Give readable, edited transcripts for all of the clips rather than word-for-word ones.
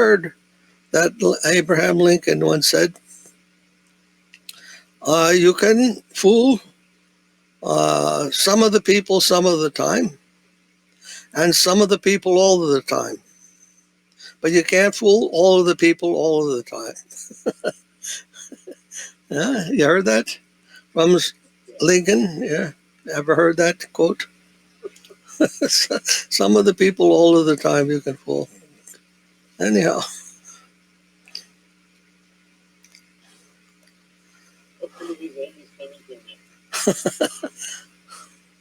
heard that Abraham Lincoln once said, you can fool some of the people some of the time, and some of the people all of the time. But you can't fool all of the people all of the time. Yeah, you heard that from Lincoln? Yeah, ever heard that quote? Some of the people all of the time you can fool. Anyhow. Hopefully his end is coming to an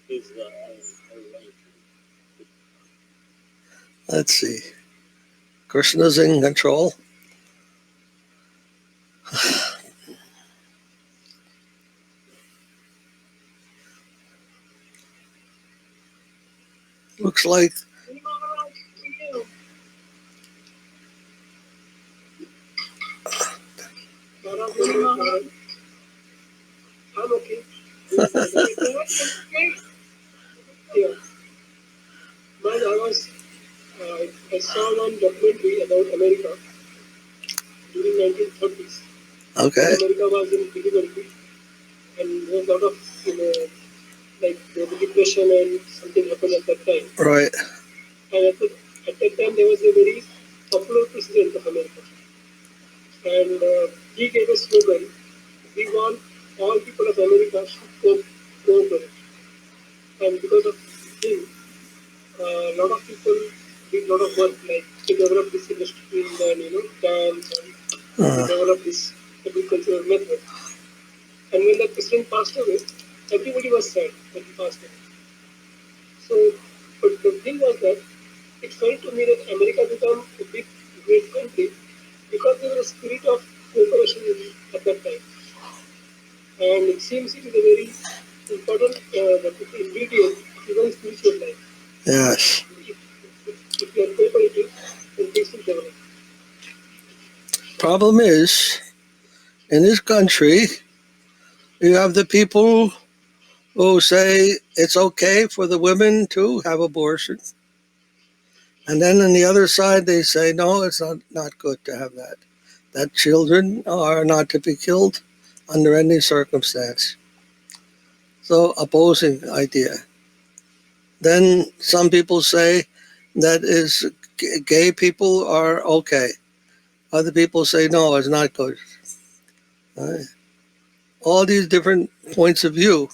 end. Let's see. Krishna's in control. Looks like I'm okay. Yeah. I saw one documentary about America during 1930s. okay. America was in difficulty, and there was a lot of, like the depression and something happened at that time. Right. And at that time there was a very popular president of America, and he gave a slogan: "We want all people of America to cooperate." And because of him, a lot of people did a lot of work, like to develop this industry and dance and develop this agricultural method. And when the president passed away, everybody was sad when he passed away. So, but the thing was that it felt to me that America became a big, great country because there was a spirit of cooperation at that time. And it seems it is a very important ingredient of even spiritual life. Yes. If you are cooperative, then things will develop. Problem is, in this country, you have the people who say it's okay for the women to have abortion. And then on the other side, they say, no, it's not good to have that. That children are not to be killed under any circumstance. So, opposing idea. Then some people say that is gay people are okay. Other people say, no, it's not good. Right? All these different points of view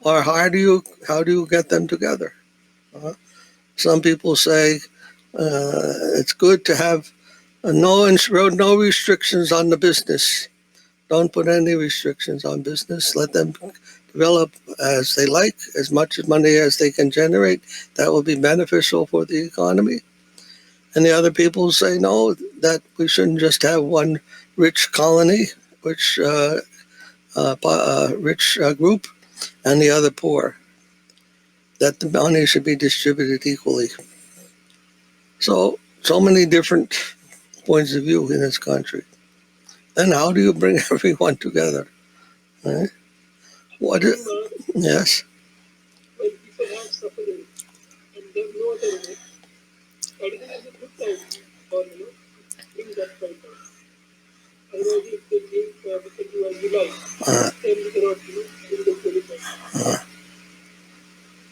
are how do you get them together? Some people say it's good to have no restrictions on the business. Don't put any restrictions on business. Let them develop as they like, as much money as they can generate. That will be beneficial for the economy. And the other people say no, that we shouldn't just have one rich colony, rich group, and the other poor. That the money should be distributed equally. So many different points of view in this country. And how do you bring everyone together? Right? Yes. When people have suffering and there's no other way, that is a good time for bring that point out. Otherwise, if they think we can do as we like, then we cannot bring them to the point.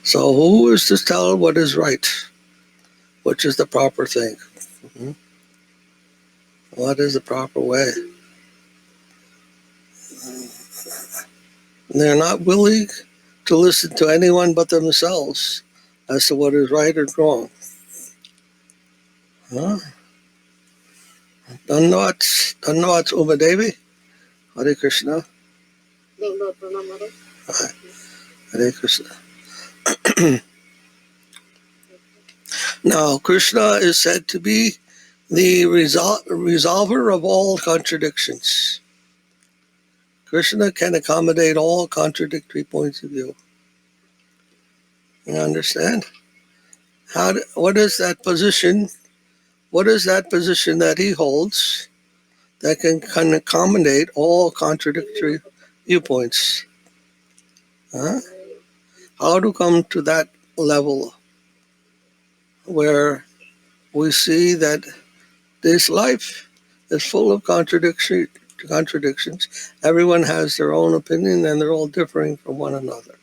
So who is to tell what is right? Which is the proper thing? Mm-hmm. What is the proper way? They're not willing to listen to anyone but themselves as to what is right or wrong. Huh? Dhanavad Umadevi. Hare Krishna. Hare Krishna. Now, Krishna is said to be the resolver of all contradictions. Krishna can accommodate all contradictory points of view. You understand? What is that position? What is that position that he holds that can accommodate all contradictory viewpoints? Huh? How to come to that level where we see that this life is full of contradictions. Everyone has their own opinion and they're all differing from one another.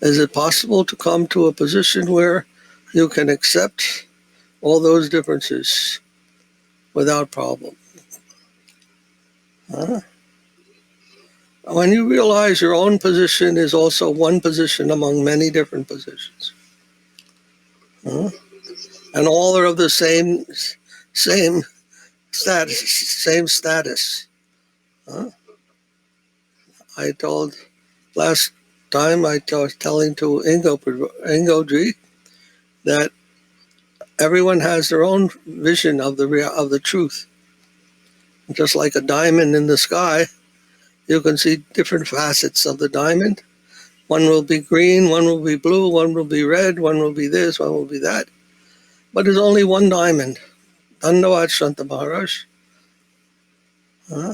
Is it possible to come to a position where you can accept all those differences without problem? Huh? When you realize your own position is also one position among many different positions, huh? And all are of the same status. Huh? I told last time I was telling to Ingoji that everyone has their own vision of the truth. Just like a diamond in the sky, you can see different facets of the diamond. One will be green, one will be blue, one will be red, one will be this, one will be that. But there's only one diamond. Dandavad Shanta Maharaj. Huh?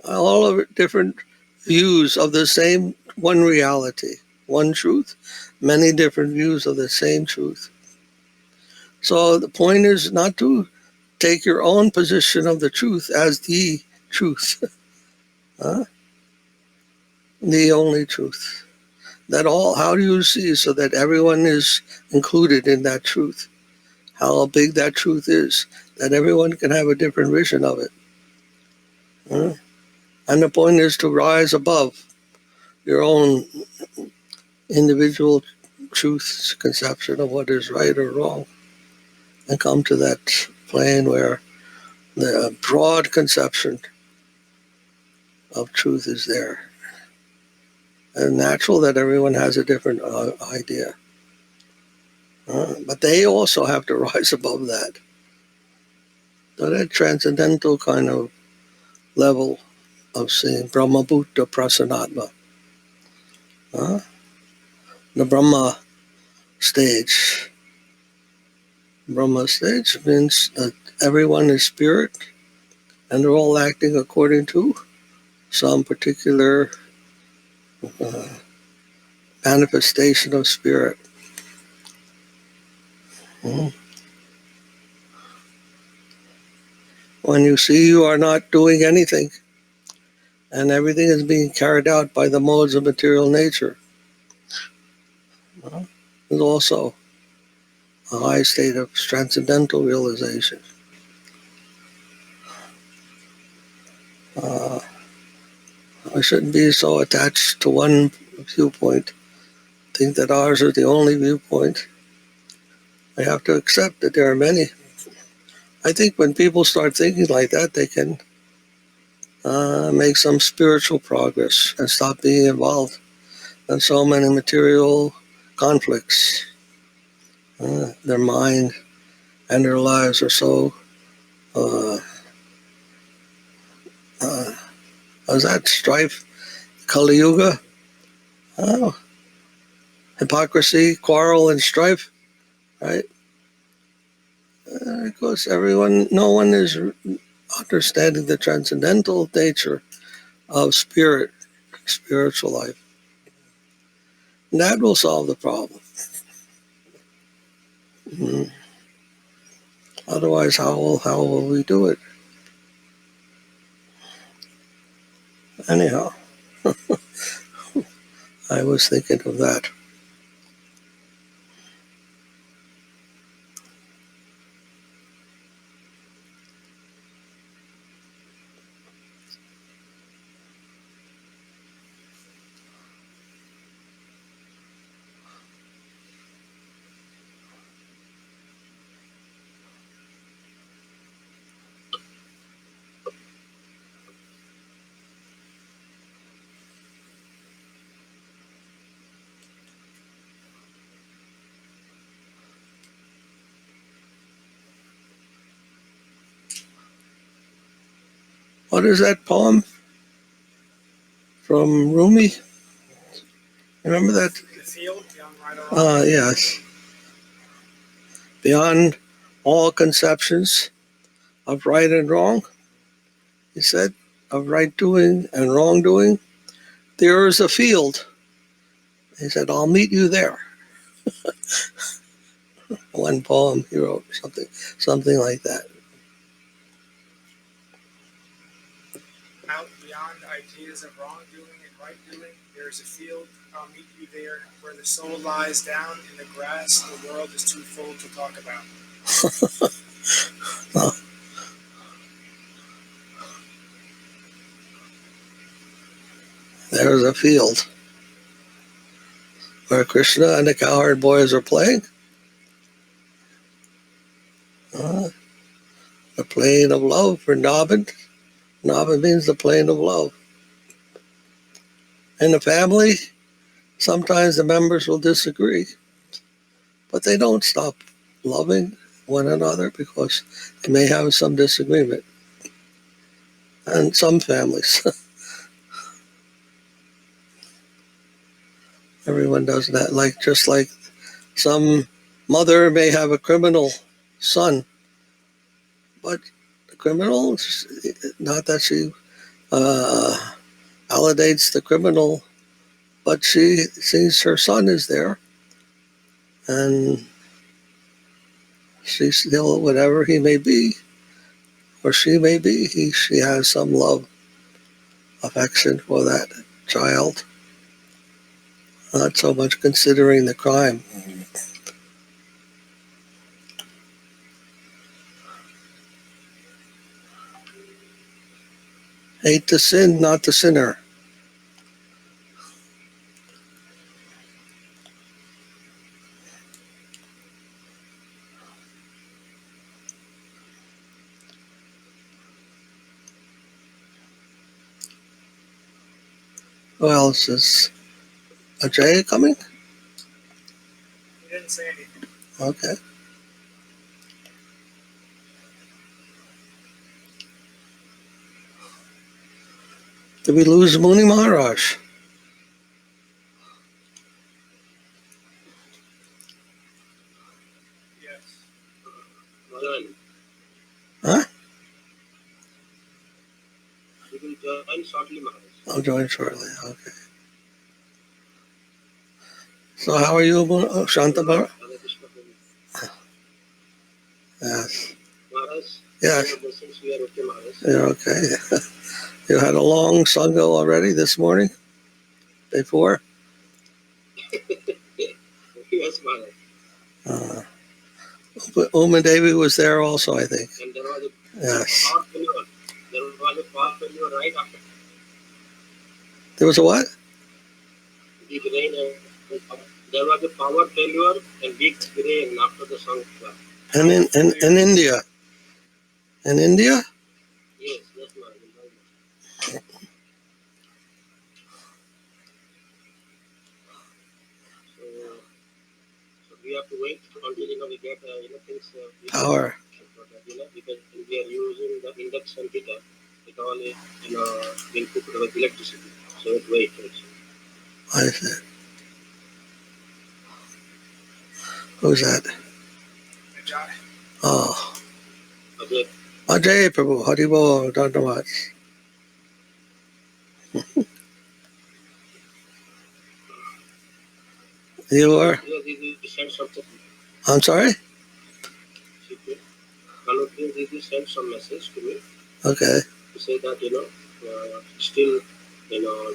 All of different views of the same one reality, one truth, many different views of the same truth. So the point is not to take your own position of the truth as the truth, huh? The only truth. How do you see so that everyone is included in that truth? How big that truth is, that everyone can have a different vision of it. Huh? And the point is to rise above your own individual truth's conception of what is right or wrong and come to that plane where the broad conception of truth is there. And natural that everyone has a different idea. But they also have to rise above that. So that transcendental kind of level of seeing Brahma Bhuta Prasanatma. The Brahma stage. Brahma stage means that everyone is spirit and they're all acting according to some particular manifestation of spirit. When you see you are not doing anything and everything is being carried out by the modes of material nature, is also a high state of transcendental realization. I shouldn't be so attached to one viewpoint, think that ours is the only viewpoint. I have to accept that there are many. I think when people start thinking like that, they can make some spiritual progress and stop being involved in so many material conflicts. Their mind and their lives are so is that strife, Kali Yuga, hypocrisy, quarrel, and strife, right? Because no one is understanding the transcendental nature of spiritual life. And that will solve the problem. Otherwise, how will we do it? Anyhow, I was thinking of that. What is that poem from Rumi? Remember that? The field, beyond right or wrong. Yes. Beyond all conceptions of right and wrong, he said, of right doing and wrong doing, there is a field. He said, I'll meet you there. One poem he wrote, something like that. Out beyond ideas of wrongdoing and right doing, there is a field, I'll meet you there, where the soul lies down in the grass, the world is too full to talk about. There's a field where Krishna and the cowherd boys are playing. The plain of love for Nabin. Nabin means the plain of love. In the family, sometimes the members will disagree, but they don't stop loving one another because they may have some disagreement. And some families, everyone does that. Just like some mother may have a criminal son, but the criminal, not that she validates the criminal, but she sees her son is there, and she still, whatever he may be, or she may be, she has some love, affection for that child, not so much considering the crime. Hate the sin, not the sinner. Who else is Ajay coming? He didn't say anything. Okay. Did we lose Muni Maharaj? Yes. Madhavan, Huh? we will join shortly, Maharaj. I'll join shortly. Okay. So how are you, Shantabar? Hare Krishna Prabhu. Yes. Maharaj, Yes. since we are okay, Maharaj. You're okay. You had a long Sangha already this morning? Before? Yes, Maharaj. Uma Devi was there also, I think. And there was a Yes. power failure. There was a power failure right after There was a what? big rain. There was a power failure and big rain after the Sangha. And in India. In India? Yes, Maharaj. So we have to wait until we get things. Power. Because we are using the induction heater, it all is being cooked with electricity. So it wait also. I see. Who's that? Ajay. Oh. Okay. Ajay Prabhu, Haribo, Dandavat. You are? Yes, he sent something. I'm sorry? He sent some message to me Okay. to say that still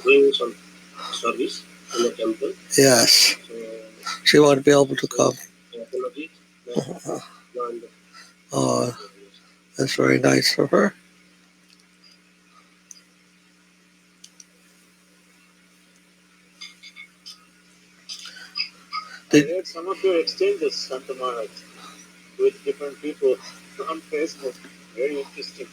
doing some service in the temple. Yes. So She won't be able to come. apologies. Oh, that's very nice of her. I read some of your exchanges, Santa Maharaj, with different people on Facebook. Very interesting.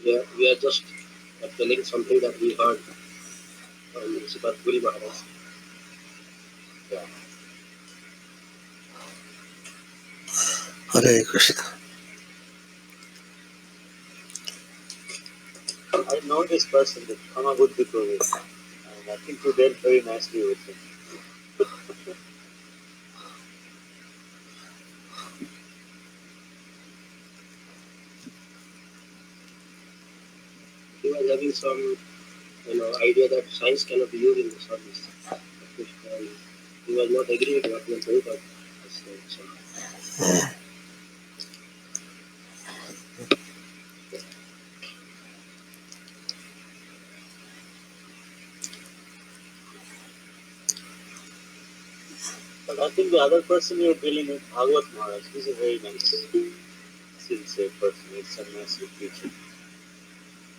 Yeah, we are just telling something that we heard from Sripad Puri Maharaj. Yeah. Hare Krishna. I know this person, the Kamabuddhi Prabhu, and I think you dealt very nicely with him. He was having some idea that science cannot be used in the service. And he was not agreeing with what Prabhupada has said. So, but I think the other person you're dealing with, Bhagavat Maharaj, he's a very nice, sincere person. He's a massive teacher.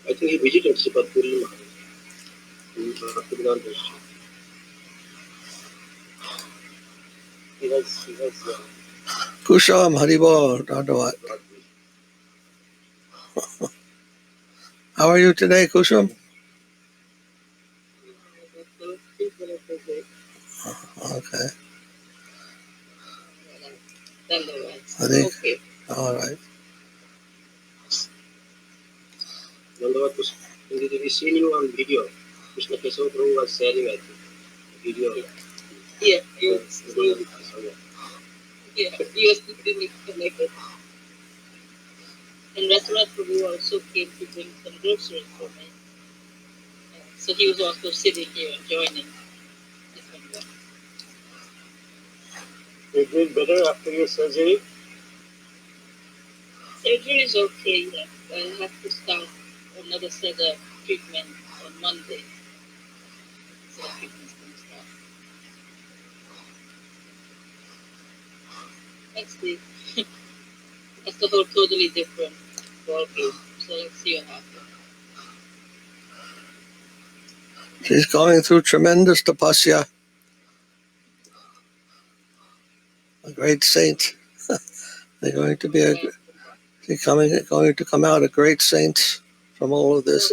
I think he visited Sripad Puri Maharaj in Bhaktivedanta District. He has Kusham Haribol, Dhanavat. How are you today, Kusham? Okay. Okay. All right. We seen you on video. Krishna Kesava Prabhu was sharing, I think, video. Yeah, he was keeping me connected. And Restaurant Prabhu also came to bring some groceries for me. So he was also sitting here and joining. You're doing better after your surgery? Surgery is okay. Yeah. I have to start another set of treatment on Monday. So treatment's going to start. Next week. That's a whole totally different ballgame. So let's see what happens. She's going through tremendous tapasya. A great saint. They're going to be going to come out a great saint from all of this.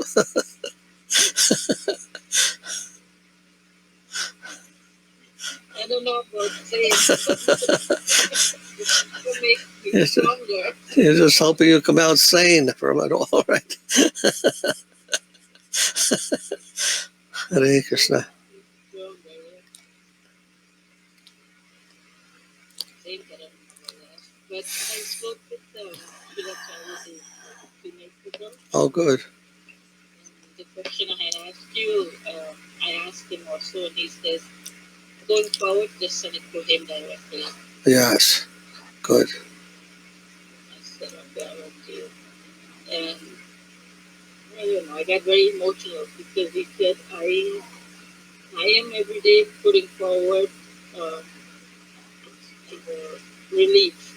I don't know about saints. Make stronger. You're just hoping you come out sane from it all, right? Hare Krishna. But I spoke with Sripad 2 nights ago. Oh, good. The question I had asked you, I asked him also, and he says, going forward, just send it to him directly. Yes, good. I said, okay, I will do. And I got very emotional because he said, I am every day putting forward relief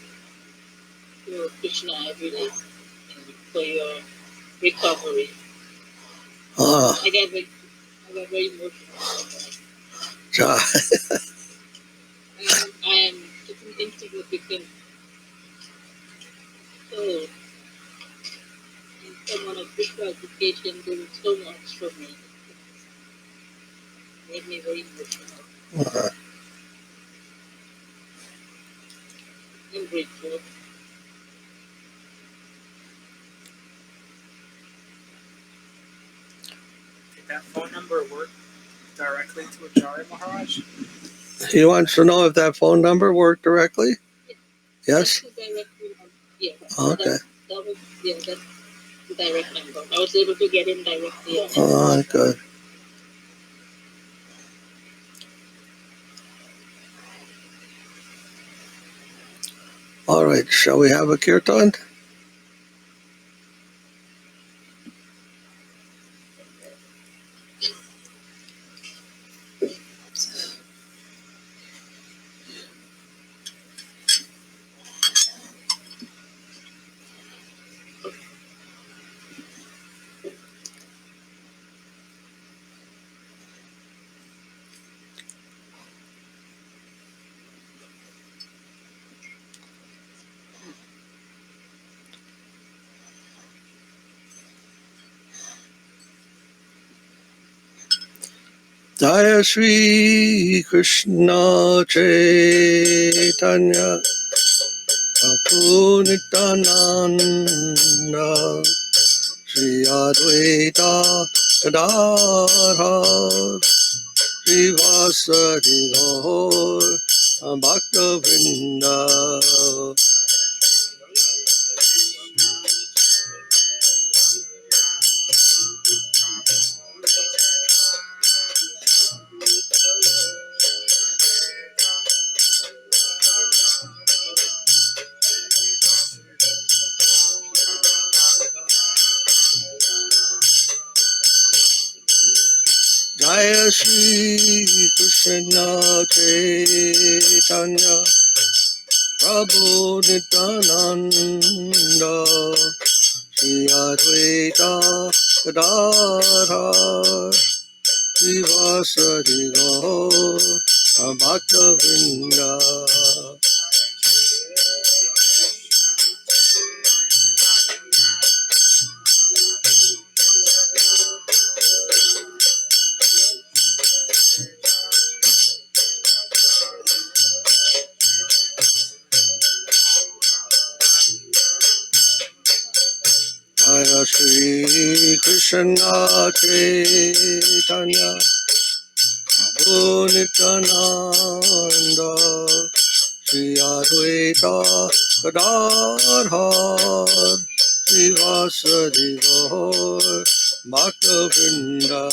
to Krishna every day for your recovery. I got very emotional. I am such an insignificant soul, and someone of this qualification doing so much for me. It made me very emotional. I'm grateful. Did that phone number work directly to Acharya Maharaj? He wants to know if that phone number worked directly? Yes? Yeah. Okay. That's the direct number. I was able to get in directly. Oh, good. All right, shall we have a kirtan? Jaya Shri Krishna Chaitanya Prabhu Nityananda Shri Advaita Gadadhar Shri Vasari Gaur Bhakta Vrinda. Jaya Shri Krishna Chaitanya Prabhu Nityananda Shri Advaita Gadadhar Srivasadi Gaur Bhakta Vrinda. Jaya Shri Krishna Chaitanya Prabhu Nityananda Shri Advaita Gadadhar Srivasadi Gaur Bhakta Vrinda.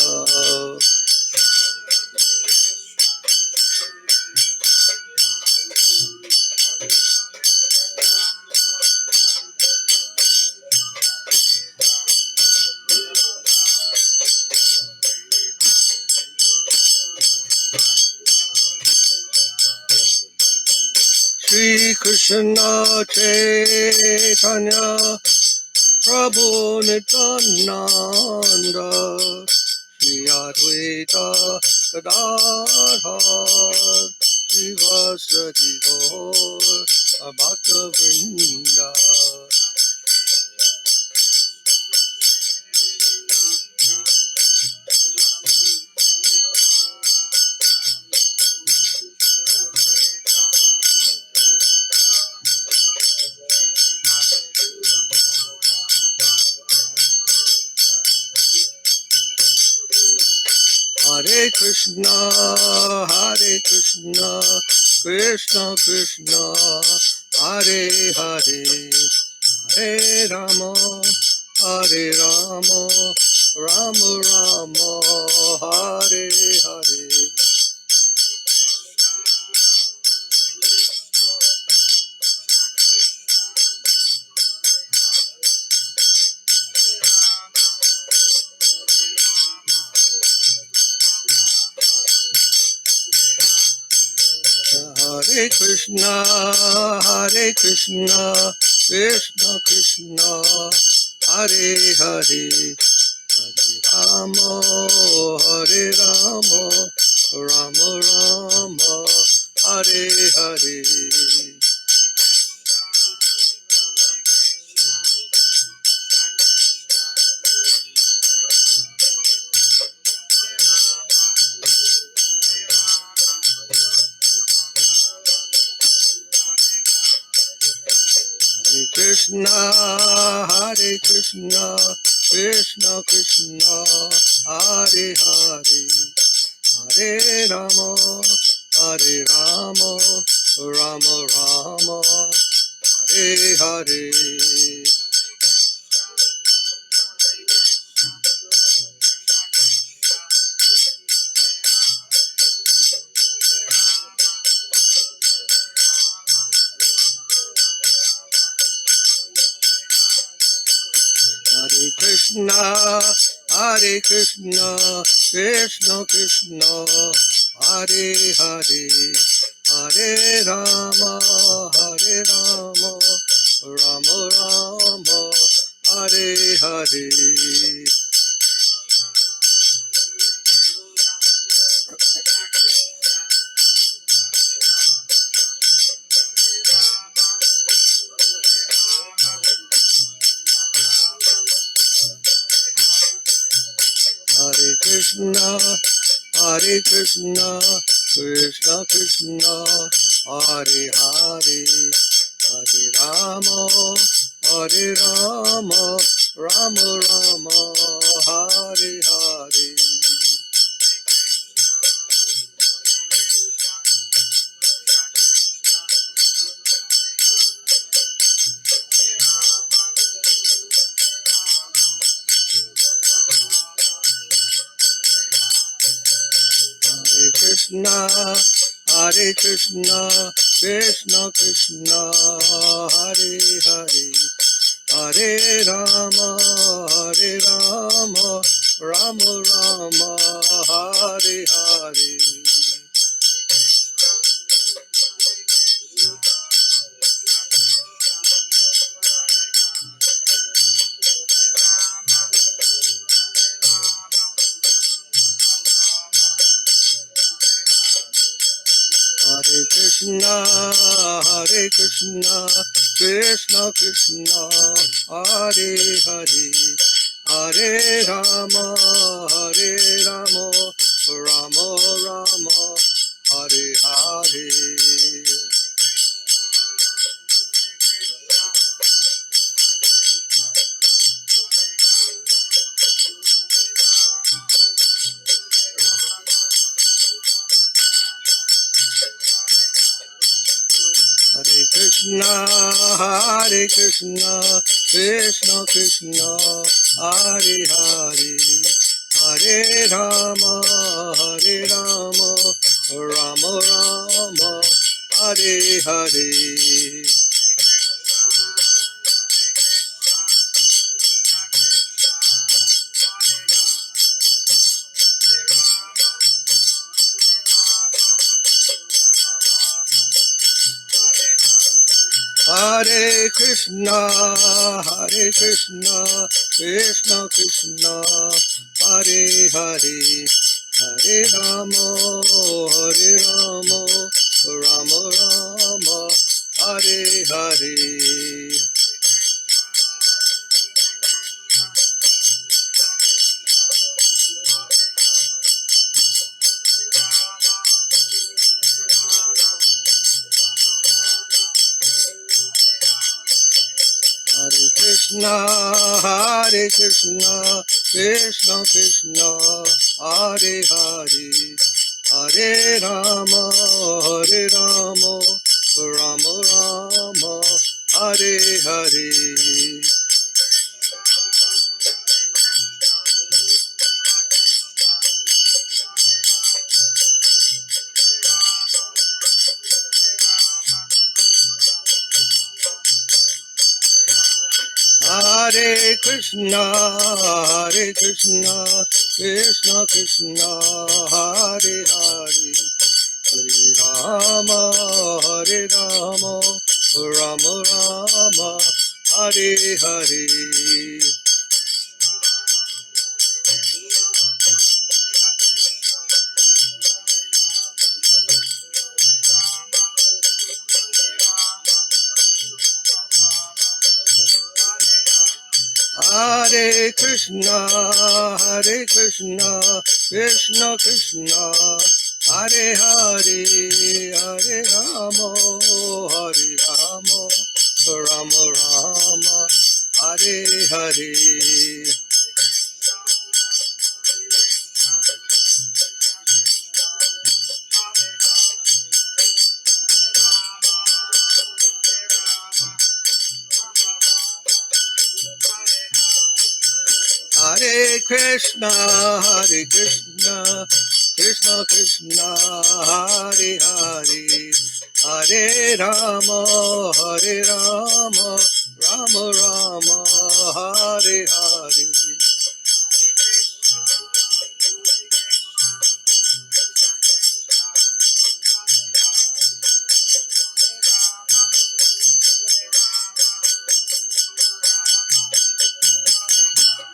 Shri Krishna Chaitanya Prabhu Nityananda Shri Advaita Gadadhar Srivasadi Gaur Bhakta Vrinda. Hare Krishna, Krishna Krishna, Hare Hare, Hare Rama, Hare Rama, Rama Rama, Hare Hare. Hare Krishna, Krishna Krishna, Hare Hare, Hare Rama, Rama Rama, Hare Hare. Hare Krishna, Krishna Krishna, Hare Hare, Hare Rama, Rama Rama, Hare Hare. Hare Krishna, Krishna Krishna, Hare Hare, Hare Rama, Rama Rama, Hare Hare. Hare Krishna, Krishna Krishna, Hare Hare, Hare Rama, Rama Rama, Hare Hare. Hare Krishna, Krishna Krishna, Hare Hare, Hare Rama, Rama Rama, Hare Hare. Hare Krishna, Krishna Krishna, Hare Hare, Hare Rama, Rama Rama, Hare Hare. Hare Krishna, Krishna Krishna, Hare Hare, Hare Rama, Rama Rama, Hare Hare. Hare Krishna, Krishna Krishna, Hare Hare, Hare Rama, Rama Rama, Hare Hare. Hare Krishna, Krishna Krishna, Hare Hare, Hare Rama, Rama Rama, Hare Hare. Hare Krishna, Krishna Krishna, Hare Hare, Hare Rama, Rama Rama, Hare Hare. Hare Krishna, Krishna Krishna, Hare Hare, Hare Rama, Rama Rama, Hare Hare. Hare Krishna, Krishna Krishna, Hare Hare, Hare Rama, Rama Rama, Hare Hare.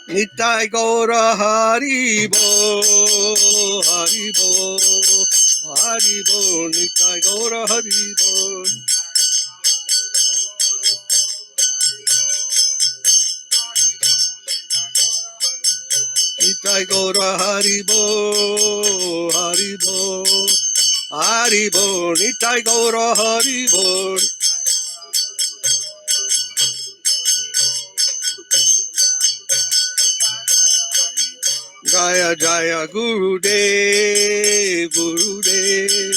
Nitai Gaura Haribo, Haribo, Haribo, Nitai Gaura Haribo. Nitai Gaura Haribo, Haribo, Haribo, Nitai Gaura Haribo. Jaya Jaya Gurudev, Gurudev,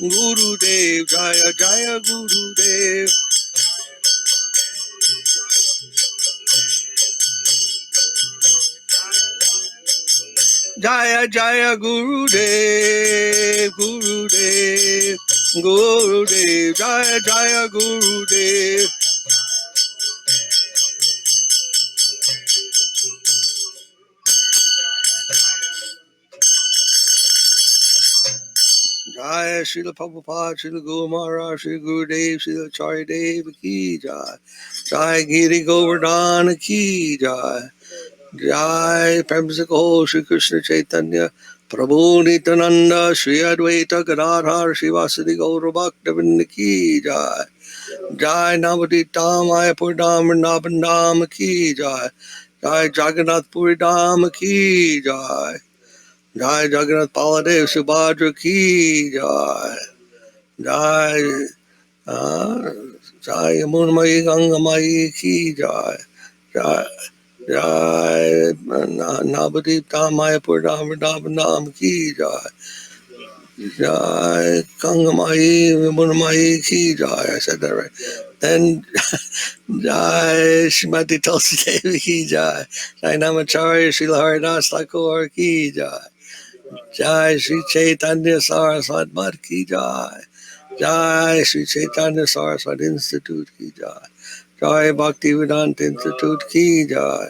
Gurudev, Jaya Jaya Gurudev. Jaya Jaya Gurudev, Gurudev, Gurudev, Jaya Jaya Gurudev. Jai Srila Prabhupada, Srila Guru Maharaj, Srila Gurudev, Srila Acharya Dev ki Jai. Jai Giri Govardhan ki Jai. Jai Premsiko Shri Krishna Chaitanya Prabhu Nityananda Shri Advaita Gadadhar Shivasadi Gaura Bhaktavinda ki Jai. Jai Navadita Mayapur Dham Vrindavan Dham ki Jai. Jai Jagannath Puri Dham ki Jai. Jai Jagannath Baladev Subhadra ki Jai. Jai Jai Yamunamayi Gangamayi ki Jai. Jai Jai Navadip Dham Mayapur Dham Vrindavan Dham ki Jai. Jai Gangamayi Yamunamayi ki Jai. I said that right. Then Jai Shrimati Tulsi Devi ki Jai. Jai Namacharya Srila Haridas Thakur ki Jai. Jai Sri Chaitanya Saraswat Bhat ki Jai. Jai Sri Chaitanya Saraswat Institute ki Jai. Jai Bhakti Vedanta Institute ki Jai.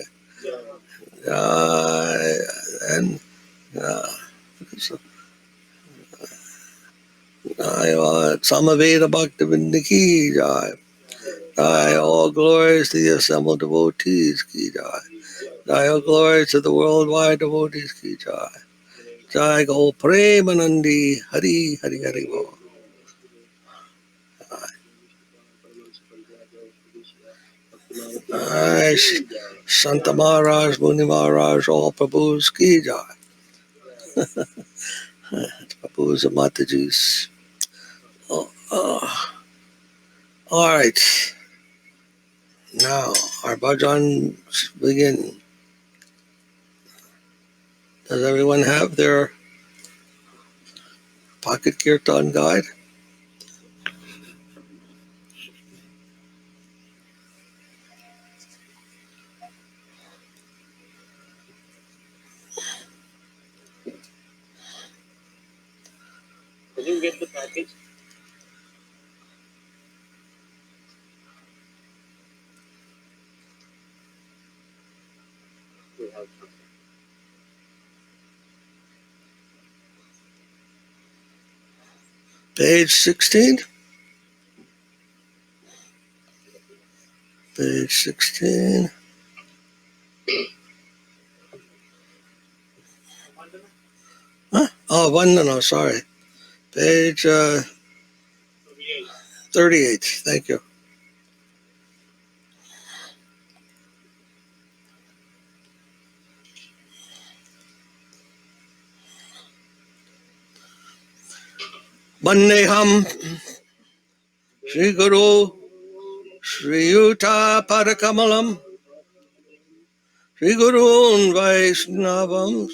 Jai and Jai Samaveda Bhaktivinda ki Jai. Jai all glories to the assembled devotees ki Jai. Jai all glories to the worldwide devotees ki Jai. Jai Go Premanandi Hari Hari Hari Bo. Jai Santa Maharaj, Muni Maharaj, all Prabhus ki Jai. Prabhus and Matajis. All right. Now, our bhajan begin. Does everyone have their pocket kirtan guide? Did you get the package? We have some. Page 16. Page 16. Huh? Oh, no, sorry. Page 38. Thank you. Vandeham Shri Guru Shri Yuta Padakamalam Shri Gurun Vaishnavam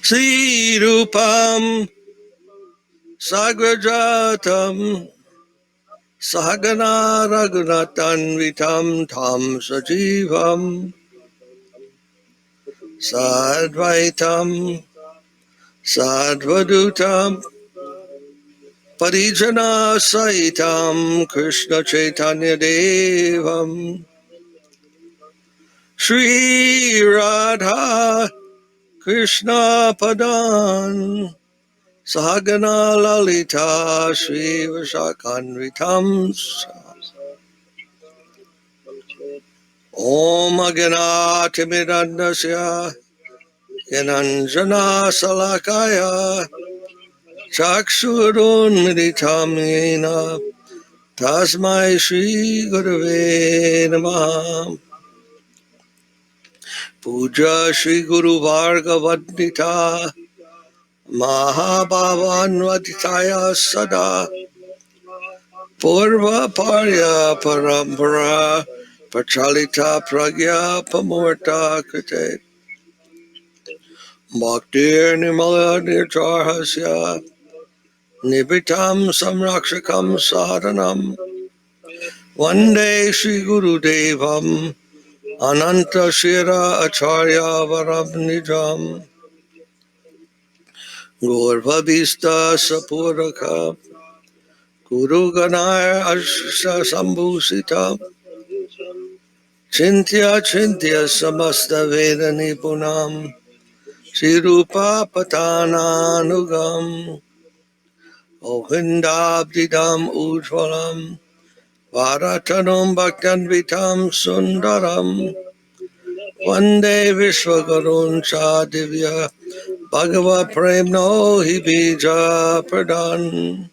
Sri Rupam Sagrajatam Sahagana Raghunathan Tam Sajivam Sadvaitam Sadvadutam Parijana Saitam Krishna Chaitanya Devam Sri Radha Krishna Padan Sahagana Lalita Sri Vasakanritam Om Agana Timidandasya Yananjana Salakaya Chakshurun Miditamina Tasmai Shri Gurave Namaha Puja Shri Guru Varga Vadnita Mahabhavanvatitaya Sada Purva Parya Parampara Pachalita Pragya Pamurta Krite Bhaktir Nimala Nirjarhasya Nibitam Samrakshakam Sadhanam Vande Shri Guru Devam Ananta Shira Acharya Varabnijam Gaurvabhista Sapuraka Guru Ganaya Asha Sambhusita Chintya Chintya Samasta Veda Nipunam Srirupa Patananugam Ohindabdidam Ujvalam Varatanam Bhaktanvitam Sundaram Vande Vishwagarun Sadivya Bhagava Premno Hibija Pradhan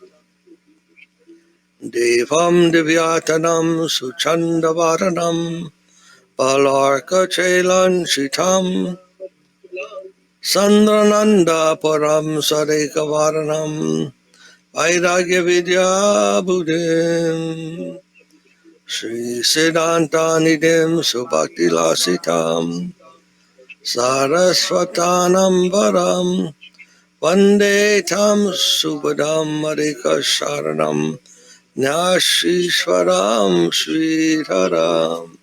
Devam Divyatanam Suchandavaranam Palarka Chelan Shitam Sandrananda Param Sarikavaranam Vairagya Vidya Buddhim Sri Siddhanta Nidhim Subhakti Lasitam Sarasvatanam Varam Vande Tam Subhadam Marika Sharanam Nyashishwaram Sridharam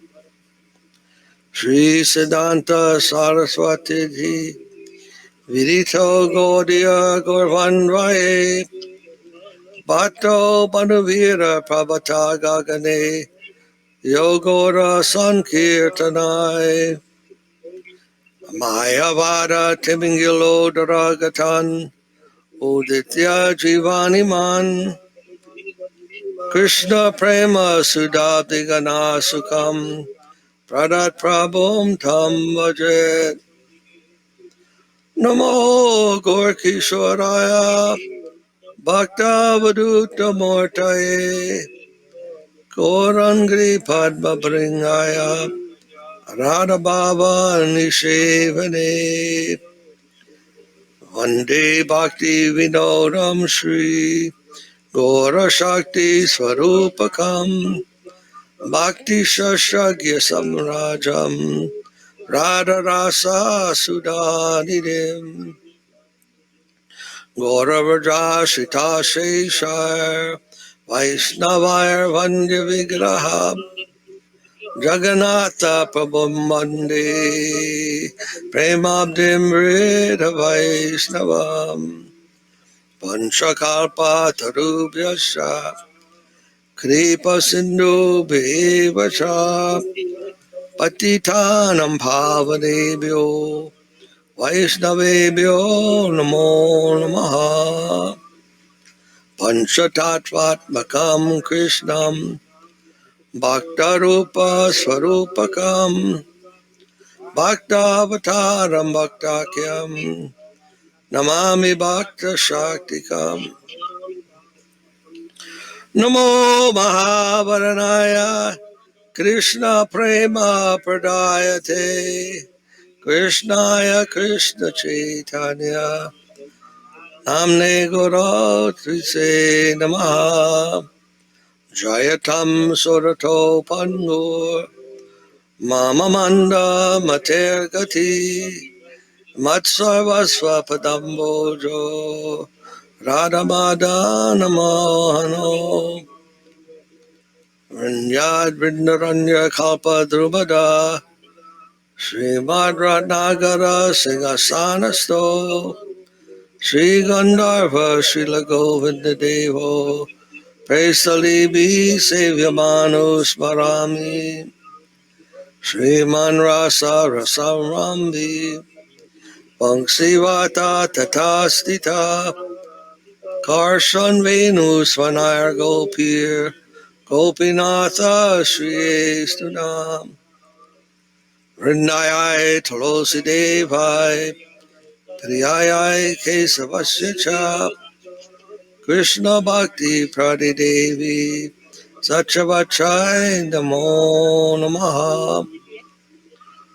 Sri Siddhanta Saraswati Ji Virito Gaudiya Gaurvanvaye Bhatto Banuvira Prabhata Gagane Yogora Sankirtanai Mayavada Timingilo Daragatan Uditya Jivaniman Krishna Prema Sudabdigana Sukham Pradat Prabhum Tam Vajet Namo Gorkishwaraya Bhakta Vaduta Mortaye Gorangri Padma Bringaya Radha Baba Nishevane Vande Bhakti Vinodam Shri Gora Shakti Swarupakam Bhakti Shashagya Samrajam Radha Rasa Sudanidim Gora Vraja Shita Sheshar Vaishnavayar Vandya Vigraha Jagannatha Prabhum Mande Premabdim Vrida Vaishnavam Panchakalpa Tarubhyasya Kripa Sindhu Bhevacha Patitanam Bhavanebhyo Vaishnavebhyo Namo Namaha Panchatattvatmakam Krishnam Bhaktarupa Swarupakam Bhaktavataram Bhaktakyam Namami Bhakta Shaktikam Namo Mahavaranaya Krishna Prema Pradayate Krishnaya Krishna Chaitanya Namne Guru Trise Namaha Jayatam Surato Pangur Mama Manda Mater Gati Matsarvasva Padambojo Radhamada Namohano Vinyad Vrindaranya Kalpa Drupada Srimad Ratnagara Singasanasto Sri Gandharva Srila Govinda Devo Presalibi Sevyamanu Smarami Sriman Rasa Rasamrambi Pangsivata Tatastita Karshan Venu Svanayar Gopir Gopinatha Shri Estunam Vrindayai Tulosi Devai Priyayai Kesavasya Krishna Bhakti Pradidevi Satchavachai Namo Namaha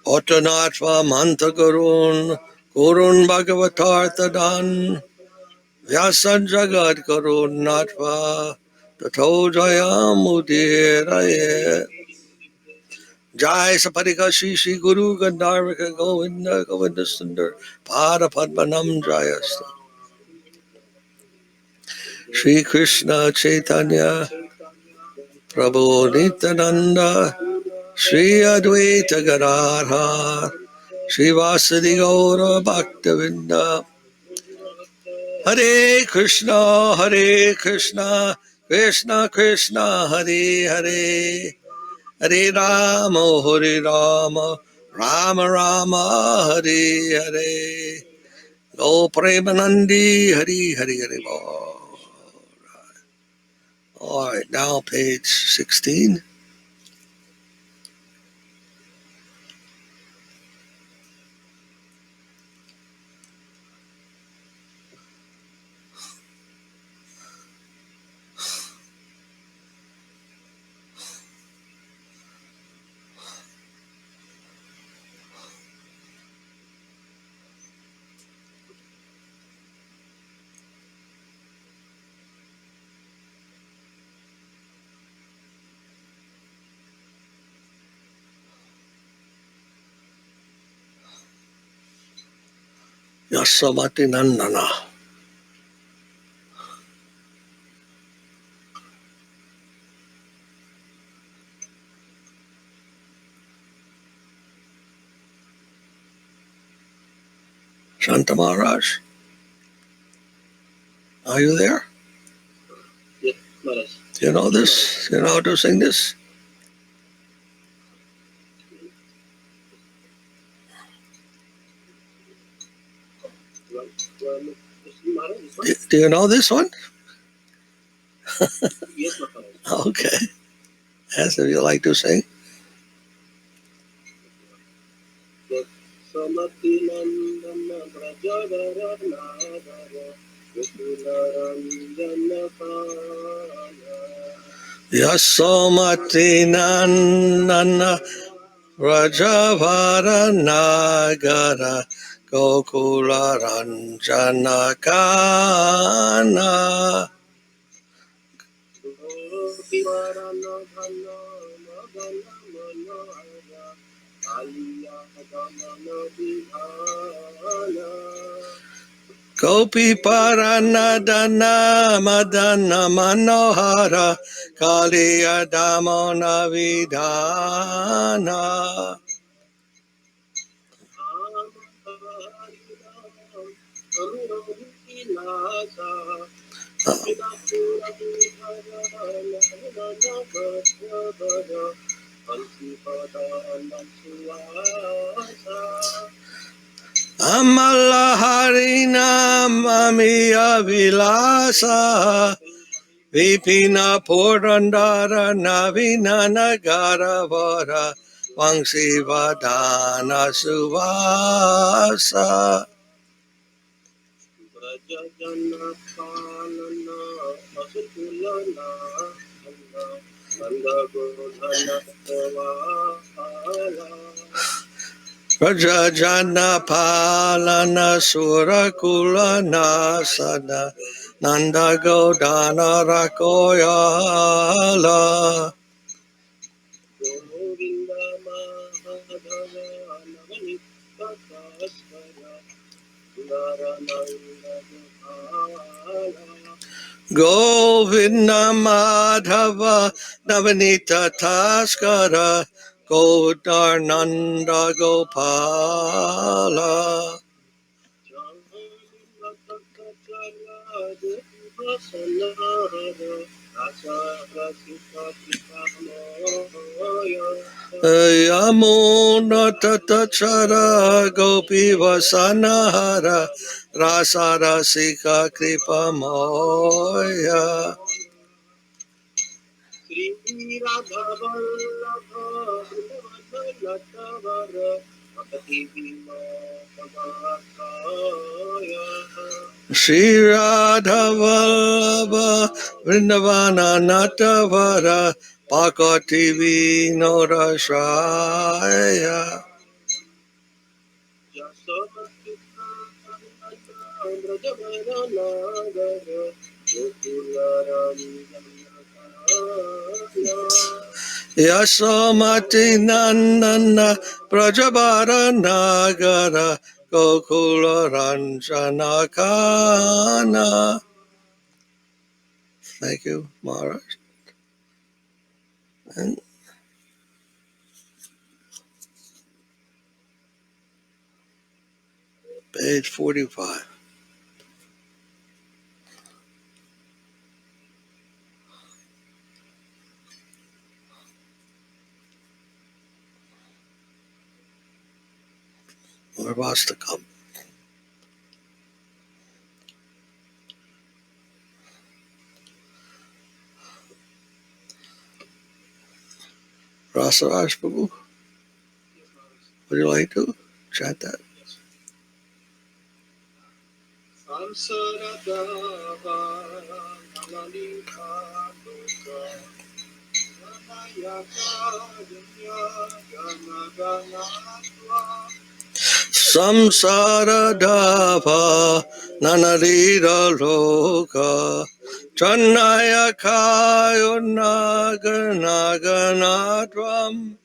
Ottanatva Manta Gurun Bhagavatarthadan Vyasan Jagad Gurun Natva Tato Jayam Udiraye Jai Saparika Shishi Guru Gandharvika Govinda Govinda Sundar Pada Padmanam Jayasta Shri Krishna Chaitanya Prabhu Nityananda Shri Advaita Gadadhar Shri Vasadi Gaura Bhaktavinda Hare Krishna Krishna Krishna Hare Hare Hare Rama Hare Rama Rama Rama Hare Hare Oh, Premanandi, Hari, Hari, Hari. All right, now page 16. Yasamati Nandana. Shanta Maharaj, are you there? Yes, Maharaj. Do you know this? Do you know how to sing this? Maharaj, this one? Do you know this one? Yes, Maharaj. Okay. Yes, if you like to sing. Samati Nandana Brajavara Nagara Vikularanjana Pala Yasomati Nandana Rajavara Nagara Gokula Ranjana Kana. Gopivarana Bhana Madana Manohara Aliya Damana Vidhana Gopi Paranadana Madana Manohara Kaliya Damona Vidhana. Amala Harina Mamiya Vilasa Vipina Purandara Navina Nagara Vara Vangsi Vadana Suvasa. Brajajana Palana Masukulana Nanda Godhana Pala Rajajana Palana Surakula Nasana Nanda Godana Rakoyala. Govinda Mahadava Navanita Kaskara Narananda Gopala Govinda Madhava Navanita Taskara Godarnanda Gopala. Yamuna Tatachara Gopi Vasanahara Rasa Rasika Kripa Moya. Sri Radha Vallabha Vrindavanatavara Bhakti Yoga Sri Radha Vallabha Vrindavana Natavara Bhakti Vinorashaya. Yasomati Nandana Prajabara Nagara Gokula Ranjana Kana. Thank you, Maharaj. And page 45. We're about to come. Rasaraj Prabhu, would you like to chant that? Samsara Dava Nanadira Loka Chanaya Kayo Naganatvam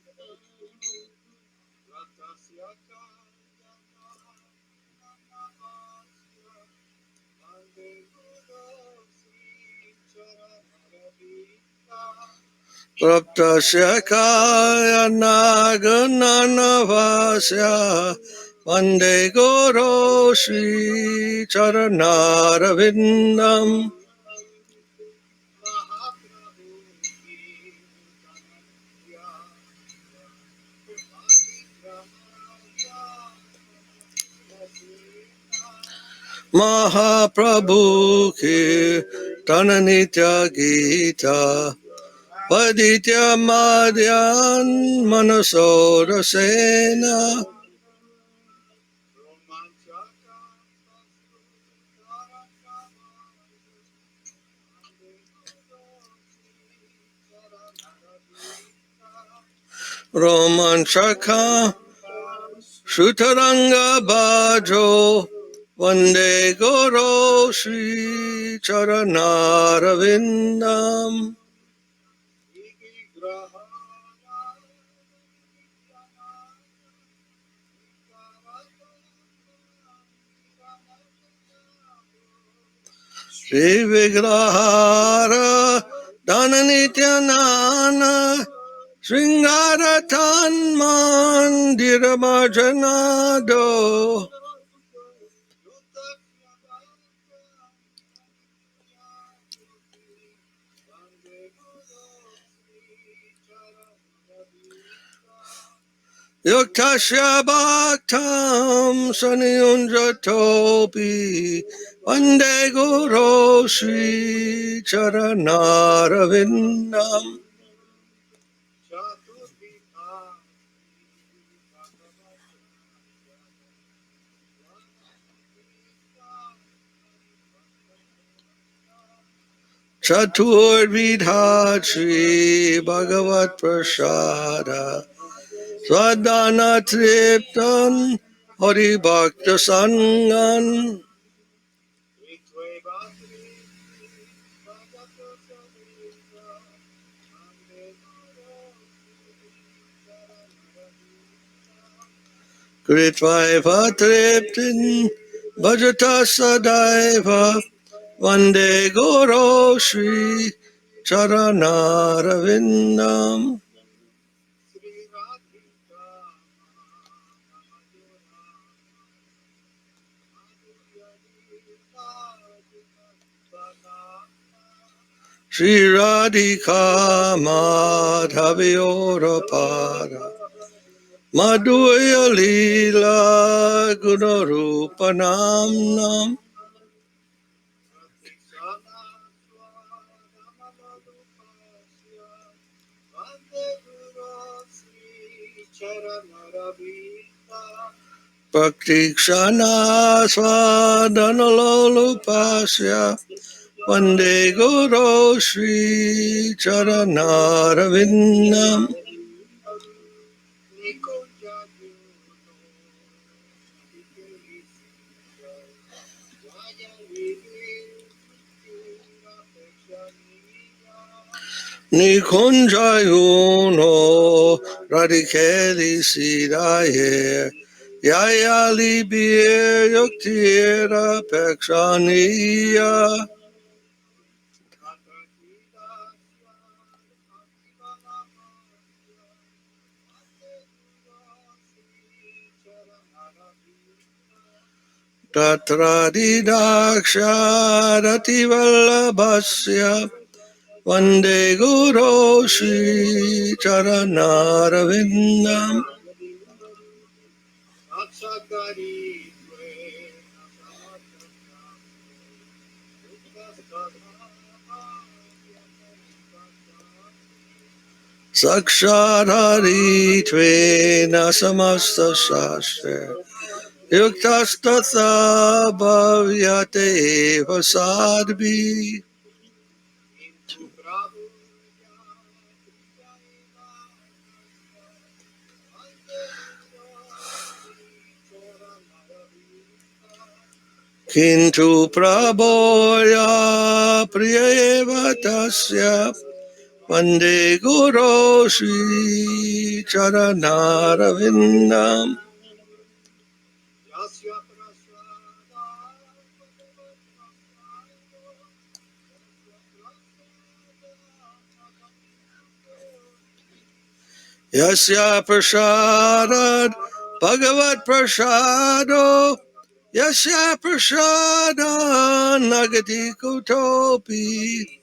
Praptasya Kaya Nagananavasya Vande Guru Shri Charanarvindam Mahaprabhu ki Tananitya Gita Paditya Madhyan Manasodasena Romanchaka Shutaranga Bhajo Vande Guru Shri Charanarvindam Shri Vigrahara Dhananityanana Sringaratan Mandiramajanado Yuktasya Bhaktam Saniyunjatopi Vande Guru Shri Charanarvindam Chaturvidha Shri Bhagavat Prasada Swadhana Triptan Hari Bhakta Sangan Kritvaiva Triptin Bhajata Sadaiva Vande Guru Shri Charanarvindam Shri Radhika Madhaviyorapada Madhuya Lila Gunarupanam Bhakti Kshana Swadanalolupasya Vande Guru Shri Charanarvindam Nikunjayuno Radikeli Sidaye Yayali Bie Yuktira Pekshaniya Tatra Didaksharati Vallabhasya Vande Guru Shri Charanarvindam Saksharatitve samasta shastra Yuktastatha bhavyate eva sadbhi. Kintu praboya priya eva tasya Vande Guru Shri Charanaravinam. Yasya Prasarad Bhagavat Prasado Yasya Prasada Nagati Kutopi.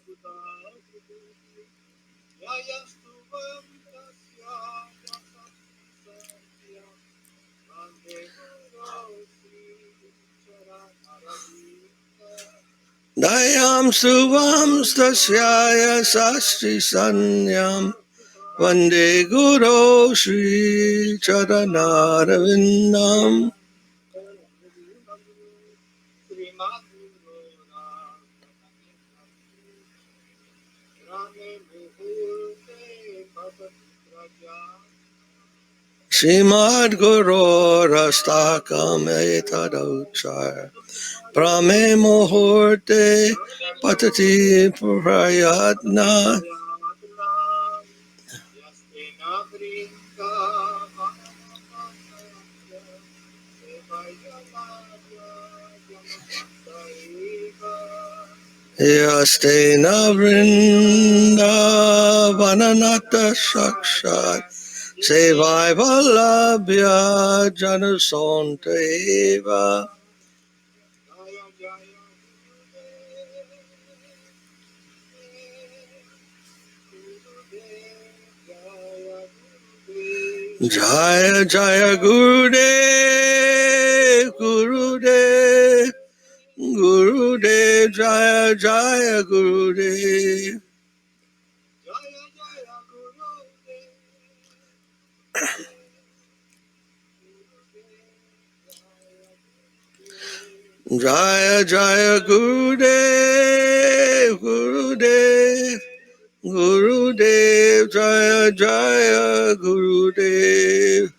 Dayam Suvam Stasyaya Sastri Sanyam Vande Guru Shri Charanaravinam. Srimad Guru Rastakam Etadauchar Brahme Muhurte Patati Prayatna. Yastena Vrinda Vananata Sakshat Sevai Vallabhya Janasanta Eva. Jaya Jaya Gurudev Gurudev Gurudev Jaya Jaya Gurudev. Jaya Jaya Gurudev Gurudev Gurudev Jaya Jaya Gurudev.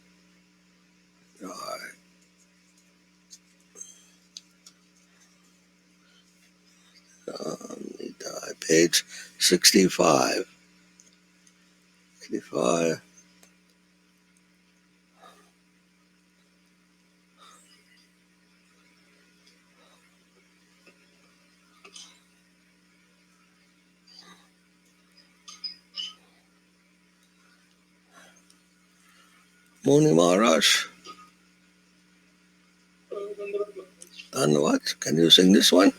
Page 65. 65. Moni Maharaj. And what? Can you sing this one?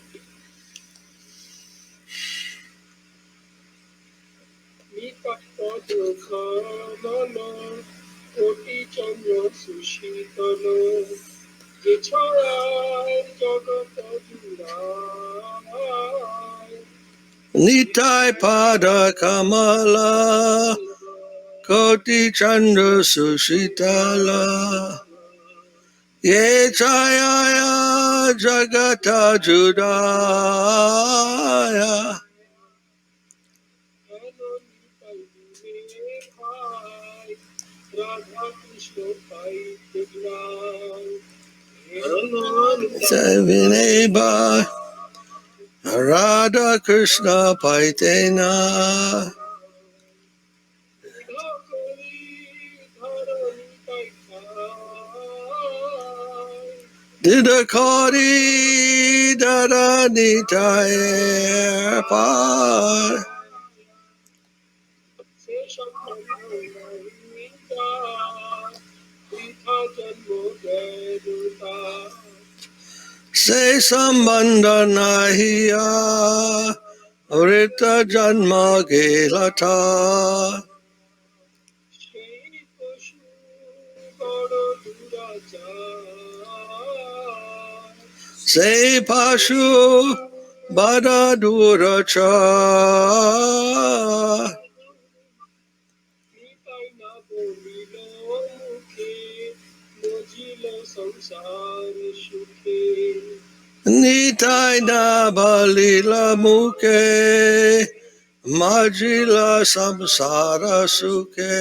Nitai Pada Kamala Koti Chandra Sushitala Ye Chaya Jagata Judaya Savineba Radha Krishna Paitena Didakari Dada Nitaye Pa Se Sambandha Nahiya Rita Janma Gelata Se Pashu Bada Duracha Nitai na balila muke, majila samsara suke.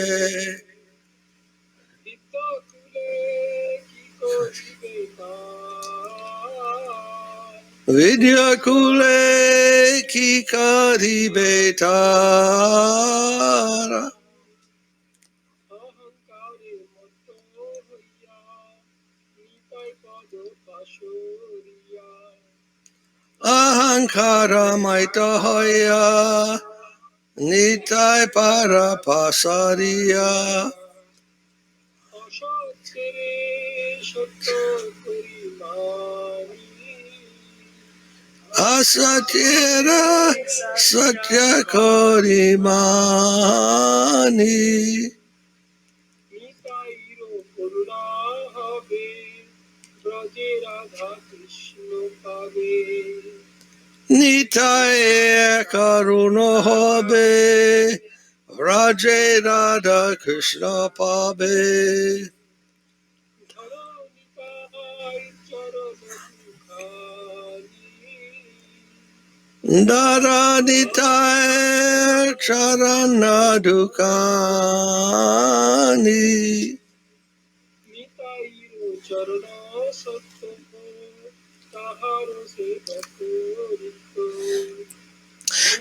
Vidya kule ki kari betara. Ahankara maita hoya, nitai para pasariya. Asatyera satya korimani. Nitai karuno hobe, Raje Radha Krishna pabe. Dara nitai charana dukani.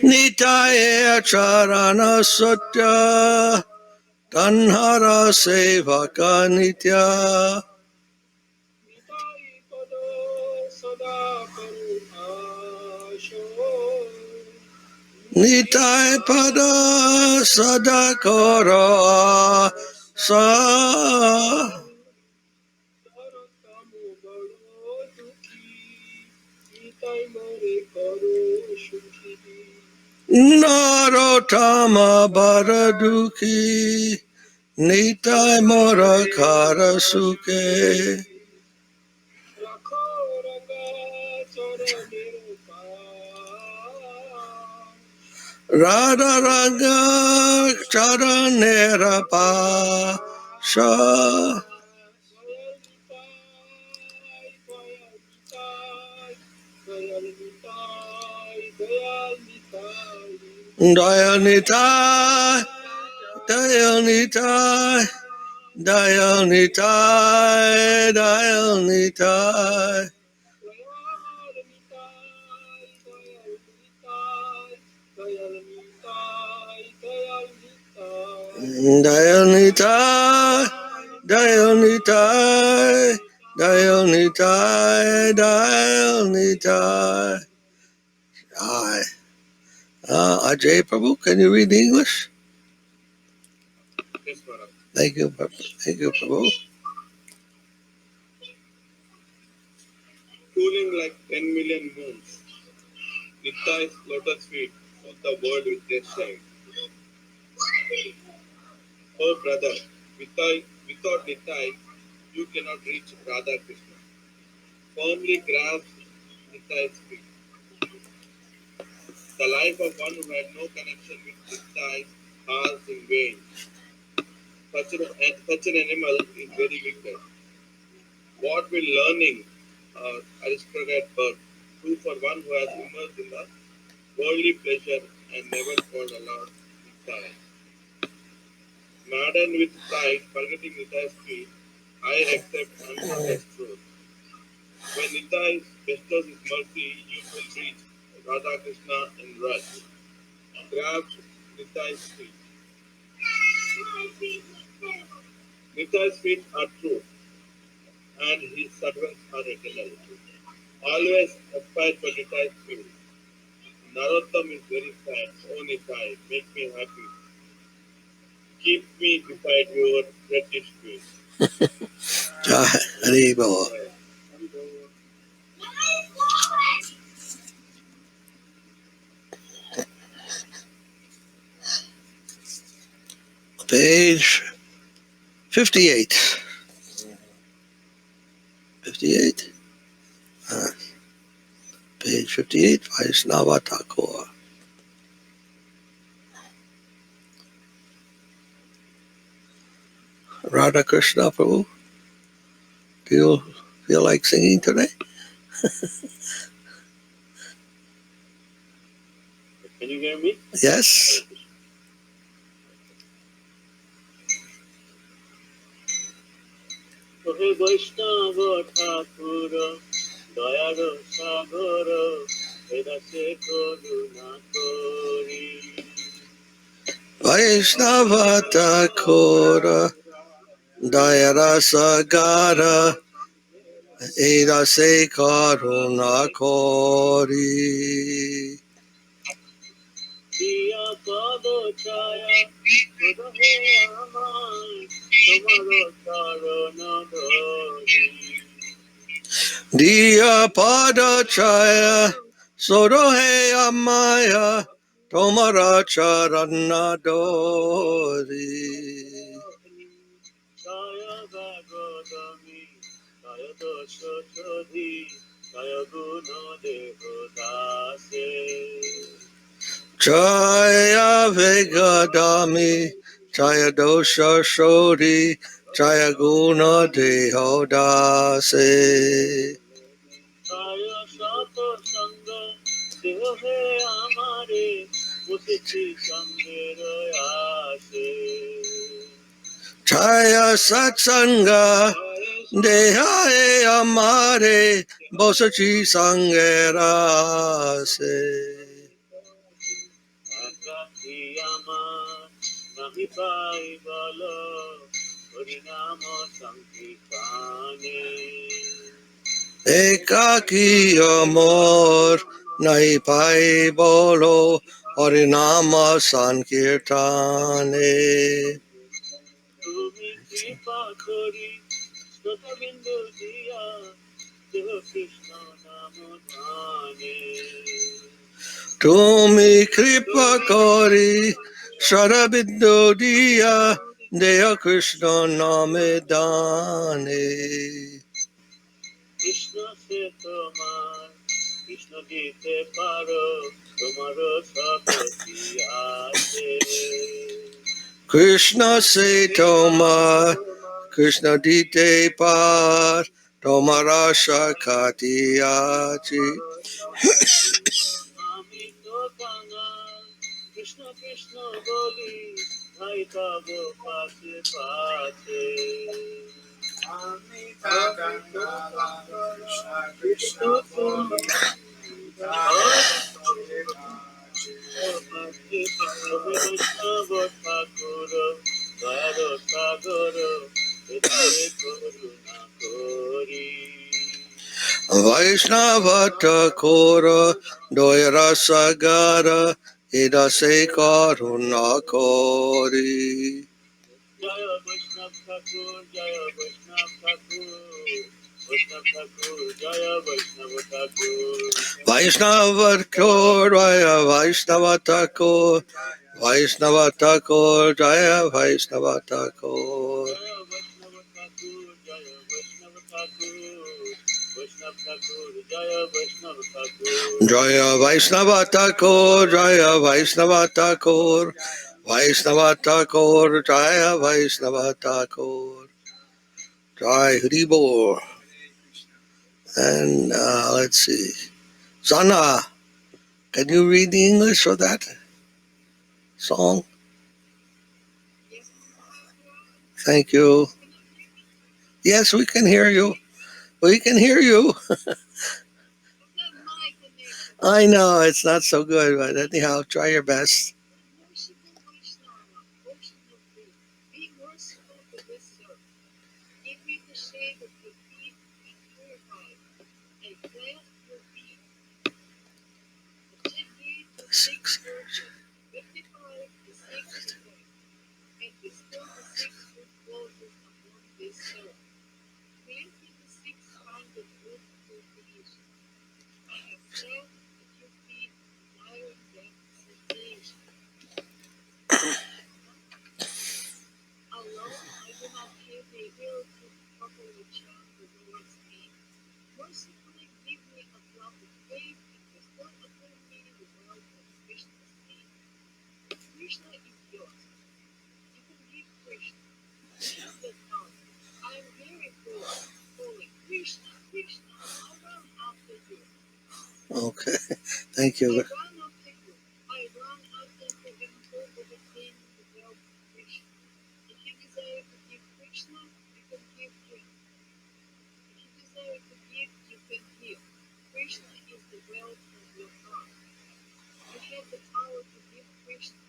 Nitai charana satya, tanhara sevaka nitya. Nitai pada sadakara sa. Narotama baraduki, nitai mora karasuke. Radha Ranga Charanera Pasha. Dayanitai, Dayanitai, Dayanitai, Dayanitai. Dayanitai, Dayanitai, Dayanitai, Dayanitai. Aye. Ajay Prabhu, can you read English? Yes, Maharaj. Thank you, Prabhu. Cooling like 10 million moons, Nitai's lotus feet of the world with their shine. Oh brother, without Nitai, you cannot reach Radha Krishna. Firmly grasp Nitai's feet. The life of one who had no connection with Nitai passed in vain. Such an animal is very wicked. What will learning aristocrat birth do for one who has immersed in the worldly pleasure and never called aloud Nitai? Maddened with pride, forgetting Nitai's feet, I accept unheard as truth. When Nitai bestows his mercy, you will reach Radha Krishna in rush. Grab Nitai's feet. Nitai's feet are true, and his servants are eternal. Always aspire for Nitai's feet. Narottam is very sad. Oh Nitai, make me happy. Keep me beside your reddish feet. Haribol. Page 58. 58? Page 58, Vaisnava Thakur. Radha Krishna Prabhu, do you feel like singing today? Can you hear me? Yes. হে বৈষ্ণব ঠাকুর দয়ার সাগর এদাসে করুণা করি Vaishnava Thakura Dayara Sagara Edase Karuna Kori দিয়া পদ ছায়া হে আমার তোমার চরণ ধরি Diya Pada Chaya Sorohe Amaya Tomara Charana Dori জয় ভাগবতী জয় দোষ শোধি জয় গুণ দেহ দাসে Jaya Vegadami Jaya Dosha Shori Jaya Guna Dehodase জয় সত সঙ্গ দেহ হে আমারে বসেছি সঙ্গের আসে Jaya Satsanga Dehaye Amare Bosachi Sangerase একাকি আমার নাহি পাই বল হরিনাম সংকীর্তনে Ekaki Amor Nahi Pai Bolo Harinama Sankirtane তুমি কৃপা করি শ্রোতবিন্দু দিয়া দেহ কৃষ্ণ নাম ধানে Tumi Kripa Kori Sharabindo Diya Deya Krishna Namedane Krishna সে তোমার কৃষ্ণ দিতে পারো তোমার শক্তি আছে Krishna se Tomar Krishna Dite Par Tomara Shakati Achi আমি তো কাঙাল কৃষ্ণ কৃষ্ণ বলি ভাই তব পাশে পাশে আমি Gangala, Krishna Krishna Boli, বৈষ্ণব ঠাকুর দয়ার সাগর এদাসে করুণা করি Vaishnava Thakura Doyara Sagara Edase Karuna Kori জয় বৈষ্ণব ঠাকুর জয় বৈষ্ণব ঠাকুর বৈষ্ণব ঠাকুর জয় বৈষ্ণব ঠাকুর Vaishnava Thakur Vaishnava Thakur Vaishnava Thakur Jaya Vaishnava Thakur জয় বৈষ্ণব ঠাকুর জয় বৈষ্ণব ঠাকুর বৈষ্ণব ঠাকুর জয় বৈষ্ণব ঠাকুর Jaya Vaishnava Thakur Jaya Vaishnava Thakur Vaishnava Thakur Jaya Vaishnava Thakur Jai Hari Bol. And let's see. Sana, can you read the English for that song? Thank you. Yes, we can hear you. We can hear you. I know it's not so good, but anyhow, try your best. Thank you. I run after you. I run after you in hope of attaining the wealth of Krishna. If you desire to give Krishna, you can give him. If you desire to give, you can give. Krishna is the wealth of your heart. You have the power to give Krishna.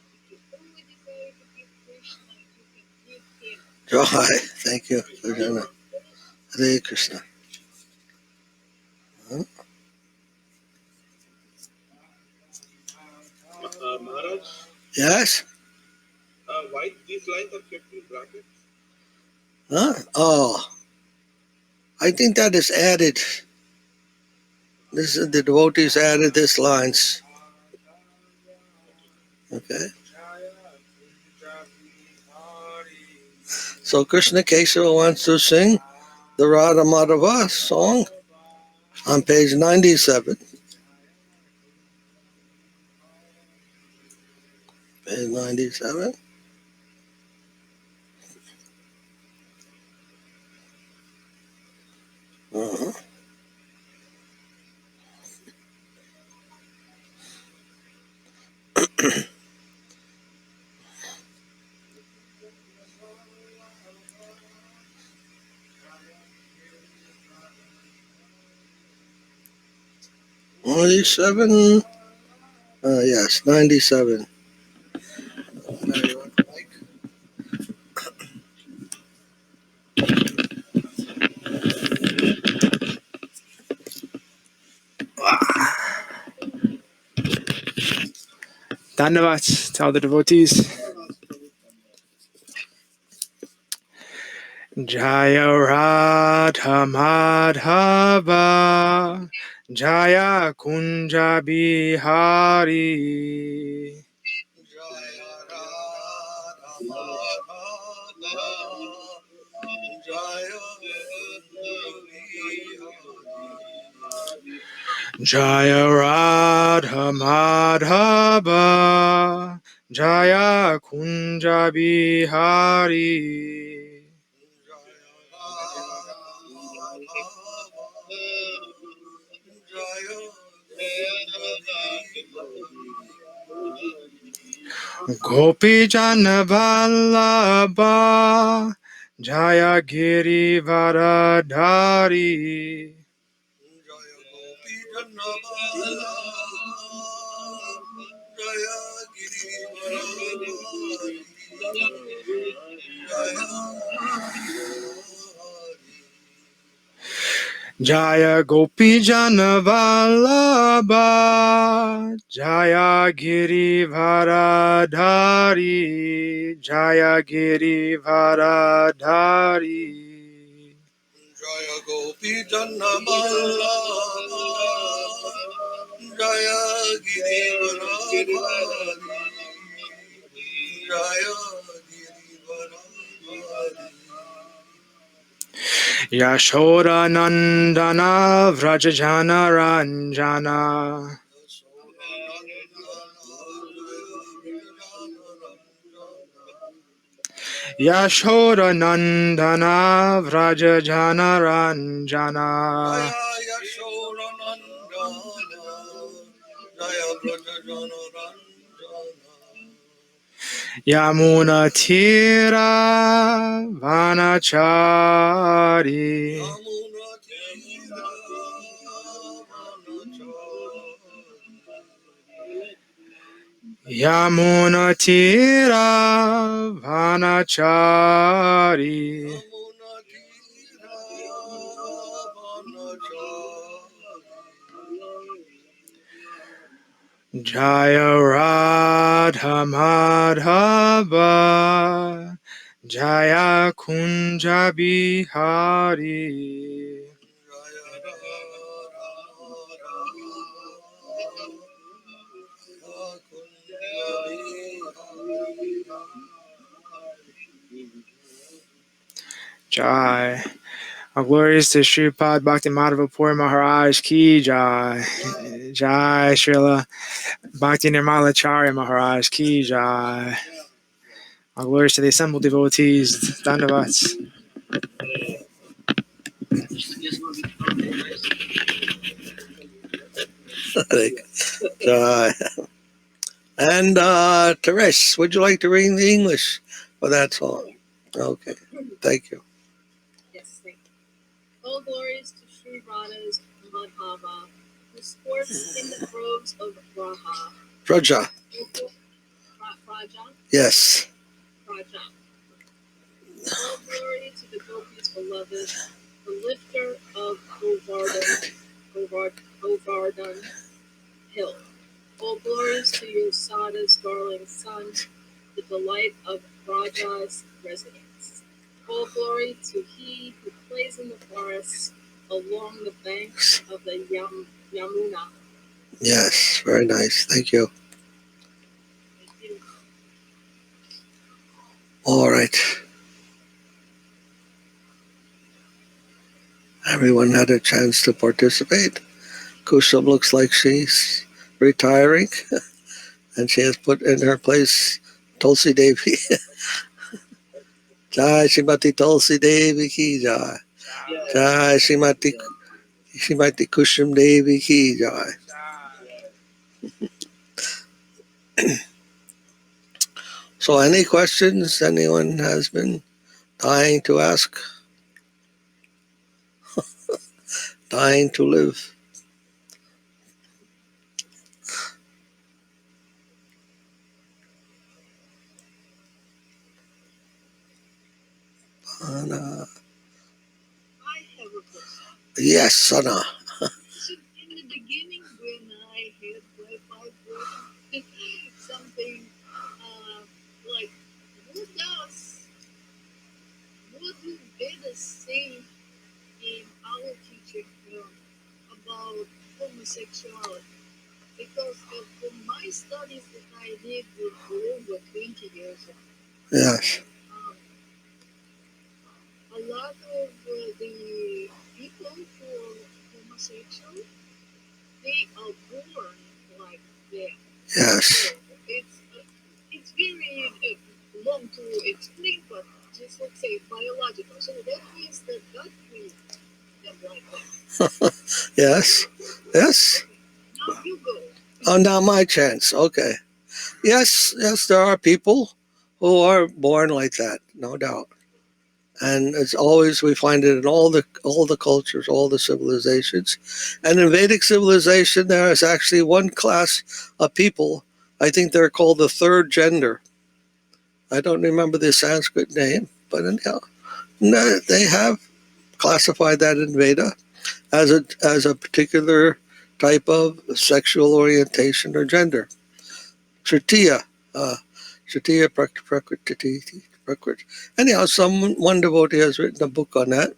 If you only desire to give Krishna, you can give him. Joy. Thank you, Sajana. Hare Krishna. Huh? Maharaj, Yes? why these lines are kept in brackets? Huh? Oh, I think that is added. This is the devotees added this lines. Okay. So Krishna Kesava wants to sing the Radha Madhava song on page 97. Page 97. Uh-huh. '97. Yes, 97. Dandavats to all the devotees. Jaya Radha Madhava Jaya Kunja Bihari Jaya Radha Madhava Jaya Jaya Radha Madhava Jaya Kunja Bihari Gopi Jana Vallabha Jaya Giri Varadhari Jaya Gopi Jana Vallabha Jaya Giri Varadhari Jaya Giri Varadhari Jaya Gopi Janna Vallabha Jaya Girivaradhari Jaya Girivaradhari Yashoda Nandana Vrajajana Ranjana Yashoda Nandana Vrajajana Ranjana Jaya Yashoda Nandana Jaya Vrajajana Ranjana Yamuna Tira Vanachari Yamuna Tira Vanachari Yamuna Tira Vanachari Yamuna Tira Vanachari Jaya Radha Madhava Jaya Kunja Bihari Jai. Our glories to Sripad Bhakti Madhava Puri Maharaj Ki Jai. Jai Srila Bhakti Nirmala Charya Maharaj Ki Jai. Our glories to the assembled devotees. Dandavats. And Teresh, would you like to read the English for that song? Okay, thank you. Yes, thank you. All glories to Sripad Madhava, who sports in the groves of Raja. Raja, Raja? yes. Raja. All glory to the gopis beloved, the lifter of Govardhan Hill. All glories to your Sada's darling son, the delight of Raja's residence. All glory to he who plays in the forests along the banks of the Yamuna. Yes, very nice. Thank you. Thank you. All right. Everyone had a chance to participate. Kusum looks like she's retiring, and she has put in her place Tulsi Devi. Jai Shrimati Tulsi Devi ki jai. Jai Shrimati Kusum Devi ki jai. So any questions anyone has been dying to ask? Dying to live? Anna. I have a question. Yes, Sana. So in the beginning, when I had my vibration, something like, what do Vedas say in our teaching about homosexuality? Because from my studies that I did for over 20 years ago, Yes. a lot of the people who are homosexual, they are born like that. Yes. So it's very long to explain, but just let's say biological. So that means that God created them like that. Yes. Yes. Now you go. Oh, now my chance. Okay. Yes, there are people who are born like that, no doubt. And it's always, we find it in all the cultures, all the civilizations. And in Vedic civilization, there is actually one class of people. I think they're called the third gender. I don't remember the Sanskrit name, but anyhow, they have classified that in Veda as a particular type of sexual orientation or gender. Tritiya, Tritiya Prakriti. Anyhow, one devotee has written a book on that,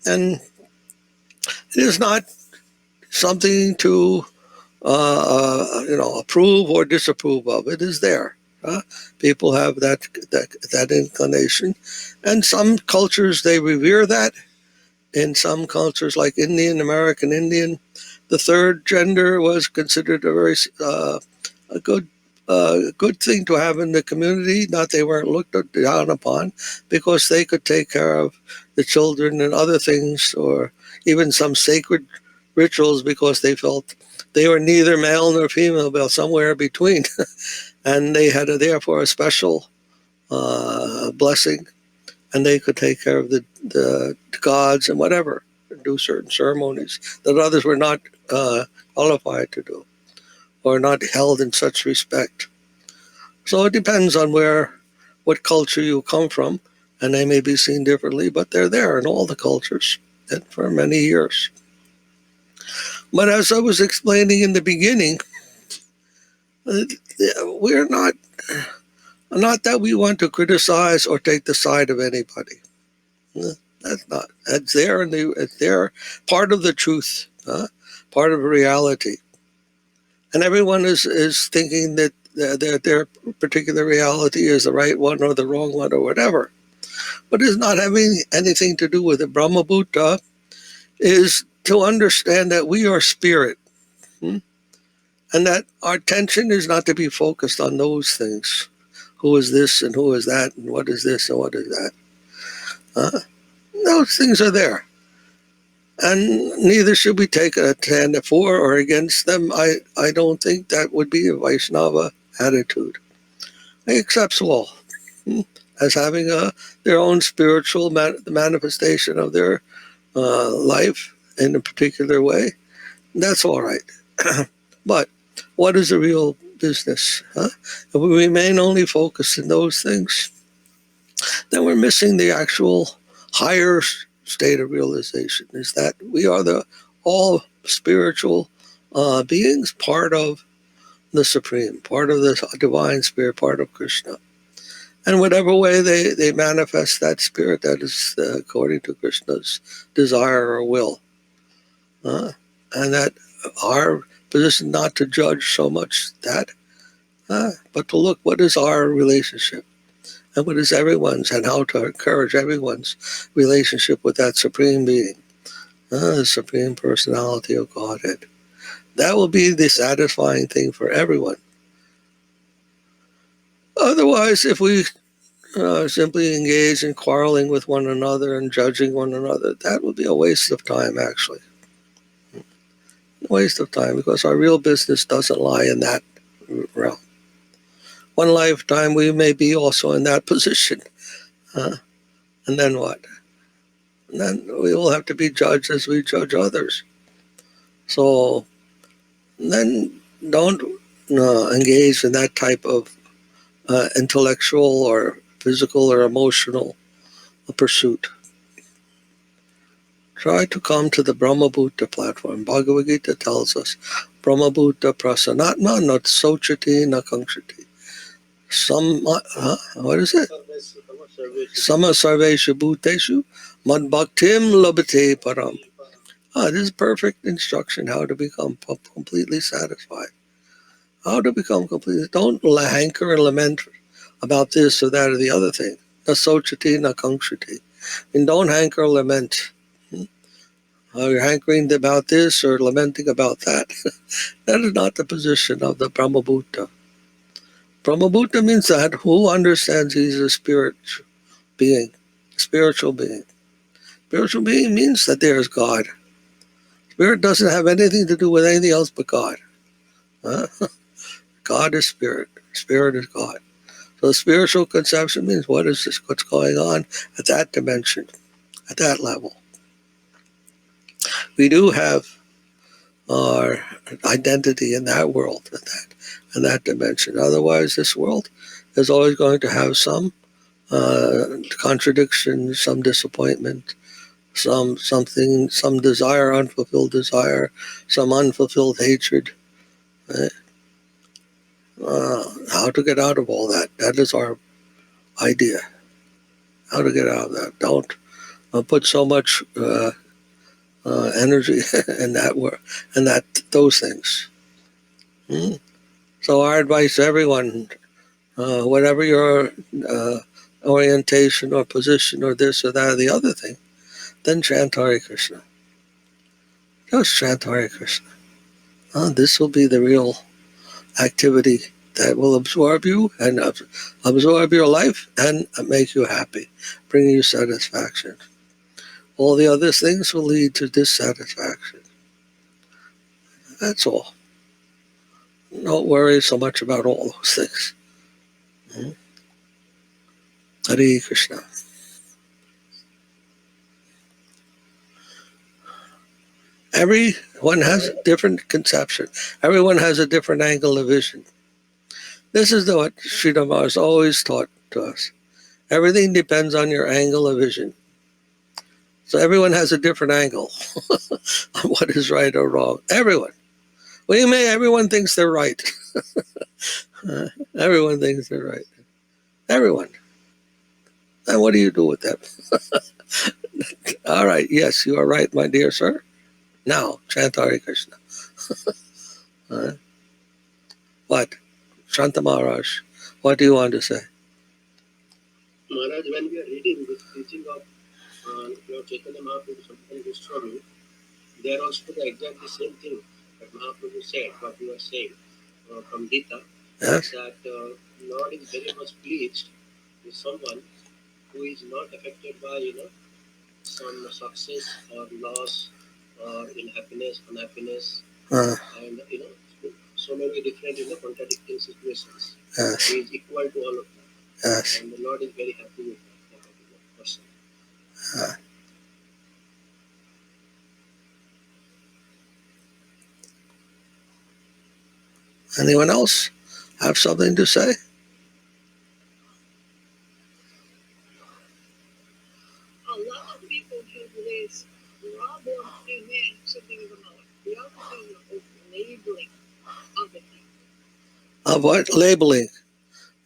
and it is not something to approve or disapprove of. It is there. People have that inclination, and some cultures they revere that. In some cultures, like American Indian, the third gender was considered a very a good thing to have in the community. Not they weren't looked down upon because they could take care of the children and other things, or even some sacred rituals because they felt they were neither male nor female, but somewhere between, and they had therefore a special blessing, and they could take care of the gods and whatever, do certain ceremonies that others were not qualified to do, or not held in such respect. So it depends on what culture you come from, and they may be seen differently, but they're there in all the cultures and for many years. But as I was explaining in the beginning, we're not that we want to criticize or take the side of anybody. That's not. It's there, and it's there, part of the truth, part of reality. And everyone is thinking that their particular reality is the right one or the wrong one or whatever. But it's not having anything to do with it. Brahma Bhuta is to understand that we are spirit, and that our attention is not to be focused on those things. Who is this and who is that and what is this and what is that? Those things are there. And neither should we take a stand for or against them. I don't think that would be a Vaishnava attitude. He accepts all as having their own spiritual manifestation of their life in a particular way. That's all right. But what is the real business? Huh? If we remain only focused in those things, then we're missing the actual higher state of realization, is that we are the all spiritual beings, part of the Supreme, part of the divine spirit, part of Krishna. And whatever way they manifest that spirit, that is according to Krishna's desire or will. And that our position not to judge so much that, but to look what is our relationship and what is everyone's, and how to encourage everyone's relationship with that Supreme Being, the Supreme Personality of Godhead. That will be the satisfying thing for everyone. Otherwise, if we simply engage in quarreling with one another and judging one another, that would be a waste of time, actually. A waste of time, because our real business doesn't lie in that realm. One lifetime we may be also in that position. And then what? And then we will have to be judged as we judge others. So then don't engage in that type of intellectual or physical or emotional pursuit. Try to come to the Brahmabhuta platform. Bhagavad Gita tells us, Brahmabhuta prasanatma not sochati na kankshati. What is it? Sama sarveshu bhuteshu mad bhaktim labhate param. This is perfect instruction how to become completely satisfied. How to become completely. Don't hanker and lament about this or that or the other thing. Na sochati na kankshati. And don't hanker or lament. You're hankering about this or lamenting about that. That is not the position of the Brahmabhuta. Brahmabhuta means that who understands he's a spiritual being. Spiritual being. Spiritual being means that there is God. Spirit doesn't have anything to do with anything else but God. God is spirit. Spirit is God. So the spiritual conception means what is this? What's going on at that dimension, at that level. We do have our identity in that world, in that dimension. Otherwise, this world is always going to have some contradiction, some disappointment, some desire, unfulfilled desire, some unfulfilled hatred. How to get out of all that? That is our idea. How to get out of that? Don't put so much energy in those things. So our advice to everyone, whatever your orientation or position or this or that or the other thing, then chant Hare Krishna. Just chant Hare Krishna. This will be the real activity that will absorb you and absorb your life and make you happy, bring you satisfaction. All the other things will lead to dissatisfaction. That's all. Don't worry so much about all those things. Hare Krishna. Everyone has a different conception. Everyone has a different angle of vision. This is what Srila Maharaj always taught to us. Everything depends on your angle of vision. So everyone has a different angle on what is right or wrong. Everyone. Everyone thinks they're right. Everyone thinks they're right. Everyone. And what do you do with that? All right, yes, you are right, my dear sir. Now, chant Hare Krishna. What? Shanta Maharaj, what do you want to say? Maharaj, when we are reading this teaching of Lord Chaitanya Mahaprabhu, Sampurna Goswami, they are also exactly the same thing that Mahaprabhu said, what you are saying from Gita, Yes? that Lord is very much pleased with someone who is not affected by some success or loss or in happiness, unhappiness, Uh, and so many different contradicting situations. yes, He is equal to all of them, yes. and the Lord is very happy with that particular person. Anyone else have something to say? A lot of people have this problem, and then something of another. The other thing of labeling other people. Of what? Labeling.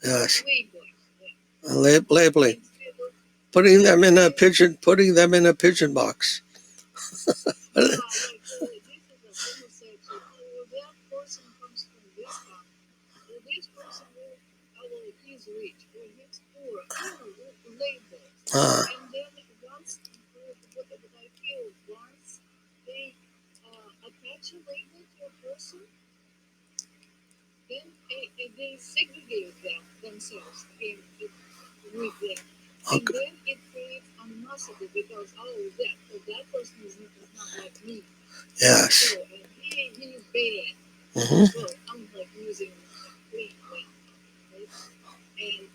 Yes. Labeling. Yeah. Labeling. Instead of Putting them in a pigeon box. yeah, like this is a homosexual. Oh, that person comes from this family. Or this person he's rich or he's poor. Labels. Ah, And then once what I feel once they attach a label to a person, then they segregate themselves with them. And okay. then it creates animosity because that person is not like me. Yes. So he's bad. Mm-hmm. Well, I'm like using a clean language, right? And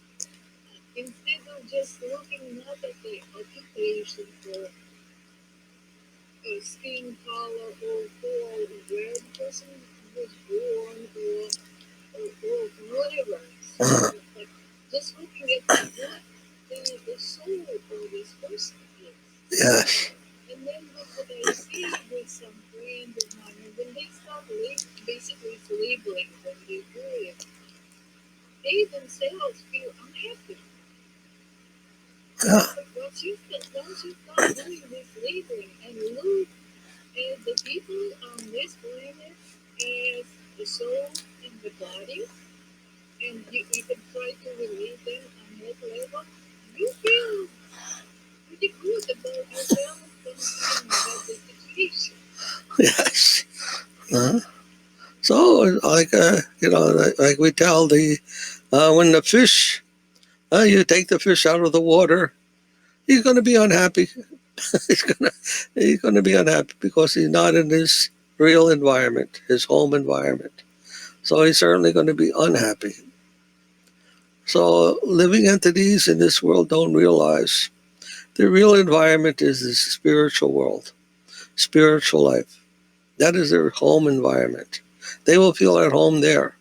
instead of just looking not at the occupation or skin color or where the person was born or whatever. Uh-huh. Like just looking at what the soul of this person is. Yes. And then what I see with some friends of mine, when they start basically labeling when they do it, they themselves feel unhappy. Yeah. But once you start doing this labeling and look at the people on this planet as the soul and the body, and you can try to relate them on that level, you feel pretty good about yourself and about the situation. Yes. Uh-huh. So, like we tell when the fish, you take the fish out of the water, he's going to be unhappy. He's going to be unhappy because he's not in his real environment, his home environment. So he's certainly going to be unhappy. So living entities in this world don't realize the real environment is the spiritual world, spiritual life. That is their home environment. They will feel at home there,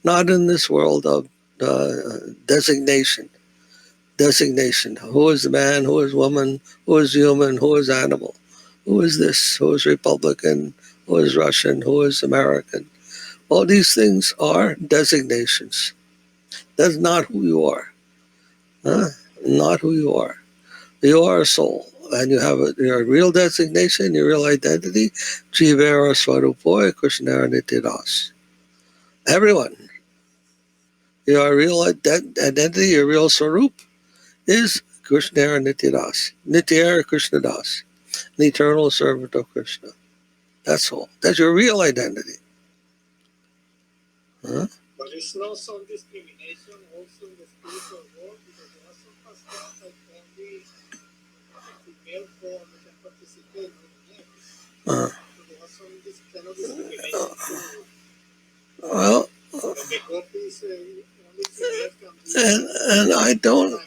not in this world of designation. Designation. Who is man? Who is woman? Who is human? Who is animal? Who is this? Who is Republican? Who is Russian? Who is American? All these things are designations. That's not who you are. Huh? Not who you are. You are a soul, and you have your real designation, your real identity. Jivera Swarupoy Krishnara Nitidas. Everyone, your real identity, your real Swarup is Krishnara Nitidas. Nityara Krishnadas, an eternal servant of Krishna. That's all. That's your real identity. Huh? But it's not some discrimination also in the spiritual world because there are some pastors that only the male form can participate in the Uh, so there are some kind of discrimination too. well, The copies only females can be and I don't,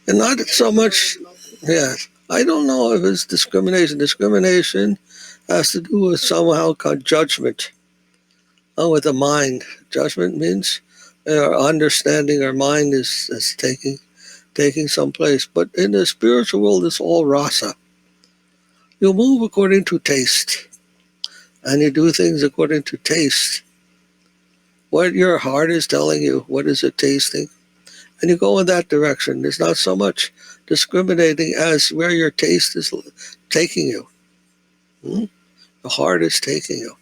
and not so much. Yes, I don't know if it's discrimination. Discrimination has to do with somehow called judgment. With the mind. Judgment means our understanding, our mind is taking some place. But in the spiritual world, it's all rasa. You move according to taste, and you do things according to taste. What your heart is telling you, what is it tasting? And you go in that direction. It's not so much discriminating as where your taste is taking you. The heart is taking you.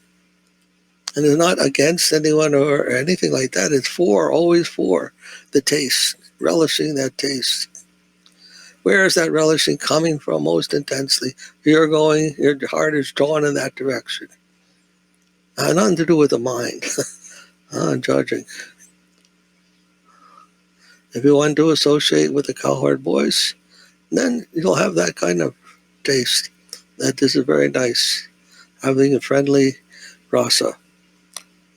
And it's not against anyone or anything like that. It's always for the taste, relishing that taste. Where is that relishing coming from most intensely? Your heart is drawn in that direction. Nothing to do with the mind, judging. If you want to associate with the cowherd boys, then you'll have that kind of taste. That this is very nice. having a friendly rasa.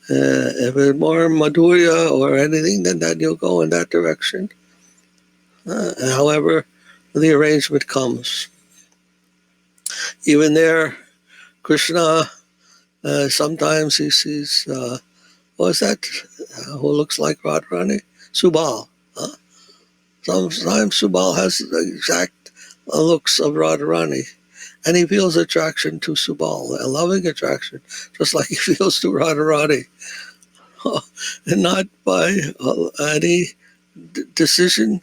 If it's more madhurya or anything, then you'll go in that direction. However, the arrangement comes. Even there, Krishna, sometimes he sees, what's that? Who looks like Radharani? Subal. Huh? Sometimes Subal has the exact looks of Radharani, and he feels attraction to Subal, a loving attraction, just like he feels to Radharani. And not by any decision.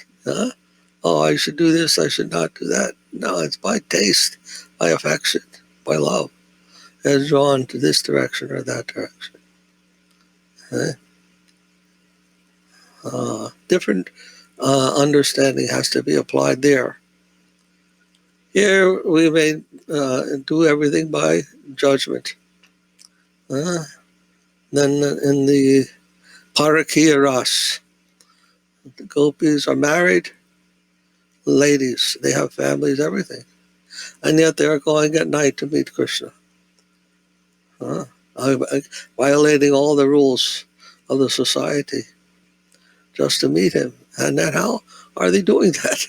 Oh, I should do this, I should not do that. No, it's by taste, by affection, by love, is drawn to this direction or that direction. Different understanding has to be applied there. Here we may do everything by judgment. Then in the Parakiya Ras, the gopis are married ladies. They have families, everything. And yet they are going at night to meet Krishna. Violating all the rules of the society just to meet him. And then how are they doing that?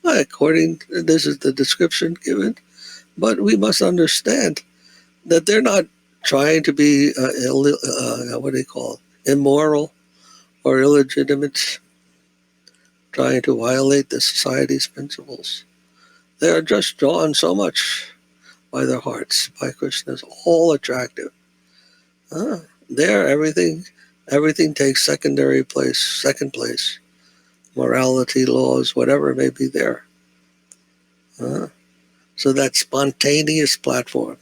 According to, this is the description given, but we must understand that they're not trying to be what do you call it? Immoral or illegitimate, trying to violate the society's principles. They are just drawn so much by their hearts, by Krishna's all attractive. There, everything takes second place. Morality, laws, whatever may be there. So that spontaneous platform.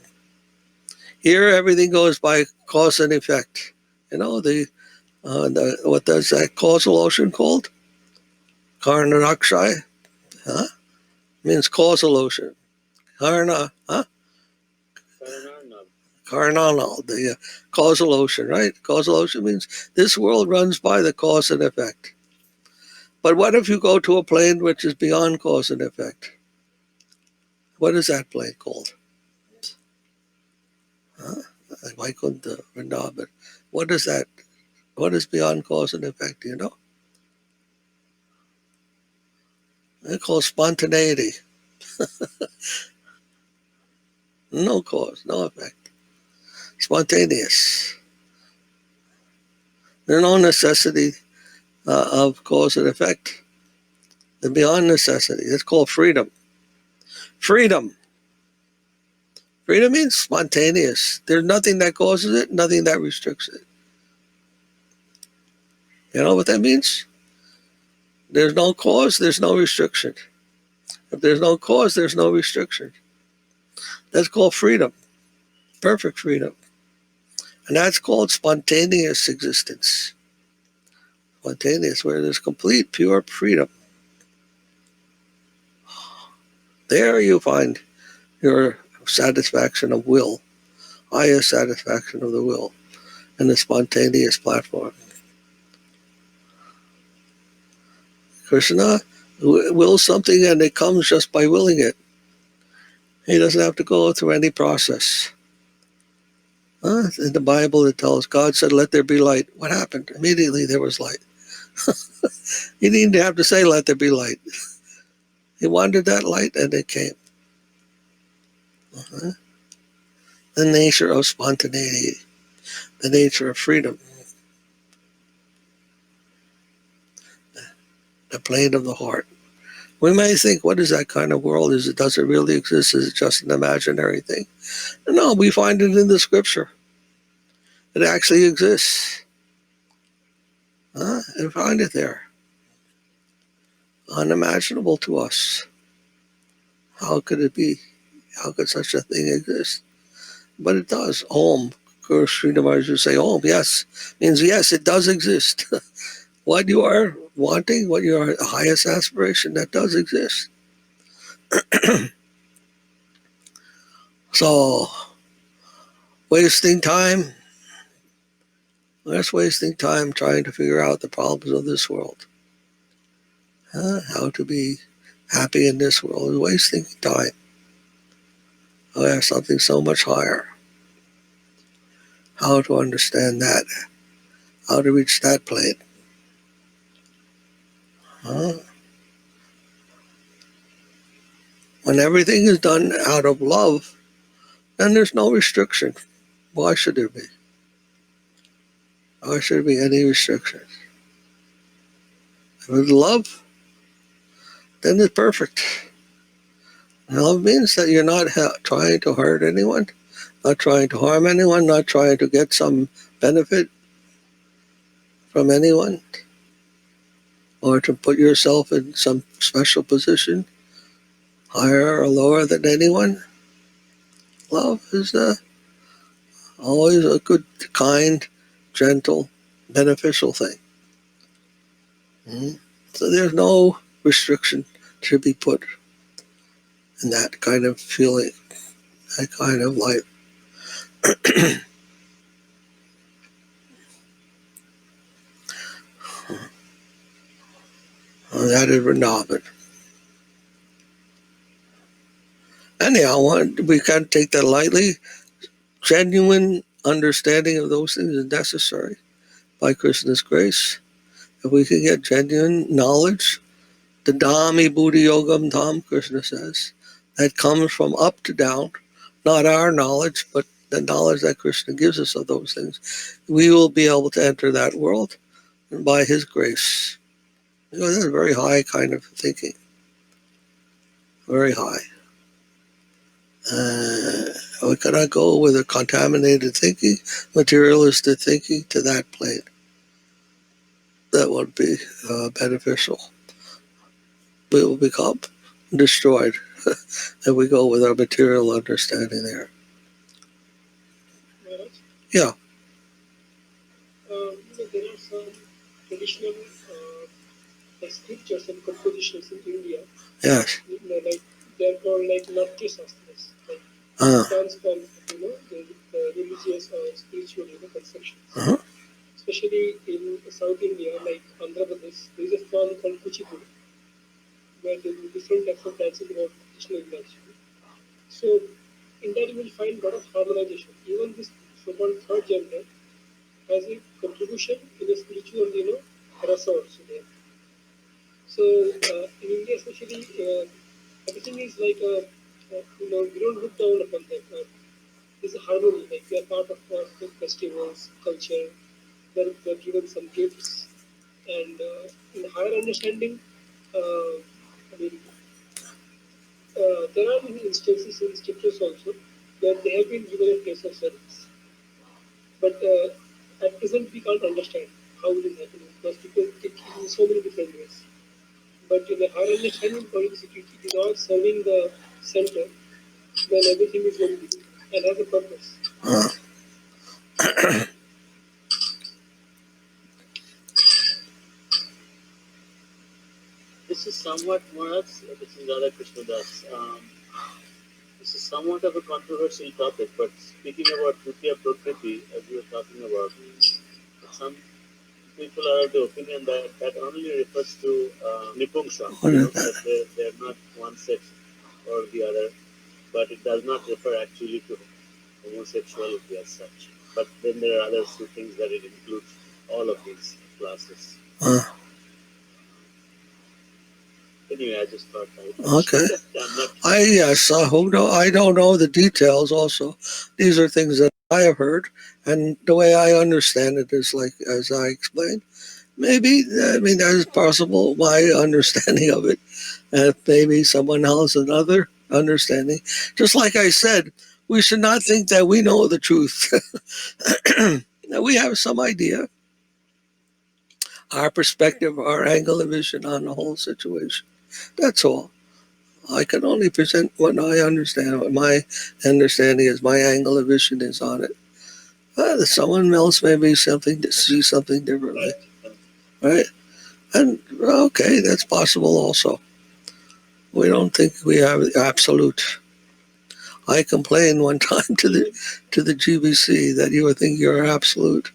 Here, everything goes by cause and effect. You know, what does that causal ocean called? Karna-rakshay, means causal ocean. Karna, Karnanal, the causal ocean, right? Causal ocean means this world runs by the cause and effect. But what if you go to a plane which is beyond cause and effect? What is that plane called? Vaikuntha, Vrindavan. What is that? What is beyond cause and effect? Do you know? It's called spontaneity. No cause, no effect. Spontaneous. There's no necessity of cause and effect. They're beyond necessity. It's called freedom. Freedom. Freedom means spontaneous. There's nothing that causes it, nothing that restricts it. You know what that means? There's no cause, there's no restriction. If there's no cause, there's no restriction. That's called freedom. Perfect freedom. And that's called spontaneous existence. Spontaneous, where there's complete, pure freedom. There you find your satisfaction of will, highest satisfaction of the will, and the spontaneous platform. Krishna wills something and it comes just by willing it. He doesn't have to go through any process. In the Bible it tells God said, let there be light. What happened? Immediately there was light. He didn't have to say, let there be light. He wanted that light and it came. The nature of spontaneity, the nature of freedom, the plane of the heart. We may think, what is that kind of world? Does it really exist? Is it just an imaginary thing? No, we find it in the scripture. It actually exists. And find it there. Unimaginable to us. How could it be? How could such a thing exist? But it does. Om. Srila Maharaj would say, Om, yes. Means yes, it does exist. What you are wanting, what your highest aspiration, that does exist. So, wasting time. That's wasting time trying to figure out the problems of this world. How to be happy in this world is wasting time. Oh, yeah, something so much higher. How to understand that? How to reach that plane? Huh? When everything is done out of love, then there's no restriction. Why should there be? Why should there be any restrictions? If it's love, then it's perfect. And love means that you're not trying to hurt anyone, not trying to harm anyone, not trying to get some benefit from anyone, or to put yourself in some special position, higher or lower than anyone. Love is always a good, kind, gentle, beneficial thing. So there's no restriction to be put in that kind of feeling, that kind of life. That is Vrindavan. Anyhow, we can't take that lightly. Genuine understanding of those things is necessary by Krishna's grace. If we can get genuine knowledge, the Dhami Buddhi Yogam Dham, Krishna says, that comes from up to down, not our knowledge, but the knowledge that Krishna gives us of those things, we will be able to enter that world by his grace. That's a very high kind of thinking. Very high. We cannot go with a contaminated thinking, materialistic thinking, to that plane. That would be beneficial. We will become destroyed if we go with our material understanding there. Maharaj, Yeah. there are some traditional scriptures and compositions in India. Yes. Like they are called like Natya Shastras, like transform, the religious or spiritual, conceptions. Especially in South India, like Andhra Pradesh, there is a form called Kuchipudi, where there is different types of dancing about traditional English. So in that you will find a lot of harmonization. Even this so-called third gender has a contribution in the spiritual, rasa also there. So in India, especially, everything is like we don't look down upon them. There's a harmony, like we are part of festivals, culture. They're given some gifts, and in higher understanding, I mean, there are many instances in scriptures also where they have been given a place of service. But at present, we can't understand how it is happening because people take it in so many different ways. But in a higher understanding, for if it is all serving the center, then everything is very good and has a purpose. This is somewhat, Maharaj, this is Radha Krishna Das. This is somewhat of a controversial topic, but speaking about Tritiya Prakriti, as we were talking about, some people are of the opinion that that only refers to Nipungsha, that they're not one sex or the other, but it does not refer actually to homosexuality as such. But then there are others who think that it includes all of these classes. Anyway, I just thought I would Okay. that. I don't know the details also. These are things that I have heard, and the way I understand it is like, as I explained. Maybe, that is possible, my understanding of it. And maybe someone else another understanding. Just like I said, we should not think that we know the truth. We have some idea, our perspective, our angle of vision on the whole situation. That's all. I can only present what I understand, what my understanding is, my angle of vision is on it. Someone else may be see something differently, right? And okay, that's possible also. We don't think we have absolute. I complained one time to the GBC that you would think you're absolute.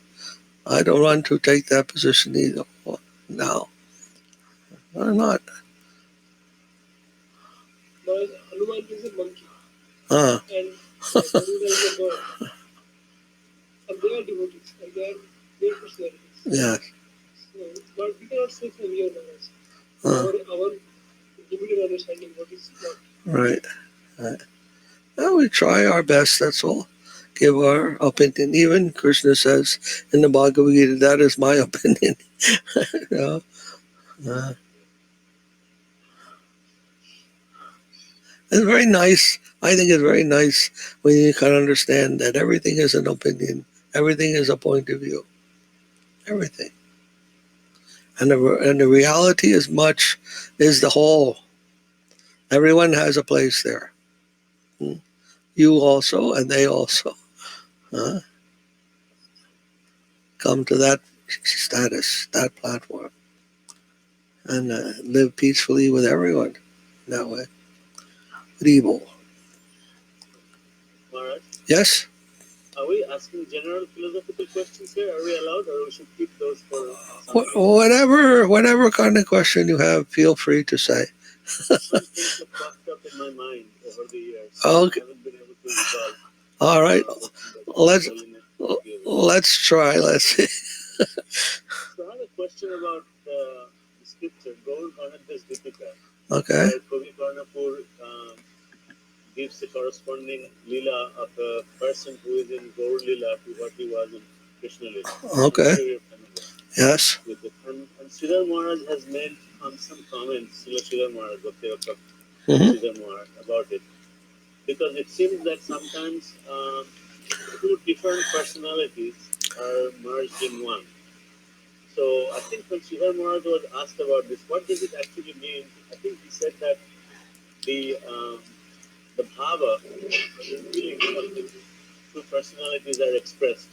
I don't want to take that position either. Now, or not. But Hanuman is a monkey. Uh, and Garuda is a god. And they are devotees, and they are personalities. yeah. So, but we cannot say from here Maharaj. Uh, Our limited understanding what is what. right. Right. Well, we try our best, that's all. Give our opinion. Even Krishna says in the Bhagavad Gita, that is my opinion. You know? It's very nice. I think it's very nice when you can understand that everything is an opinion, everything is a point of view, everything. And the reality is much is the whole. Everyone has a place there. You also, and they also. Huh? Come to that status, that platform, and live peacefully with everyone that way. With evil. Maharaj, Yes? are we asking general philosophical questions here? Are we allowed, or we should keep those for some Whatever kind of question you have, feel free to say. Some things have popped up in my mind over the years. Okay. I haven't been able to resolve. All right. Let's Holiness. let's try. Let's see. So I have a question about the scripture, Gaur Bhanadas Deepika, Okay. where Kavi Karnapur gives the corresponding lila of a person who is in Gaur Lila to what he was in Krishna Lila. Okay. I'm sure you're familiar Yes. with it. And Sridhar Maharaj has made some comments, Sridhar Maharaj, Sridhar Maharaj, about it. Because it seems that sometimes two different personalities are merged in one. So I think when Sripad Maharaj was asked about this, what does it actually mean? I think he said that the bhava, the feeling of the two personalities are expressed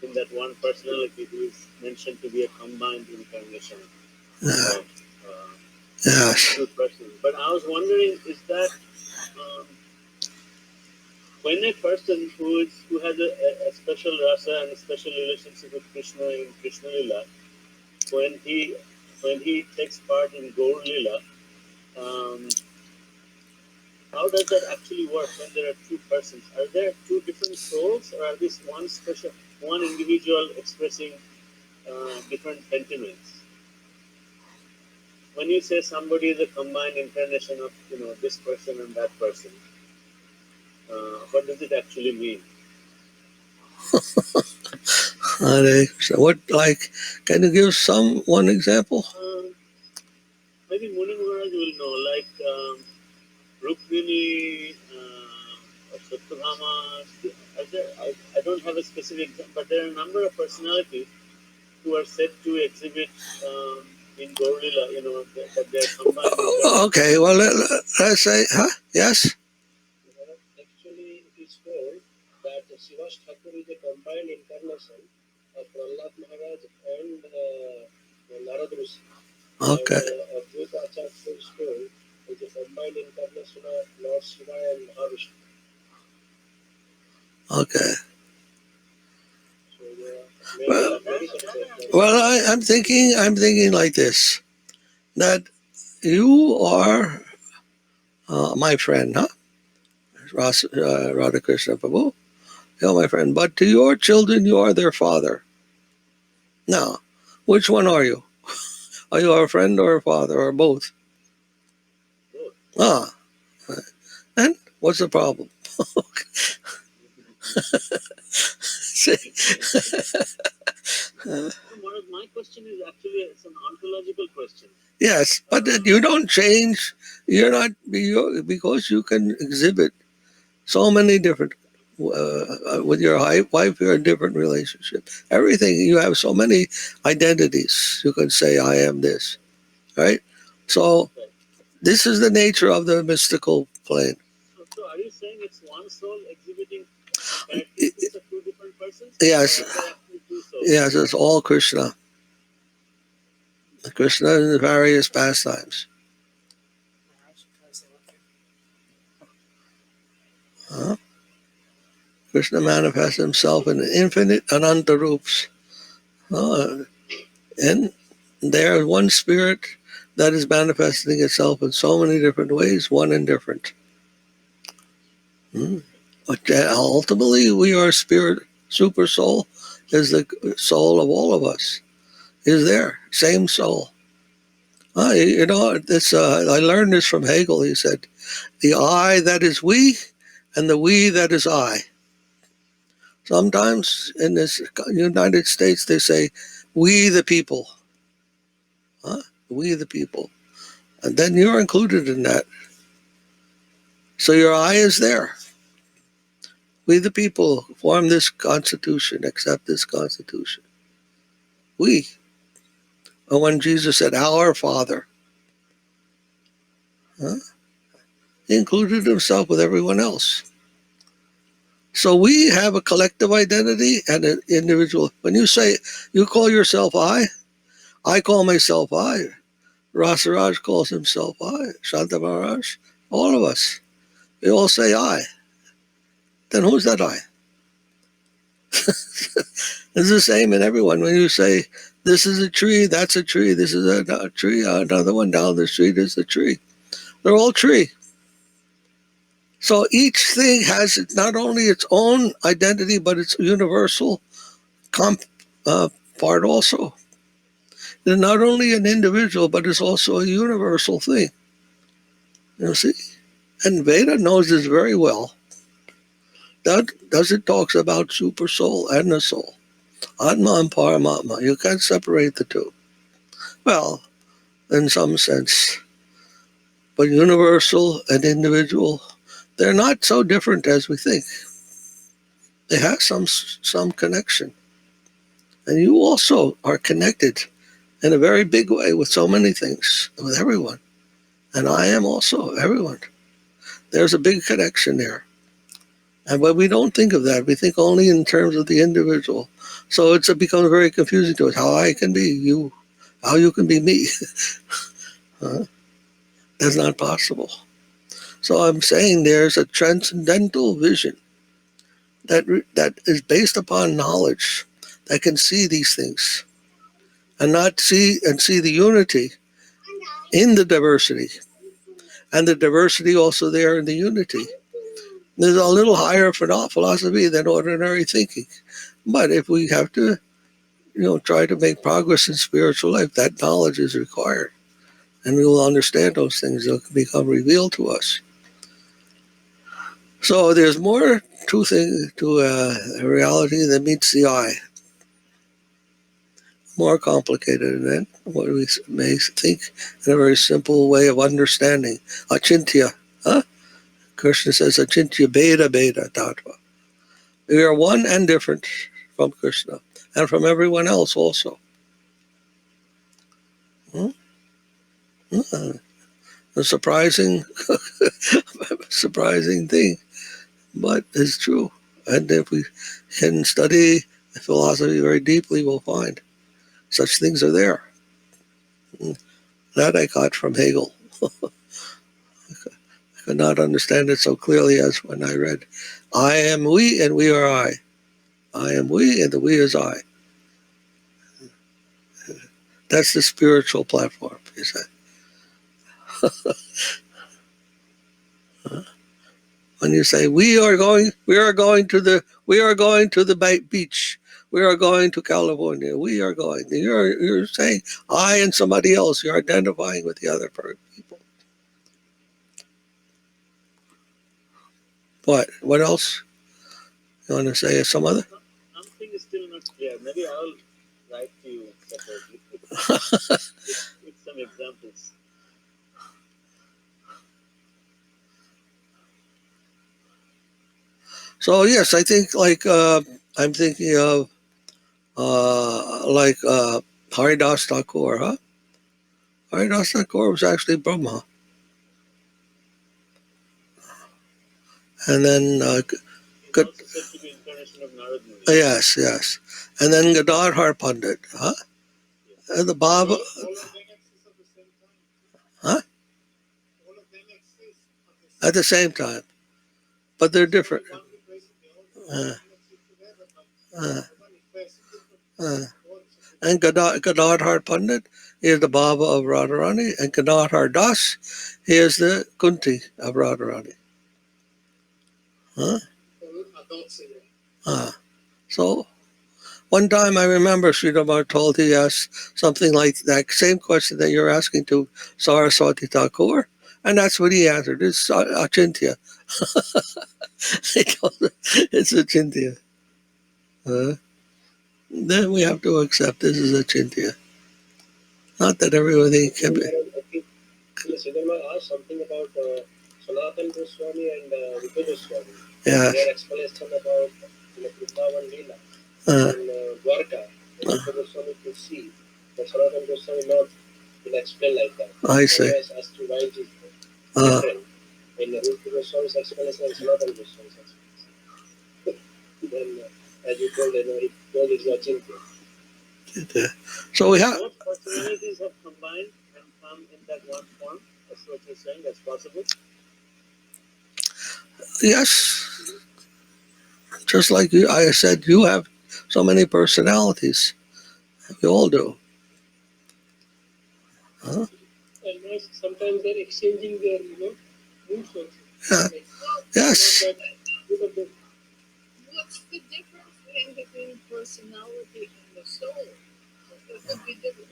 in that one personality who is mentioned to be a combined incarnation of Yes. two persons. But I was wondering, is that when a person who has a special rasa and a special relationship with Krishna in Krishna Lila, when he takes part in Gaur Lila, how does that actually work when there are two persons? Are there two different souls, or are this one individual expressing different sentiments? When you say somebody is a combined incarnation of this person and that person, what does it actually mean? What, like, can you give one example? Maybe Muni Maharaj will know, like Rukmini, Satyabhama. I don't have a specific example, but there are a number of personalities who are said to exhibit in Gaurlila, that they are combined. Okay, well, let's say, yes? Actually, it is told that Srivas Thakur is a combined incarnation of Prahlad Maharaj and Narad Rishi. Okay. And Advaita Acharya is told is a combined incarnation of Lord Shiva and Mahavishnu. Okay. So well, I'm thinking like this, that you are my friend, huh? Radhakrishna Prabhu, you're my friend. But to your children, you are their father. Now, which one are you? Are you our friend or a father or both? Ah, and what's the problem? My question is actually it's an ontological question. Yes, but you don't change. You're not because you can exhibit so many different. With your wife, you're a different relationship. Everything you have so many identities. You can say, "I am this," right? So this is the nature of the mystical plane. So are you saying it's one soul exhibiting characteristics of two different persons? Yes. Yes, it's all Krishna. Krishna in the various pastimes. Huh? Krishna manifests himself in infinite ananta roops. And there is one spirit that is manifesting itself in so many different ways, one and different. But ultimately, we are spirit. Super soul is the soul of all of us. Is there same soul? This I learned this from Hegel. He said, "The I that is we, and the we that is I." Sometimes in this United States, they say, "We the people." We the people, and then you're included in that. So your I is there. We the people form this Constitution, accept this Constitution. We. And when Jesus said, "Our Father," he included himself with everyone else. So we have a collective identity and an individual. When you say you call yourself I call myself I. Rasaraj calls himself I. Shanta Maharaj, all of us. We all say I. Then who's that I? It's the same in everyone. When you say, this is a tree, that's a tree, this is a tree, another one down the street is a tree. They're all tree. So each thing has not only its own identity, but its universal part also. They're not only an individual, but it's also a universal thing. You see? And Veda knows this very well. That does it talks about super soul and the soul. Atma and Paramatma. You can't separate the two. Well, in some sense. But universal and individual, they're not so different as we think. They have some connection. And you also are connected in a very big way with so many things, with everyone. And I am also everyone. There's a big connection there. But we don't think of that. We think only in terms of the individual. So it becomes very confusing to us how I can be you, how you can be me. That's not possible. So I'm saying there's a transcendental vision that is based upon knowledge that can see these things and see the unity in the diversity, and the diversity also there in the unity. There's a little higher philosophy than ordinary thinking, but if we have to, try to make progress in spiritual life, that knowledge is required, and we will understand those things. They'll become revealed to us. So there's more to a reality that meets the eye. More complicated than what we may think in a very simple way of understanding. Achintya. Krishna says, Achintya Bheda Bheda Tattva. We are one and different from Krishna and from everyone else also. A surprising thing, but it's true. And if we can study philosophy very deeply, we'll find such things are there. That I got from Hegel. I could not understand it so clearly as when I read, I am we and we are I. I am we and the we is I. That's the spiritual platform, you say. When you say we are going to the beach. We are going to California. We are going. You're saying I and somebody else. You're identifying with the other people. What else? You want to say some other? Something is still not clear. Maybe I'll write to you separately with some examples. So yes, I think I'm thinking of Haridas Thakur. Haridas Thakur was actually Brahma, and then yes, and then Gadadhar Pandit, and the Baba. At the same time, but they're different. And Gadadhar Pandit is the Baba of Radharani, and Gadadhar Das, he is the Kunti of Radharani. Adults in it. So one time I remember Sridhar told he asked something like that same question that you're asking to Saraswati Thakur, and that's what he answered. It's achintya. He told her, it's achintya. Then we have to accept this is achintya. Not that everything can be. I think Sridhar asked something about Sanatan Goswami and Vipin Goswami. Yeah. Their explanation about Vrindavan Leela Uh, in Dwarka. Vipin Goswami could see, but Sanatan Goswami not explain like that. I see. Always asked to why it is Uh, different in Vipin Goswami's explanation and Sanatan Goswami's explanation. Then, as you told, he told it's achintya. so we have. Both personalities have combined and come in that one form. That's what you're saying. That's possible. Yes. Just like you, I said, you have so many personalities. We all do. And sometimes they're exchanging their, moods also. Yeah. Like, Yes. What's the difference between personality and the soul? It could be different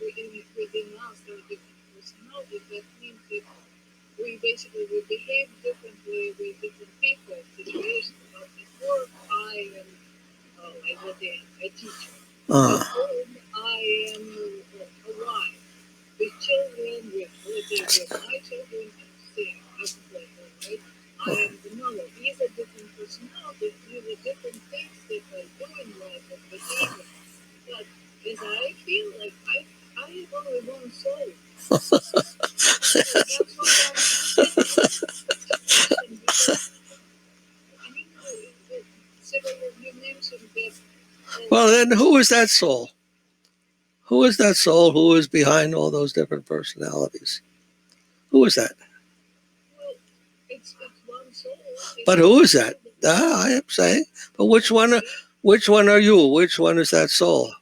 within us. There are different personalities. That means that we behave differently with different people, situations. At work, I am like a teacher. Uh, At home, I am a wife. With children, with my children, I'm the same. I'm like that, right? I am the mother. These are different personalities. These are different things that I do in life and behavior. But as I feel like I have only one soul. So that's what I'm you mentioned that. well, then who is that soul? Who is that soul who is behind all those different personalities? Who is that? Well, it's one soul. But who is that? I am saying. But which one are you? Which one is that soul?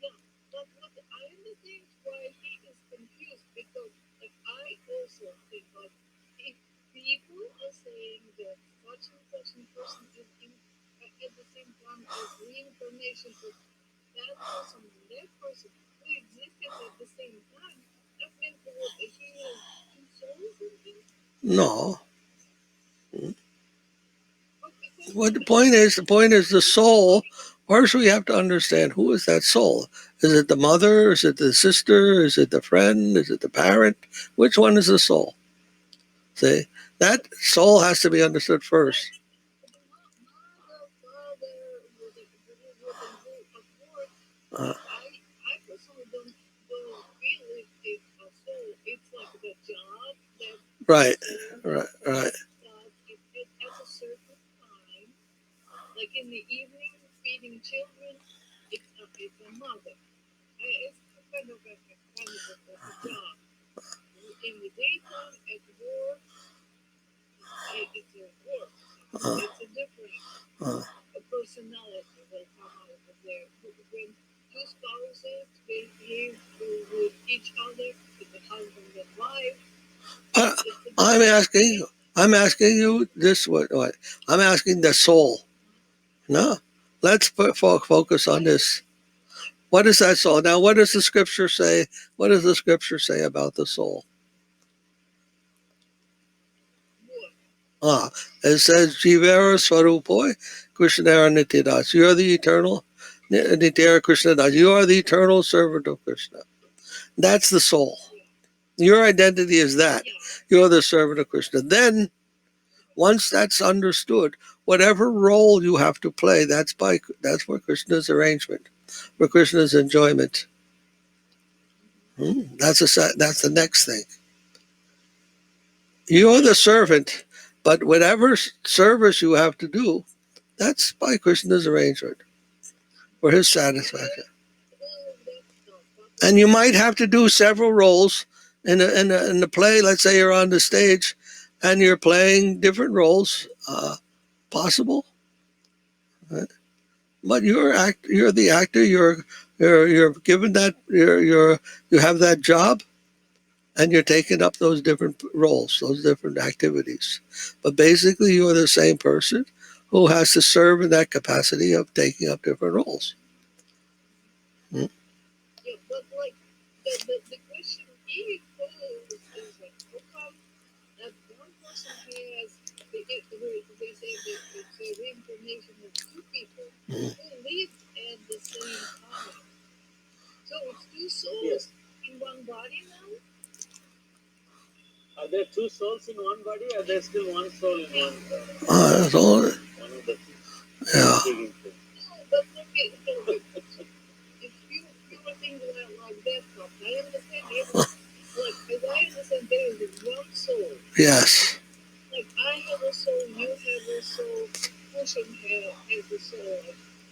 Yeah, but what I understand why he is confused because, like, I also think, like, if people are saying that such and such a person is at the same time as reincarnation of that person and that person who existed at the same time, that means that he has two souls in him. No. Because What the point is the soul. First, we have to understand who is that soul. Is it the mother? Is it the sister? Is it the friend? Is it the parent? Which one is the soul? See, that soul has to be understood first. Uh, I personally don't feel it's a soul. It's like the job that right, the right, right. does at a certain time, like in the evening feeding children, it's a mother. It's kind of a job. In the daytime at work, it's a work. It's a different a personality will come out of there. When two spouses behave with each other, with the husband and wife, I'm asking you this. What? I'm asking the soul. No, let's focus on this. What is that soul? Now, what does the scripture say? What does the scripture say about the soul? It says, Jivera Swarupoi, Krishnara Nityadas. You are the eternal, Nityara Krishnadas. You are the eternal servant of Krishna. That's the soul. Your identity is that. You're the servant of Krishna. Then, once that's understood, whatever role you have to play, that's for Krishna's arrangement, for Krishna's enjoyment. That's the next thing. You're the servant, but whatever service you have to do, that's by Krishna's arrangement for his satisfaction. And you might have to do several roles in the play. Let's say you're on the stage and you're playing different roles. Possible, right? But you're the actor. You're given that you have that job, and you're taking up those different roles, those different activities. But basically, you're the same person. who has to serve in that capacity of taking up different roles. Yeah, but like the question he posed is like, how come that one person has they say that it's a reincarnation of two people who live at the same time. So it's two souls Yes. in one body now? Are there two souls in one body, or there's still one soul in one That's all. one of the Yeah. living things? No, but look at if you were thinking like that, but I understand everything. Like as I understand, there is one soul. Yes. Like I have a soul, you have a soul, person has a soul,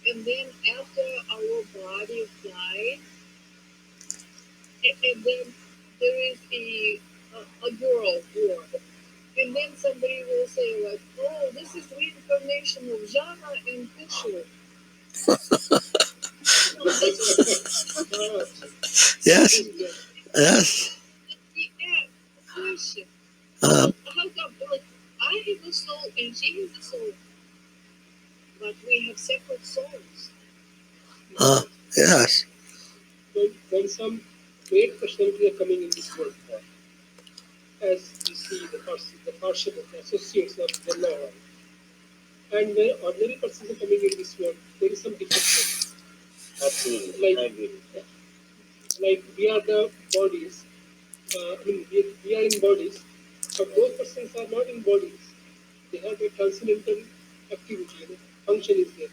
and then after our body died, and then there is a girl born. And then somebody will say like, oh, this is reincarnation of Jana and Kushal. Yes. Yes. Yeah, question. Um, How come, like, I have a soul and she has a soul, but we have separate souls? yes. When some great personality are coming in this world, as we see the partial, the associates of the Lord, and when ordinary persons are coming in this world, there is some difference. Absolutely. Like, I agree. like we are the bodies, I mean, we are in bodies, but those persons are not in bodies. They have a transcendental activity, function is there.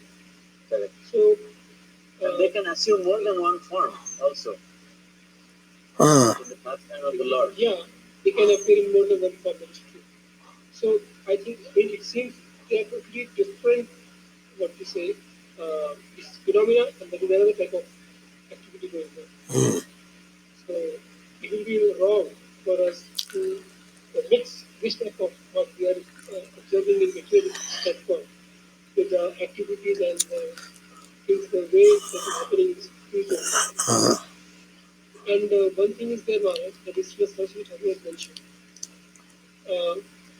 Correct. So, And they can assume more than one form also. In the pastime of the Lord. Yeah, they can appear in more than one form, that's true. So, I think it seems they are totally different, what to say, this phenomena, and there is another type of activity going on. So, it will be wrong for us to mix this type of what we are observing in material platform with the activities and things the way that is happening in spiritual. And one thing is there, Maharaj, that is just as you have mentioned.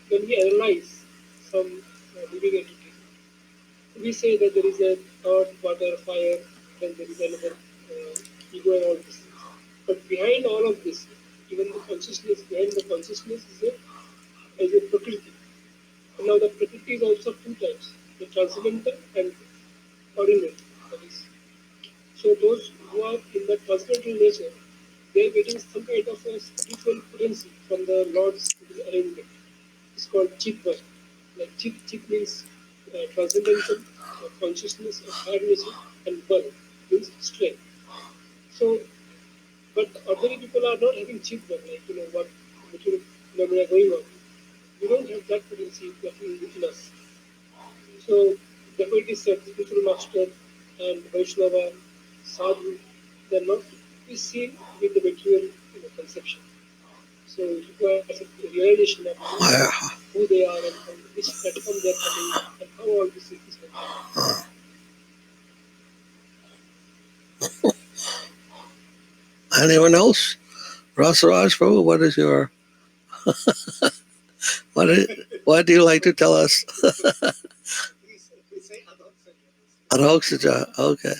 When we analyze some living entity, we say that there is a earth, water, fire, then there is another ego and all these things. But behind all of this, even the consciousness, behind the consciousness is a prakriti. And now the prakriti is also two types, the transcendental and ordinary. That is. So those who are in the transcendental nature, they are getting some kind of a spiritual potency from the Lord's arrangement. It's called chit. Like chit means transcendental consciousness of higher nature, and bal means strength. So, but ordinary people are not having chit, like what material phenomena are going on. We don't have that potency in us. So, therefore it is said spiritual master and Vaishnava, Sadhu, they are not to be seen with the material conception. So it requires a realization of who they are and from which platform they are coming and how all this is happening. Anyone else? Rasaraj Prabhu, what is your what do you like to tell us? Adhokshaja, okay.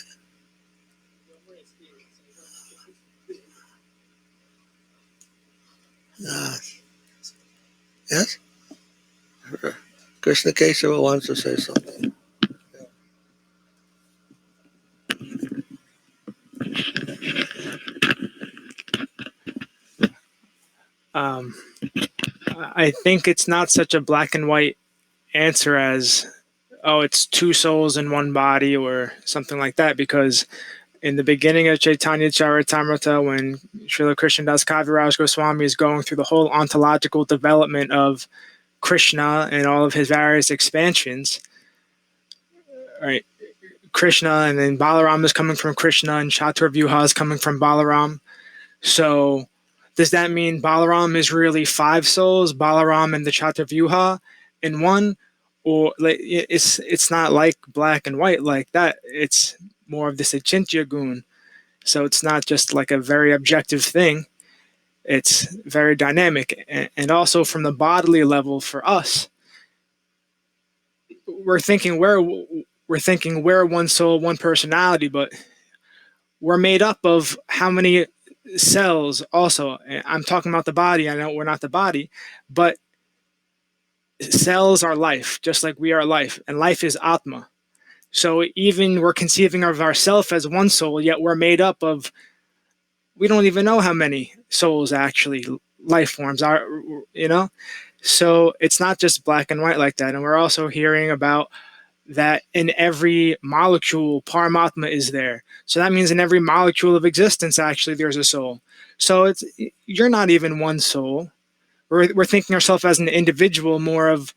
Yes. Yes? Krishna Kesava wants to say something. I think it's not such a black and white answer as, oh, it's two souls in one body or something like that, because in the beginning of Chaitanya Charitamrita, when Srila Krishnadas Kaviraj Goswami is going through the whole ontological development of Krishna and all of his various expansions, right? Krishna and then Balaram is coming from Krishna and Chaturvyuha is coming from Balaram. So does that mean Balaram is really five souls, Balaram and the Chaturvyuha in one? Or it's not like black and white like that. It's more of this achintya gun. So it's not just like a very objective thing. It's very dynamic. And also from the bodily level for us, we're thinking we're one soul, one personality, but we're made up of how many cells also. I'm talking about the body. I know we're not the body, but cells are life, just like we are life, and life is Atma. So even we're conceiving of ourselves as one soul, yet we're made up of, we don't even know how many souls actually, life forms are, So it's not just black and white like that. And we're also hearing about that in every molecule, Paramatma is there. So that means in every molecule of existence, actually, there's a soul. So you're not even one soul. We're thinking ourselves as an individual, more of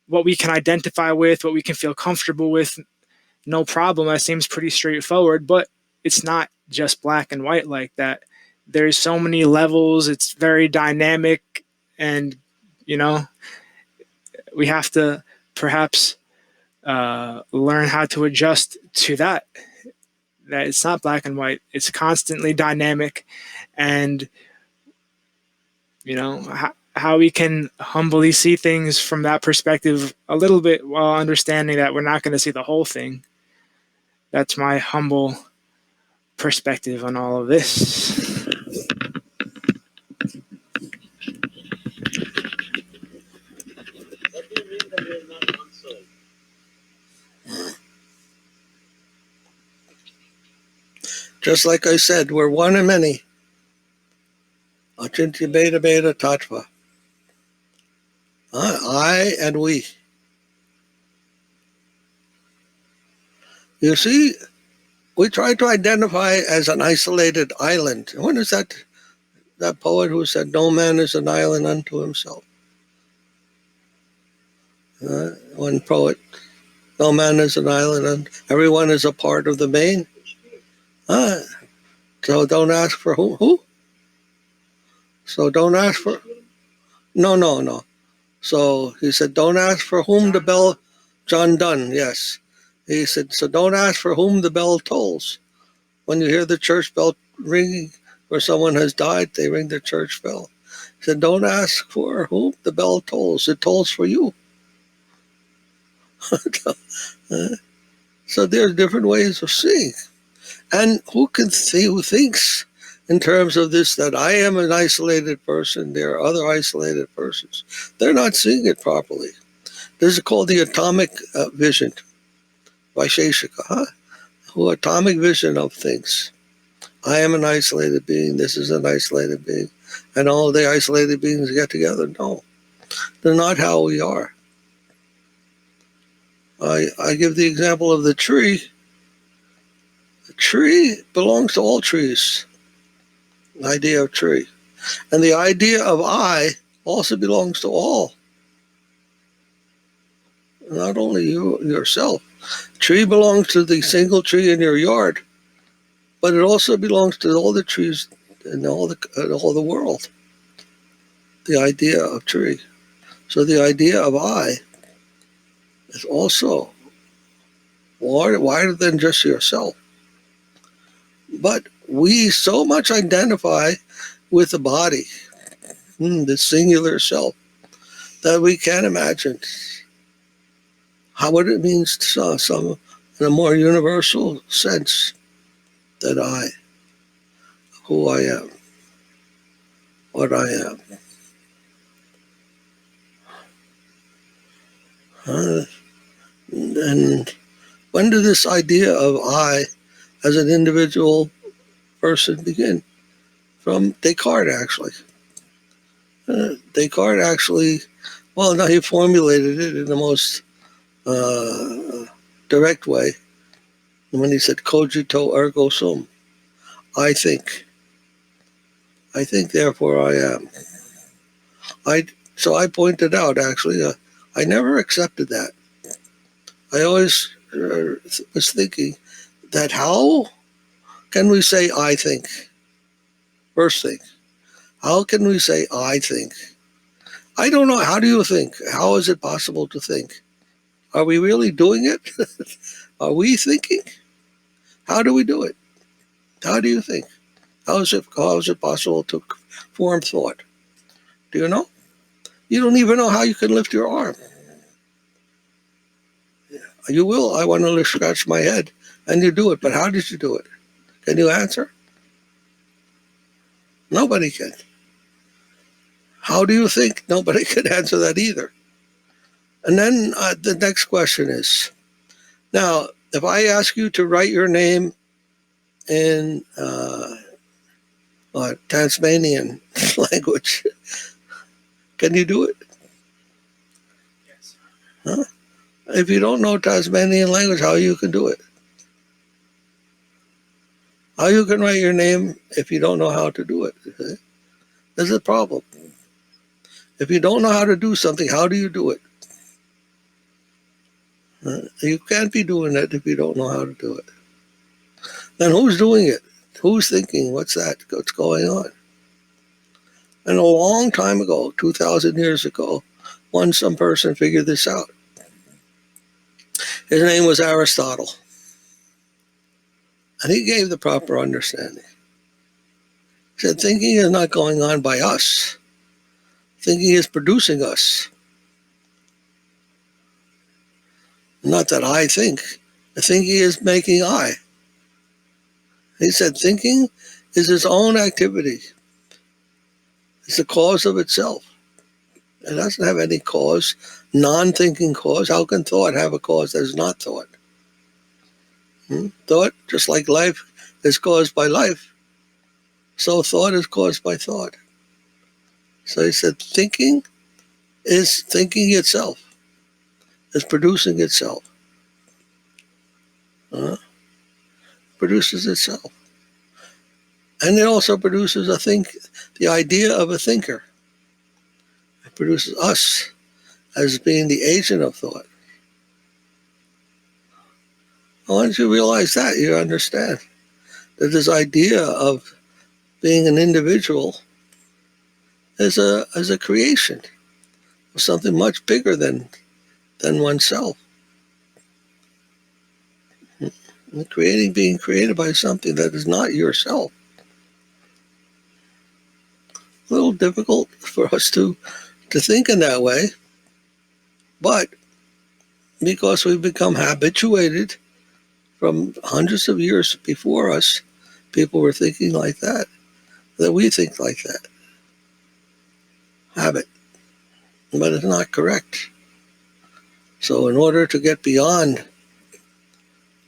what we can identify with, what we can feel comfortable with. No problem. That seems pretty straightforward, but it's not just black and white like that. There's so many levels. It's very dynamic, and we have to perhaps learn how to adjust to that. That it's not black and white. It's constantly dynamic, and how we can humbly see things from that perspective a little bit, while understanding that we're not going to see the whole thing. That's my humble perspective on all of this. What do you mean that we are not one soul? Just like I said, we're one and many. Achintya Beta Beta Tattva. I and we. You see, we try to identify as an isolated island. When is that poet who said, "No man is an island unto himself"? One poet, "No man is an island, and everyone is a part of the main." So don't ask for who? So don't ask for. No. So he said, don't ask for whom the bell. John Donne, yes. He said, so don't ask for whom the bell tolls. When you hear the church bell ringing where someone has died, they ring the church bell. He said, don't ask for whom the bell tolls. It tolls for you. So there's different ways of seeing. And who thinks in terms of this, that I am an isolated person, there are other isolated persons. They're not seeing it properly. This is called the atomic vision, Vaisheshika, who atomic vision of things. I am an isolated being, this is an isolated being, and all the isolated beings get together. No, they're not how we are. I give the example of the tree. The tree belongs to all trees, the idea of tree. And the idea of I also belongs to all, not only you yourself. Tree belongs to the single tree in your yard, but it also belongs to all the trees in all the world. The idea of tree. So the idea of I is also wider than just yourself. But we so much identify with the body, the singular self, that we can't imagine what it means to some in a more universal sense, that I, who I am, what I am. And when did this idea of I as an individual person begin? From Descartes, actually. Descartes actually, well, no, he formulated it in the most direct way when he said, cogito ergo sum. I think, therefore I am. So I pointed out, actually, I never accepted that. I always was thinking that how can we say I think? First thing, how can we say I think? I don't know. How do you think? How is it possible to think? Are we really doing it? Are we thinking? How do we do it? How do you think? How is it possible to form thought? Do you know? You don't even know how you can lift your arm. You will. I want to scratch my head. And you do it. But how did you do it? Can you answer? Nobody can. How do you think? Nobody can answer that either. And then the next question is, now, if I ask you to write your name in Tasmanian language, can you do it? Yes. Huh? If you don't know Tasmanian language, how you can do it? How you can write your name if you don't know how to do it? There's a problem. If you don't know how to do something, how do you do it? You can't be doing it if you don't know how to do it. Then who's doing it? Who's thinking? What's that? What's going on? And a long time ago, 2,000 years ago, some person figured this out. His name was Aristotle. And he gave the proper understanding. He said, thinking is not going on by us. Thinking is producing us. Not that I think. The thinking is making I. He said, thinking is its own activity. It's the cause of itself. It doesn't have any cause, non-thinking cause. How can thought have a cause that is not thought? Thought, just like life is caused by life, so thought is caused by thought. So he said, thinking is thinking itself, is producing itself. Produces itself. And it also produces the idea of a thinker. It produces us as being the agent of thought. Once you realize that, you understand that this idea of being an individual is a creation of something much bigger than oneself. Being created by something that is not yourself. A little difficult for us to think in that way, but because we've become habituated from hundreds of years before us, people were thinking like that we think like that. Habit. But it's not correct. So in order to get beyond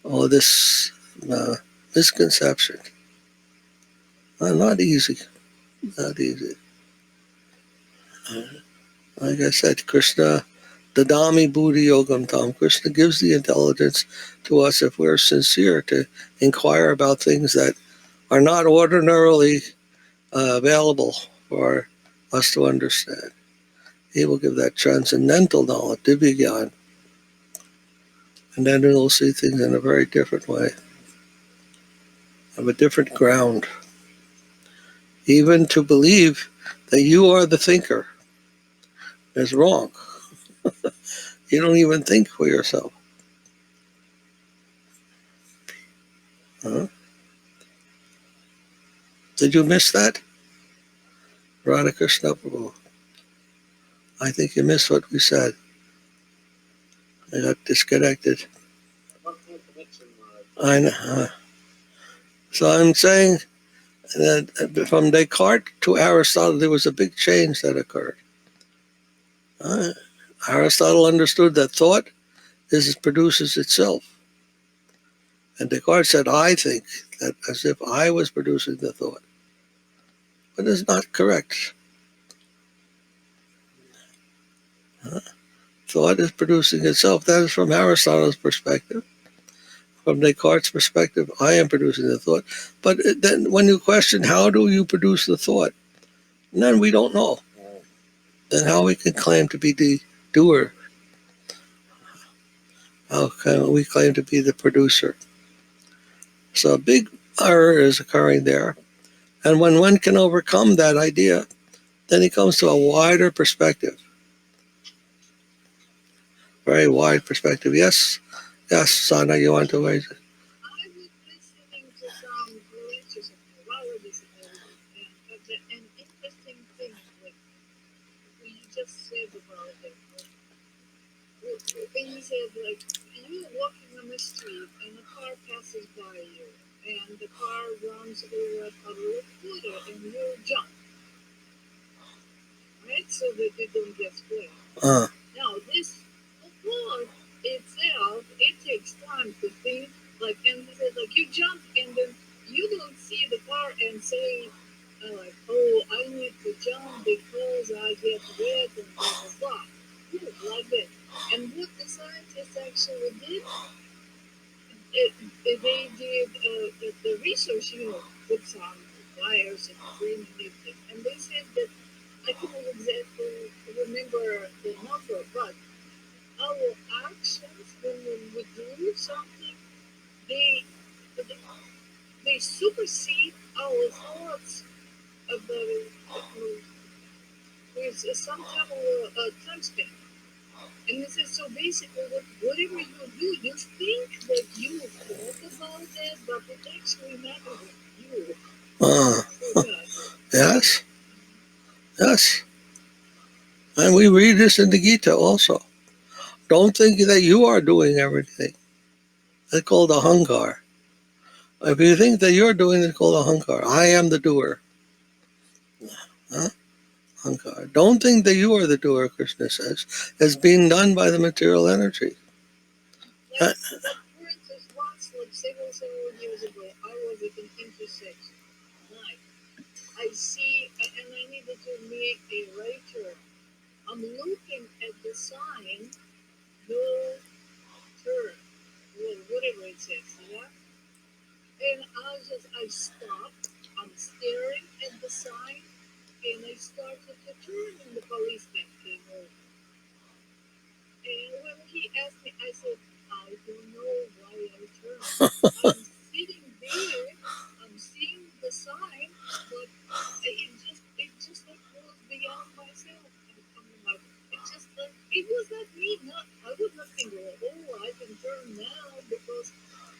all this misconception, not easy. Not easy. Like I said, Krishna, Dadami Buddhi Yogam Tam. Krishna gives the intelligence to us if we're sincere to inquire about things that are not ordinarily available for us to understand. He will give that transcendental knowledge, Divya Gyan, and then we will see things in a very different way, of a different ground. Even to believe that you are the thinker is wrong. You don't even think for yourself. Did you miss that? Radha Krishna Prabhu. I think you missed what we said. I got disconnected. I know. So I'm saying that from Descartes to Aristotle, there was a big change that occurred. Aristotle understood that thought produces itself. And Descartes said, I think, that as if I was producing the thought. But it's not correct. Thought is producing itself. That is from Aristotle's perspective. From Descartes' perspective, I am producing the thought. But then when you question, how do you produce the thought? Then we don't know. Then how we can claim to be the doer? How can we claim to be the producer? So a big error is occurring there. And when one can overcome that idea, then he comes to a wider perspective. Very wide perspective. Yes, Sana, you want to raise it? I was listening to some lectures of moralities and an interesting thing like what you just said about it. When you said like you you're walking on the street and a car passes by you, and the car runs over a puddle of water, and you jump, right? So that you don't get split. Now, this floor itself, it takes time to think. Like, and he said, like, you jump and then you don't see the car and say, like, oh, I need to jump because I get wet and blah, blah, blah. Like that. And what the scientists actually did, they did the research, with some wires and green and everything. And they said that, I cannot exactly remember the number, but our actions when we do something, they they supersede our thoughts about it with some type of time span. And this is so basically whatever you do, you think that you thought about it, but it actually matters with you. Yes. Yes. And we read this in the Gita also. Don't think that you are doing everything. It's called ahankar. If you think that you're doing it, it's called ahankar. I am the doer. Ahankar. Don't think that you are the doer, Krishna says. It's being done by the material energy. Like, for instance, once, like several years ago, I was at an intersection. I see, and I needed to make a right turn. I'm looking at the sign, no turn, whatever it says, yeah? And I stopped, I'm staring at the sign, and I started to turn, and the policeman came over. And when he asked me, I said, I don't know why I turned. I'm sitting there, I'm seeing the sign, but it just like goes beyond myself. It just like, it was not me, I would not think, oh, I can turn now because,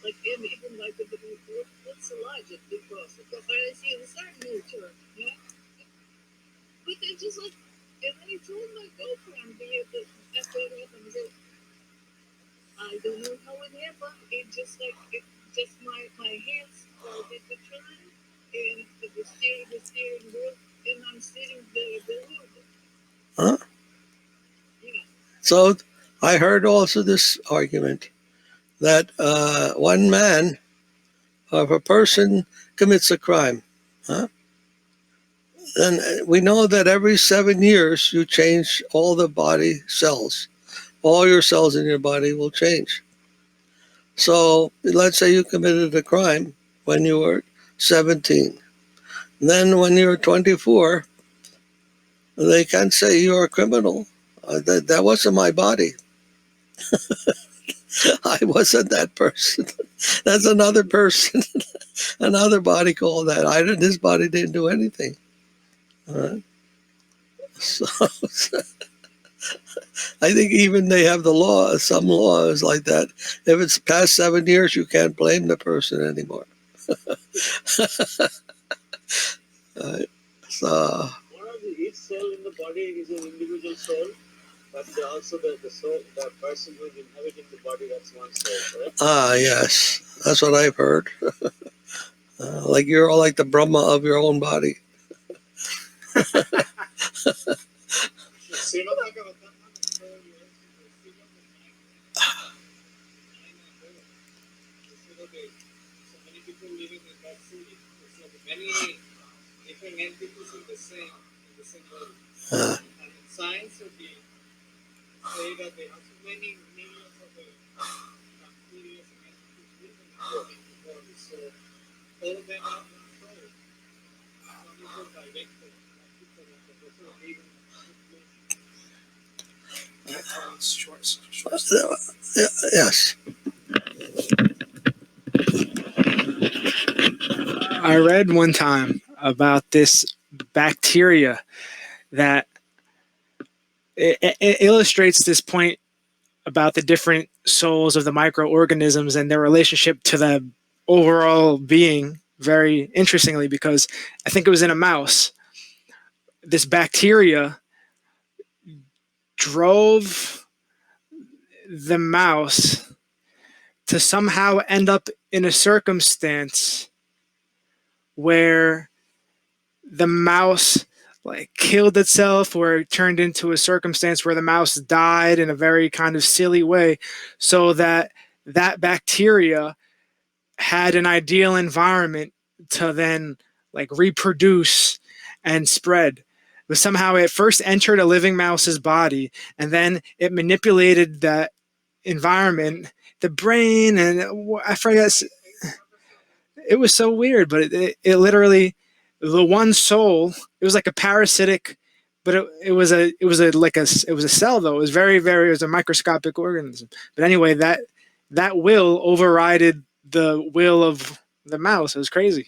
like, and even like, what's the logic? Because I see the sign, no turn, yeah? But it just like, and I told my girlfriend after it happened, I said, I don't know how it happened. It just like, my hands started to turn, and the steering wheel, and I'm sitting there bewildered. Huh? Yeah. So I heard also this argument that one man, if a person commits a crime, then we know that every 7 years you change all the body cells. All your cells in your body will change. So let's say you committed a crime when you were 17. Then when you're 24, they can't say you're a criminal. That wasn't my body. I wasn't that person. That's another person, another body called that. This body didn't do anything. So I think even they have the law, some laws like that. If it's past 7 years, you can't blame the person anymore. So Each cell in the body is an individual soul, but also the soul, the person who is inhabiting the body, that's one soul, correct? yes, that's what I've heard. Like you're all like the Brahma of your own body. Many different entities in the same way. Uh, And in science, we say that there are so many millions of bacteria and entities living in the body. So all of them are controlled. Some people directed, some people the person living yes. I read one time about this bacteria that it illustrates this point about the different souls of the microorganisms and their relationship to the overall being very interestingly, because I think it was in a mouse. This bacteria drove the mouse to somehow end up in a circumstance where the mouse like killed itself, or it turned into a circumstance where the mouse died in a very kind of silly way, so that that bacteria had an ideal environment to then like reproduce and spread. But somehow it first entered a living mouse's body, and then it manipulated that environment, the brain, and I forget. It was so weird, but it literally, the one soul, it was like a parasitic, but it was a cell though. It was it was a microscopic organism. But anyway, that will overrided the will of the mouse. It was crazy.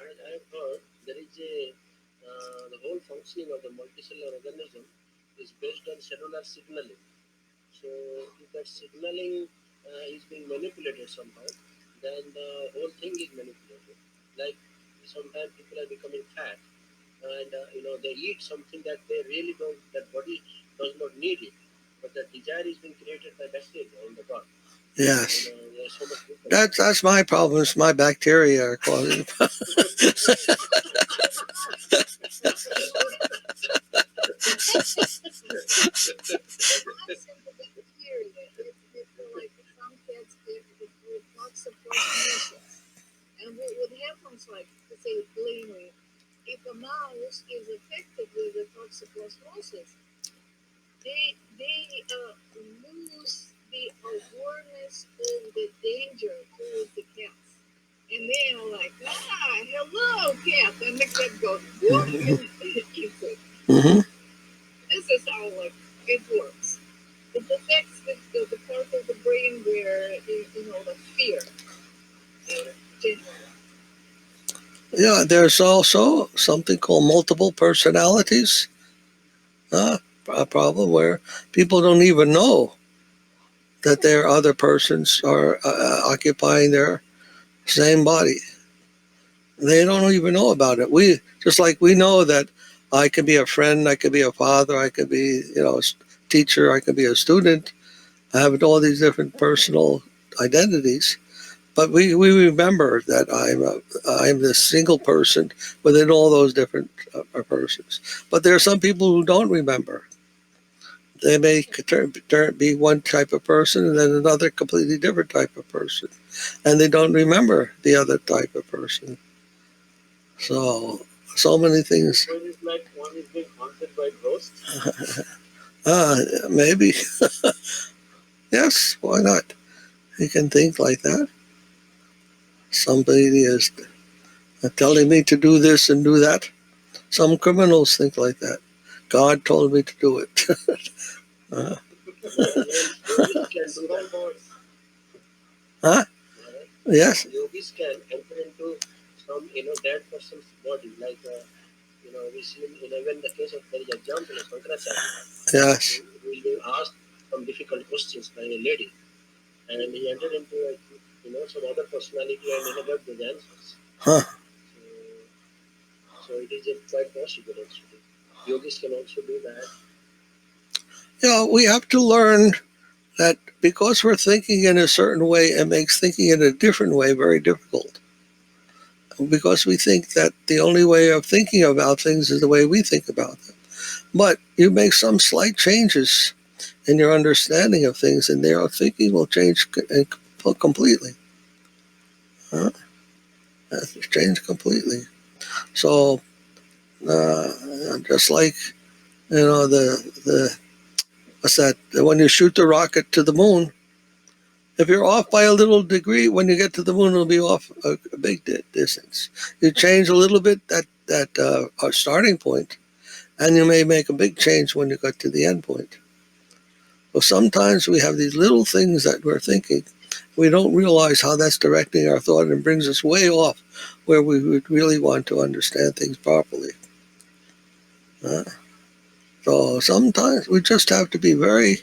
I have heard there is the whole functioning of the multicellular organism is based on cellular signaling. So if that signaling is being manipulated somehow, then the whole thing is manipulated. Like sometimes people are becoming fat, and they eat something that they really don't, that body does not need it, but the desire is being created by bacteria in the gut. Yes. There's so much difference. That's my problem. It's my bacteria are causing. And what happens, like, to say it plainly, if a mouse is affected with the toxoplasmosis, they lose the awareness of the danger towards the cats. And they are like, hello, cat. And the cat goes, whoop, and eats it. Mm-hmm. This is how, like, it works. It affects the part of the brain where, the fear. Yeah, there's also something called multiple personalities. A problem where people don't even know that their other persons are occupying their same body. They don't even know about it. We just like we know that I can be a friend, I could be a father, I could be a teacher, I could be a student. I have all these different personal identities, but we remember that I'm this single person within all those different persons. But there are some people who don't remember. They may be one type of person and then another completely different type of person, and they don't remember the other type of person. So many things. So it's like one is being haunted by ghosts. Maybe. Yes, why not? You can think like that. Somebody is telling me to do this and do that. Some criminals think like that. God told me to do it. Huh? Yes. Yogis can enter into some dead person's body, like we see in the case of, there is example of Shankaracharya. Yes. Who is being asked some difficult questions by a lady, and he entered into some other personality and got the answers. Huh. So it is quite possible actually. Yogis can also do that. Yeah, we have to learn that because we're thinking in a certain way, it makes thinking in a different way very difficult. Because we think that the only way of thinking about things is the way we think about them. But you make some slight changes in your understanding of things, and their thinking will change completely. Change completely. So, just like the what's that? When you shoot the rocket to the moon, if you're off by a little degree, when you get to the moon, it'll be off a big distance. You change a little bit that starting point, and you may make a big change when you get to the end point. Well, sometimes we have these little things that we're thinking. We don't realize how that's directing our thought and brings us way off where we would really want to understand things properly. So sometimes we just have to be very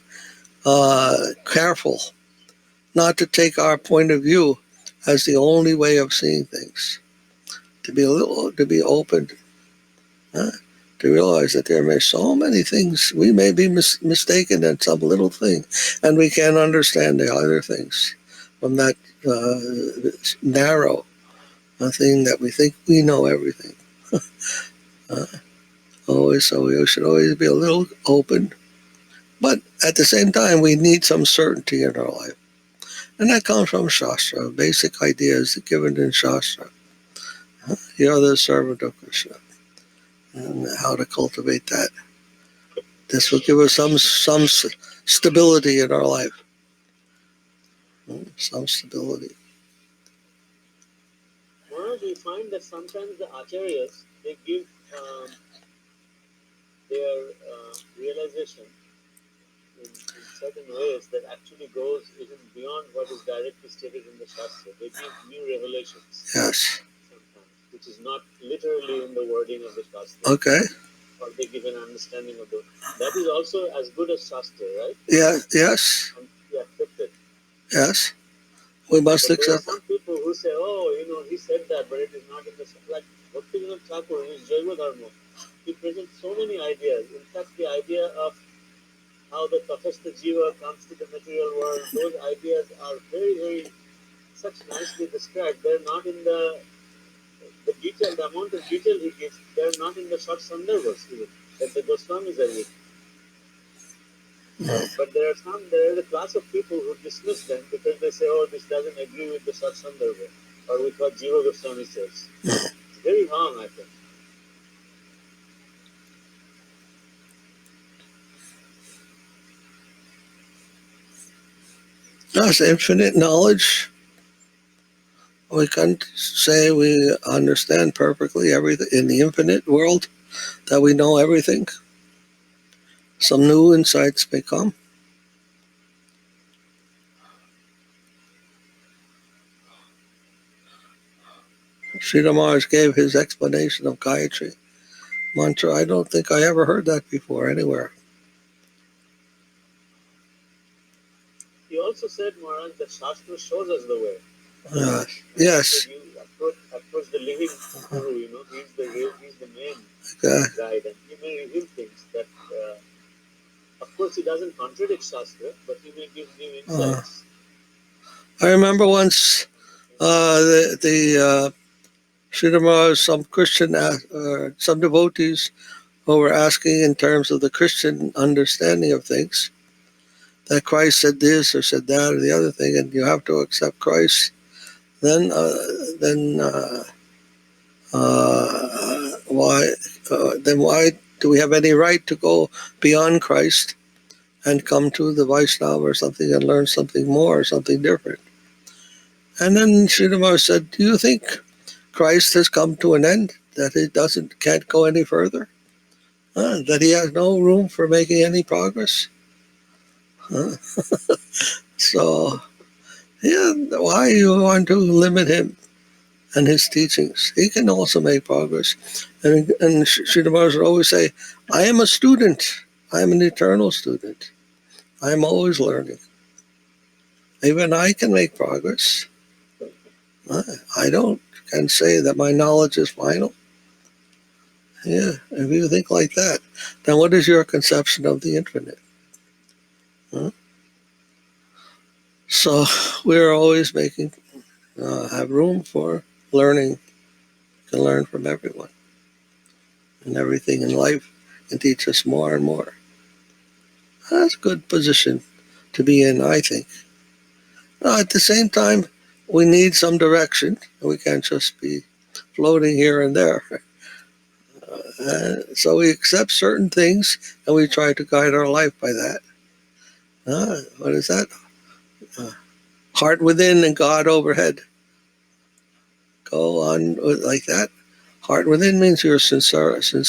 careful not to take our point of view as the only way of seeing things. To be open, huh? To realize that there may so many things, we may be mistaken in some little thing, and we can't understand the other things from that narrow thing that we think we know everything. So we should always be a little open, but at the same time, we need some certainty in our life, and that comes from Shastra, basic ideas given in Shastra. You're the servant of Krishna, and how to cultivate that. This will give us some stability in our life. Some stability. Maharaj, we find that sometimes the acharyas, they give their realization in certain ways that actually goes even beyond what is directly stated in the Shastra. They give new revelations. Yes. Sometimes, which is not literally in the wording of the Shastra. Okay. Or they give an understanding of the. That is also as good as Shastra, right? Yeah. Yes. And we accept it. Yes. We must But there are accept. some people who say, "Oh, he said that, but it is not in the like Bhakti Yoga Thakur in his Jaiva Dharma. He presents so many ideas. In fact, the idea of how the Tathastha Jiva comes to the material world, those ideas are very, very such nicely described. They're not in the detail, the amount of detail he gives, they're not in the short sandarbhas even that the Goswamis are using. But there is a class of people who dismiss them because they say, "Oh, this doesn't agree with the short sandarbha or with what Jiva Goswami says." It's very wrong, I think. That's infinite knowledge. We can't say we understand perfectly everything in the infinite world, that we know everything. Some new insights may come. Sridhar Maharaj gave his explanation of Gayatri mantra. I don't think I ever heard that before anywhere. He also said, Maharaj, that Shastra shows us the way. Yes. You approach the living Guru, he's the main guide, and he may reveal things that, of course, he doesn't contradict Shastra, but he may give new insights. I remember once the Sridhar Maharaj, some Christian, some devotees who were asking in terms of the Christian understanding of things, that Christ said this or said that or the other thing, and you have to accept Christ. Then why? Then why do we have any right to go beyond Christ and come to the Vaishnava or something and learn something more or something different? And then Sridhar Maharaj said, "Do you think Christ has come to an end? That he can't go any further? That he has no room for making any progress?" So, yeah, why you want to limit him and his teachings? He can also make progress. And Sridhar Maharaj would always say, "I am a student. I am an eternal student. I am always learning. Even I can make progress. I can say that my knowledge is final." Yeah, if you think like that, then what is your conception of the infinite? So we're always have room for learning. You can learn from everyone, and everything in life can teach us more and more. That's a good position to be in, I think. At the same time, we need some direction. We can't just be floating here and there. So we accept certain things, and we try to guide our life by that. What is that? Heart within and God overhead. Go on like that. Heart within means your sincerity,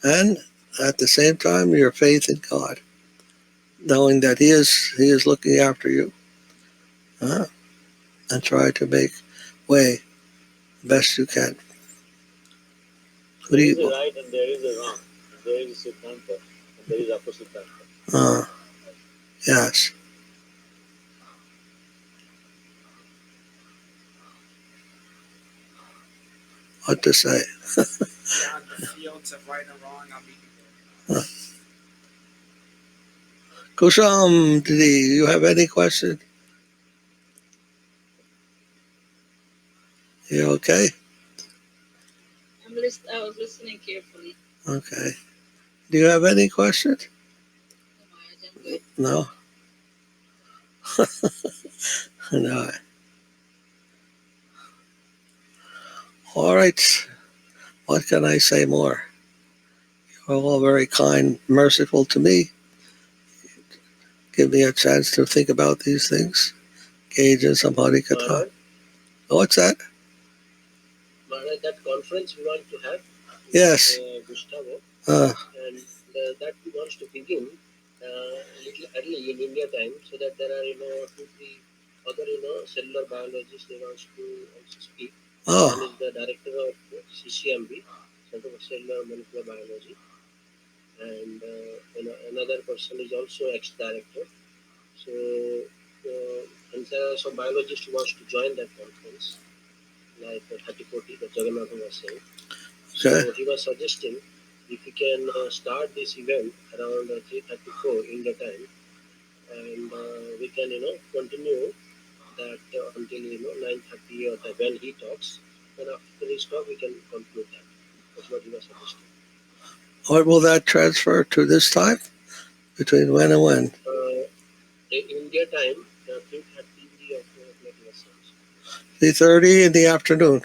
and at the same time your faith in God, knowing that He is looking after you, and try to make way best you can. There is a right and there is a wrong. There is a Siddhanta and there is Apasiddhanta. Yes. what to say. Beyond the fields of right and wrong, I'll meet you there. Kusham, do you have any question? You okay? I was listening carefully. Okay. Do you have any questions? No, Maharaj, I'm good. No? No. All right. What can I say more? You're all very kind, merciful to me. Give me a chance to think about these things. Engage in some harikatha. Maharaj, What's that? Maharaj, that conference we want to have Yes. with Gustavo, Uh, and that he wants to begin a little early in India time, so that there are 2-3 other cellular biologists they wants to also speak. One oh, is the director of CCMB, Center for Cellular Molecular Biology, and another person is also ex-director. So, and there are some biologists who wants to join that conference, like 30-40, that Jagannath was saying. So okay. he was suggesting if we can start this event around 3:34 India time, and we can continue that until 9:30 or when he talks. Then after his talk, we can conclude that. That's what he was suggesting. What will that transfer to this time? Between when and when? In India time, 3:30 of what 3:30 in the afternoon.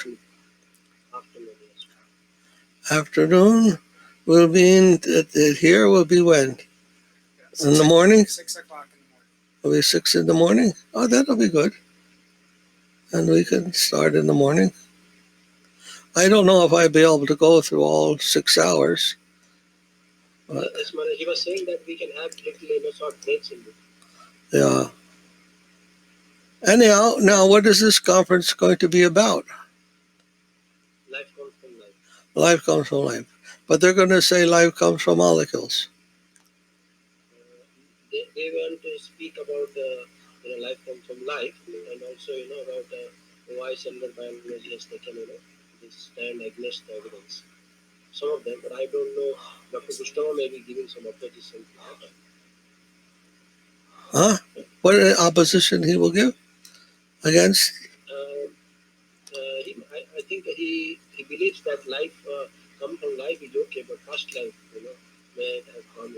afternoon. Yes. Afternoon will be here will be when? Yeah, In the morning? 6 o'clock in the morning. Will be 6 in the morning? Oh, that'll be good. And we can start in the morning. I don't know if I'd be able to go through all 6 hours. But, Yes, Maharaj, he was saying that we can have little short breaks in it. yeah. Anyhow, now what is this conference going to be about? Life comes from life. Life comes from life. But they're going to say life comes from molecules. They want to speak about life comes from life, and also about why cellular biology has taken this stand against the evidence. Some of them, but I don't know. Dr. Gustavo may be giving some opposition to that. Huh? What opposition he will give against? I think he believes that life come from life is okay, but past life, may have come,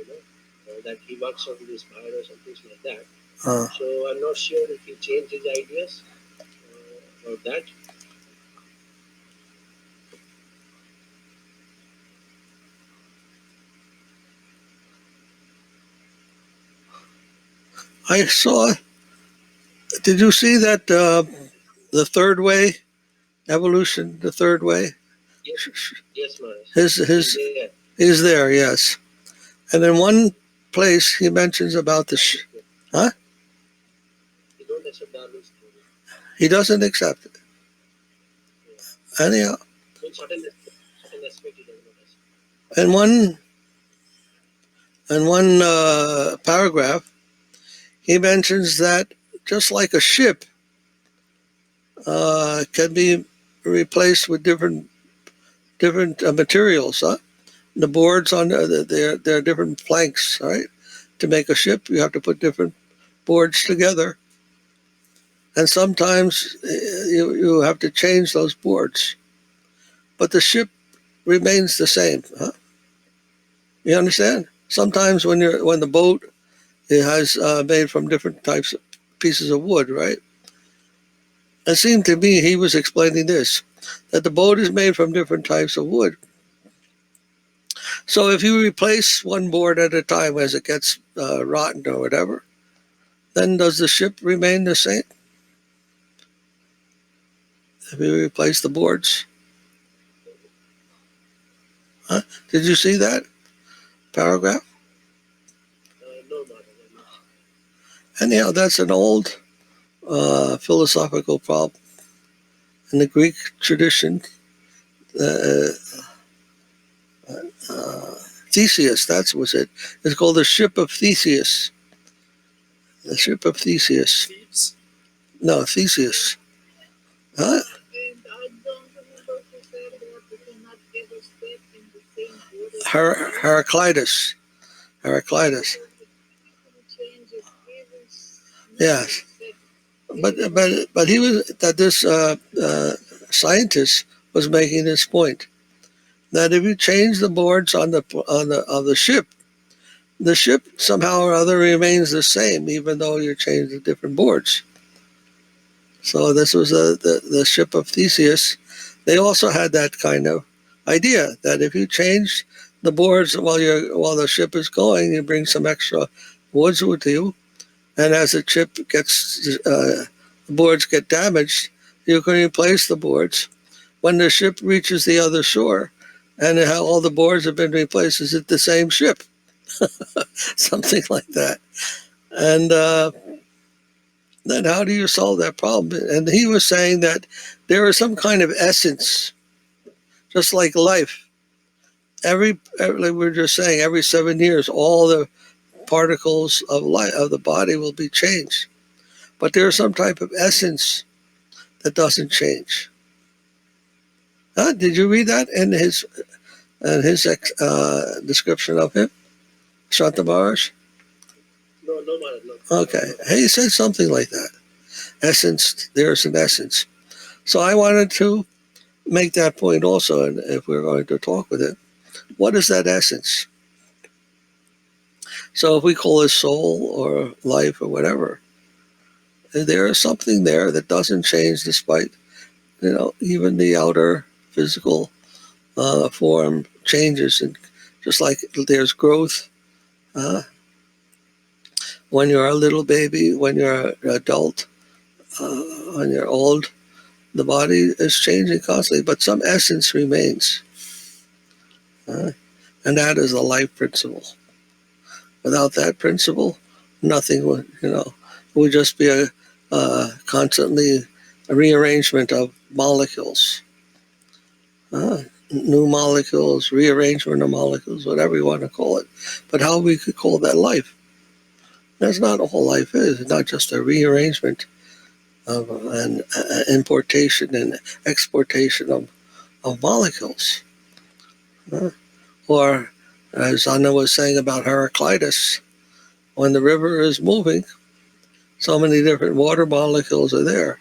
that he works on this virus and things like that. So I'm not sure if he changed his ideas about that. I saw. Did you see that the third way evolution? The third way. Yes, Maharaj. His is there. Yes. And in one place he mentions about the. Huh? He don't accept Darwin's theory. He doesn't accept it. Anyhow. In certain aspect, he does not accept. In one paragraph, he mentions that just like a ship can be replaced with different materials. Huh? The boards on there are different planks. Right, to make a ship, you have to put different boards together, and sometimes you have to change those boards, but the ship remains the same. Huh? You understand? Sometimes when the boat it has made from different types of pieces of wood, right? It seemed to me he was explaining this, that the boat is made from different types of wood. So if you replace one board at a time as it gets rotten or whatever, then does the ship remain the same? If you replace the boards? Huh? Did you see that paragraph? No, Maharaj. Anyhow, that's an old philosophical problem in the Greek tradition. Uh, Theseus, that was it. It's called the ship of Theseus. The ship of Theseus. Thebes? No, Theseus. Huh? And I don't remember who said that Heraclitus. Heraclitus. Changes, he was Yes. sick. But he was that this scientist was making this point that if you change the boards on the ship, the ship somehow or other remains the same, even though you change the different boards. So this was the ship of Theseus. They also had that kind of idea that if you change the boards while the ship is going, you bring some extra woods with you, and as the ship gets the boards get damaged, you can replace the boards. When the ship reaches the other shore, and all the boards have been replaced, is it the same ship? Something like that. And then how do you solve that problem? And he was saying that there is some kind of essence, just like life. Like we were just saying, every 7 years, all the particles of life of the body will be changed. But there is some type of essence that doesn't change. Huh? Did you read that in his description of him, Shanta Maharaj? No, Maharaj, no. Okay, he said something like that. Essence, there's an essence. So I wanted to make that point also, and if we're going to talk with it, what is that essence? So if we call it soul or life or whatever, there is something there that doesn't change despite, even the outer physical form changes, and just like there's growth when you're a little baby, when you're an adult, when you're old, the body is changing constantly, but some essence remains. And that is the life principle. Without that principle, nothing would, it would just be a constantly a rearrangement of molecules. New molecules, rearrangement of molecules, whatever you want to call it. But how we could call that life? That's not all life is. It's not just a rearrangement of an importation and exportation of molecules. Or, as Anna was saying about Heraclitus, when the river is moving, so many different water molecules are there.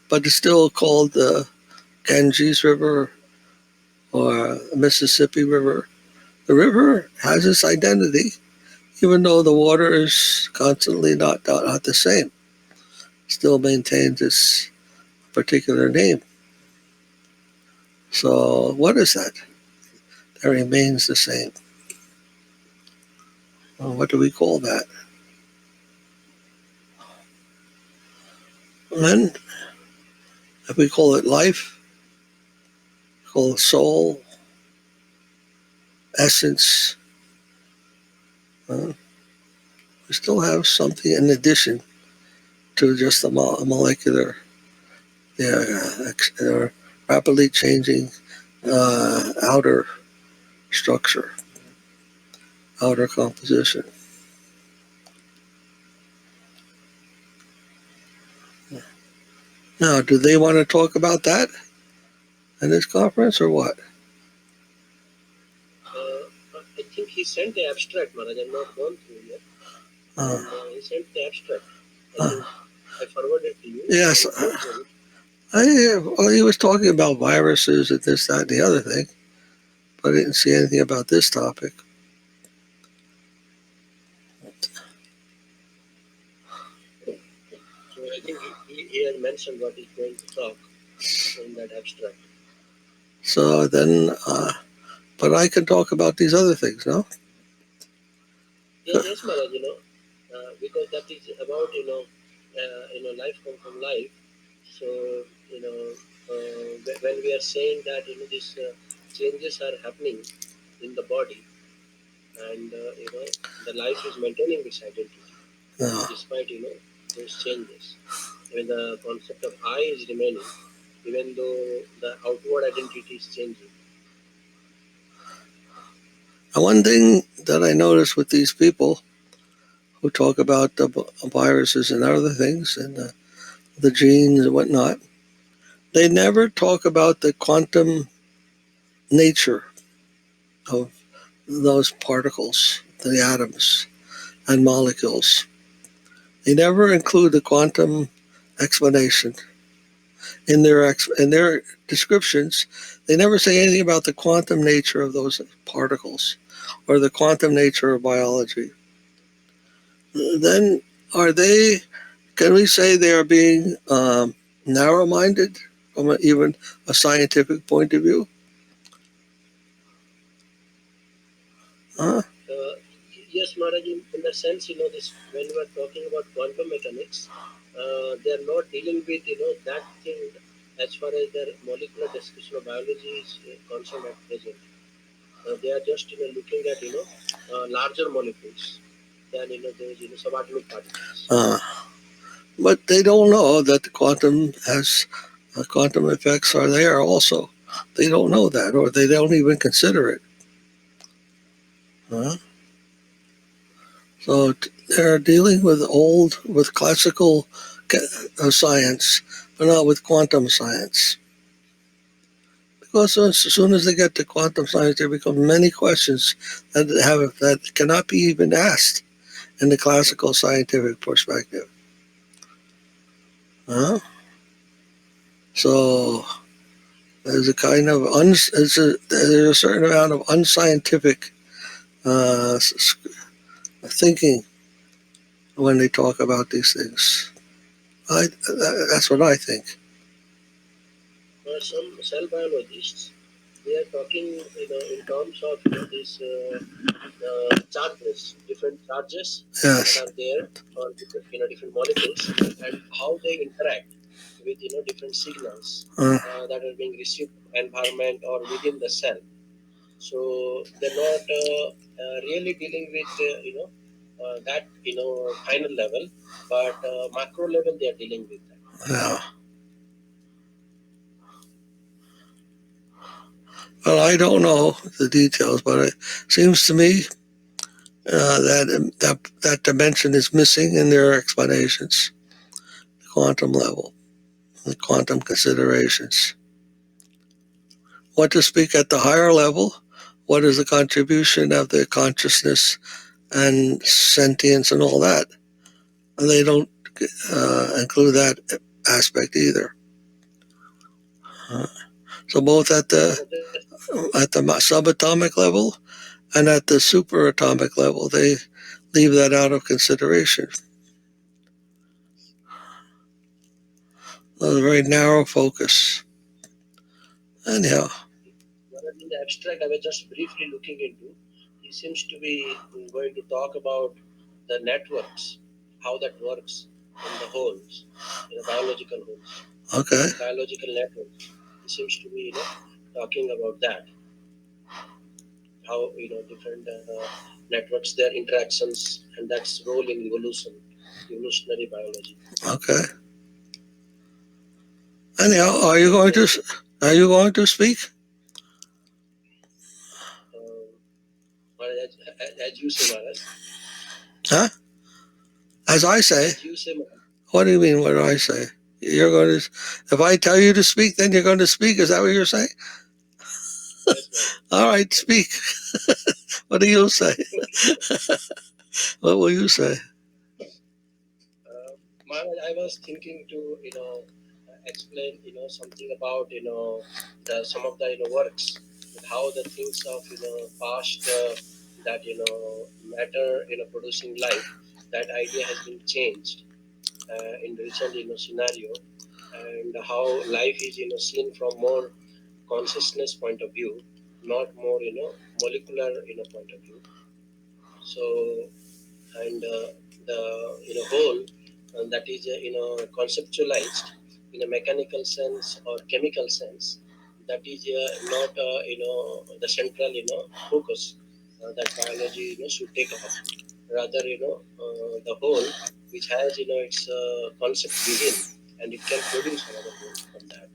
But it's still called the Ganges River or Mississippi River. The river has its identity, even though the water is constantly not the same. It still maintains its particular name. So what is that? That remains the same. Well, what do we call that? And then, if we call it life, call it soul, essence, we still have something in addition to just the molecular, rapidly changing outer structure, outer composition. Now, do they want to talk about that in this conference or what? I think he sent the abstract, Maharaj. I'm not gone through yet. He sent the abstract. I forwarded to you. Yes. He was talking about viruses and this, that, and the other thing, but I didn't see anything about this topic. So I think he had mentioned what he's going to talk in that abstract. So then, but I can talk about these other things, no? Yes, Maharaj, because that is about, life comes from life. So, when we are saying that, these changes are happening in the body, and, the life is maintaining this identity, despite, those changes. When the concept of I is remaining, even though the outward identity is changing. And one thing that I notice with these people who talk about the viruses and other things and the genes and whatnot, they never talk about the quantum nature of those particles, the atoms and molecules. They never include the quantum explanation in their descriptions. They never say anything about the quantum nature of those particles or the quantum nature of biology. Then are they? Can we say they are being narrow-minded from even a scientific point of view? Huh? Yes, Maharaj, in the sense, this when we are talking about quantum mechanics, they are not dealing with, that thing as far as their molecular description of biology is concerned at present. They are just, looking at, larger molecules than, those, subatomic particles. But they don't know that the quantum effects are there also. They don't know that, or they don't even consider it. Huh? So they're dealing with classical science, but not with quantum science. Because as soon as they get to quantum science, there become many questions that cannot be even asked in the classical scientific perspective. Huh? So there's a kind of there's a certain amount of unscientific thinking when they talk about these things. That's what I think. Some cell biologists, they are talking, in terms of, this charges, different charges Yes. that are there on different, different molecules, and how they interact with, different signals that are being received from environment or within the cell. So they're not really dealing with, that, final level, but macro level they are dealing with that. Yeah. Well, I don't know the details, but it seems to me that dimension is missing in their explanations. The quantum level, the quantum considerations. What to speak at the higher level? What is the contribution of the consciousness and sentience and all that? And they don't include that aspect either. So both at the subatomic level and at the superatomic level, they leave that out of consideration. A very narrow focus. Anyhow. In the abstract, I was just briefly looking into. He seems to be going to talk about the networks, how that works in the wholes, biological wholes. Okay. Biological networks. He seems to be, talking about that. How, different networks, their interactions, and that's role in evolutionary biology. Okay. Anyhow, are you going to speak? As you say, Maharaj. Huh? As I say. As you say, Maharaj. What do you mean? What do I say? You're going to. If I tell you to speak, then you're going to speak. Is that what you're saying? Yes, all right, speak. What do you say? What will you say? Maharaj, I was thinking to, explain, something about, some of the, works, how the things of, past, that, matter, producing life, that idea has been changed in recent, scenario, and how life is, seen from more consciousness point of view, not more, molecular, point of view. So, and the, whole that is, conceptualized in a mechanical sense or chemical sense, that is not, the central, focus that biology, should take up. Rather, the whole which has, its concept within, and it can produce another whole from that.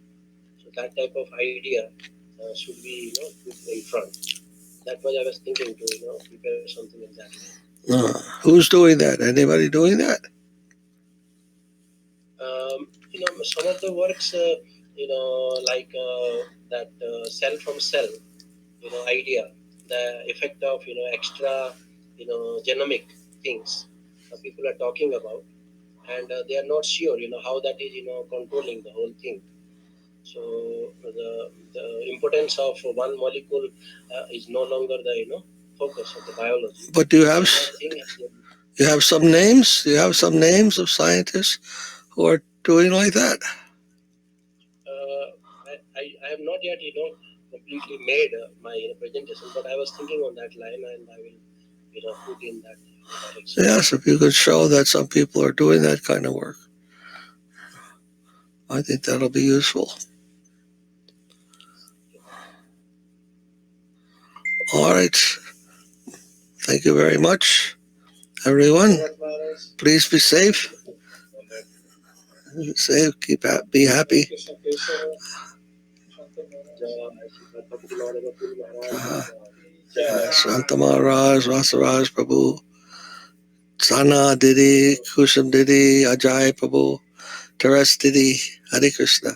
So that type of idea should be, put in front. That was I was thinking to, prepare something in that way. Who's doing that? Anybody doing that? Some of the works, like that cell from cell, idea the effect of extra genomic things people are talking about, and they are not sure how that is controlling the whole thing. So the importance of one molecule is no longer the focus of the biology. But do you have Another thing, you have some names? You have some names of scientists who are doing like that? I have not yet completely made my presentation, but I was thinking on that line, and I will put in that direction. Yes, if you could show that some people are doing that kind of work, I think that'll be useful. All right. Thank you very much, everyone. Please be safe. Safe. Be happy. Santa Maharaj, Vasaraj Prabhu, Sana Didi, Kusum Didi, Ajay Prabhu, Teres Didi, Hare Krishna.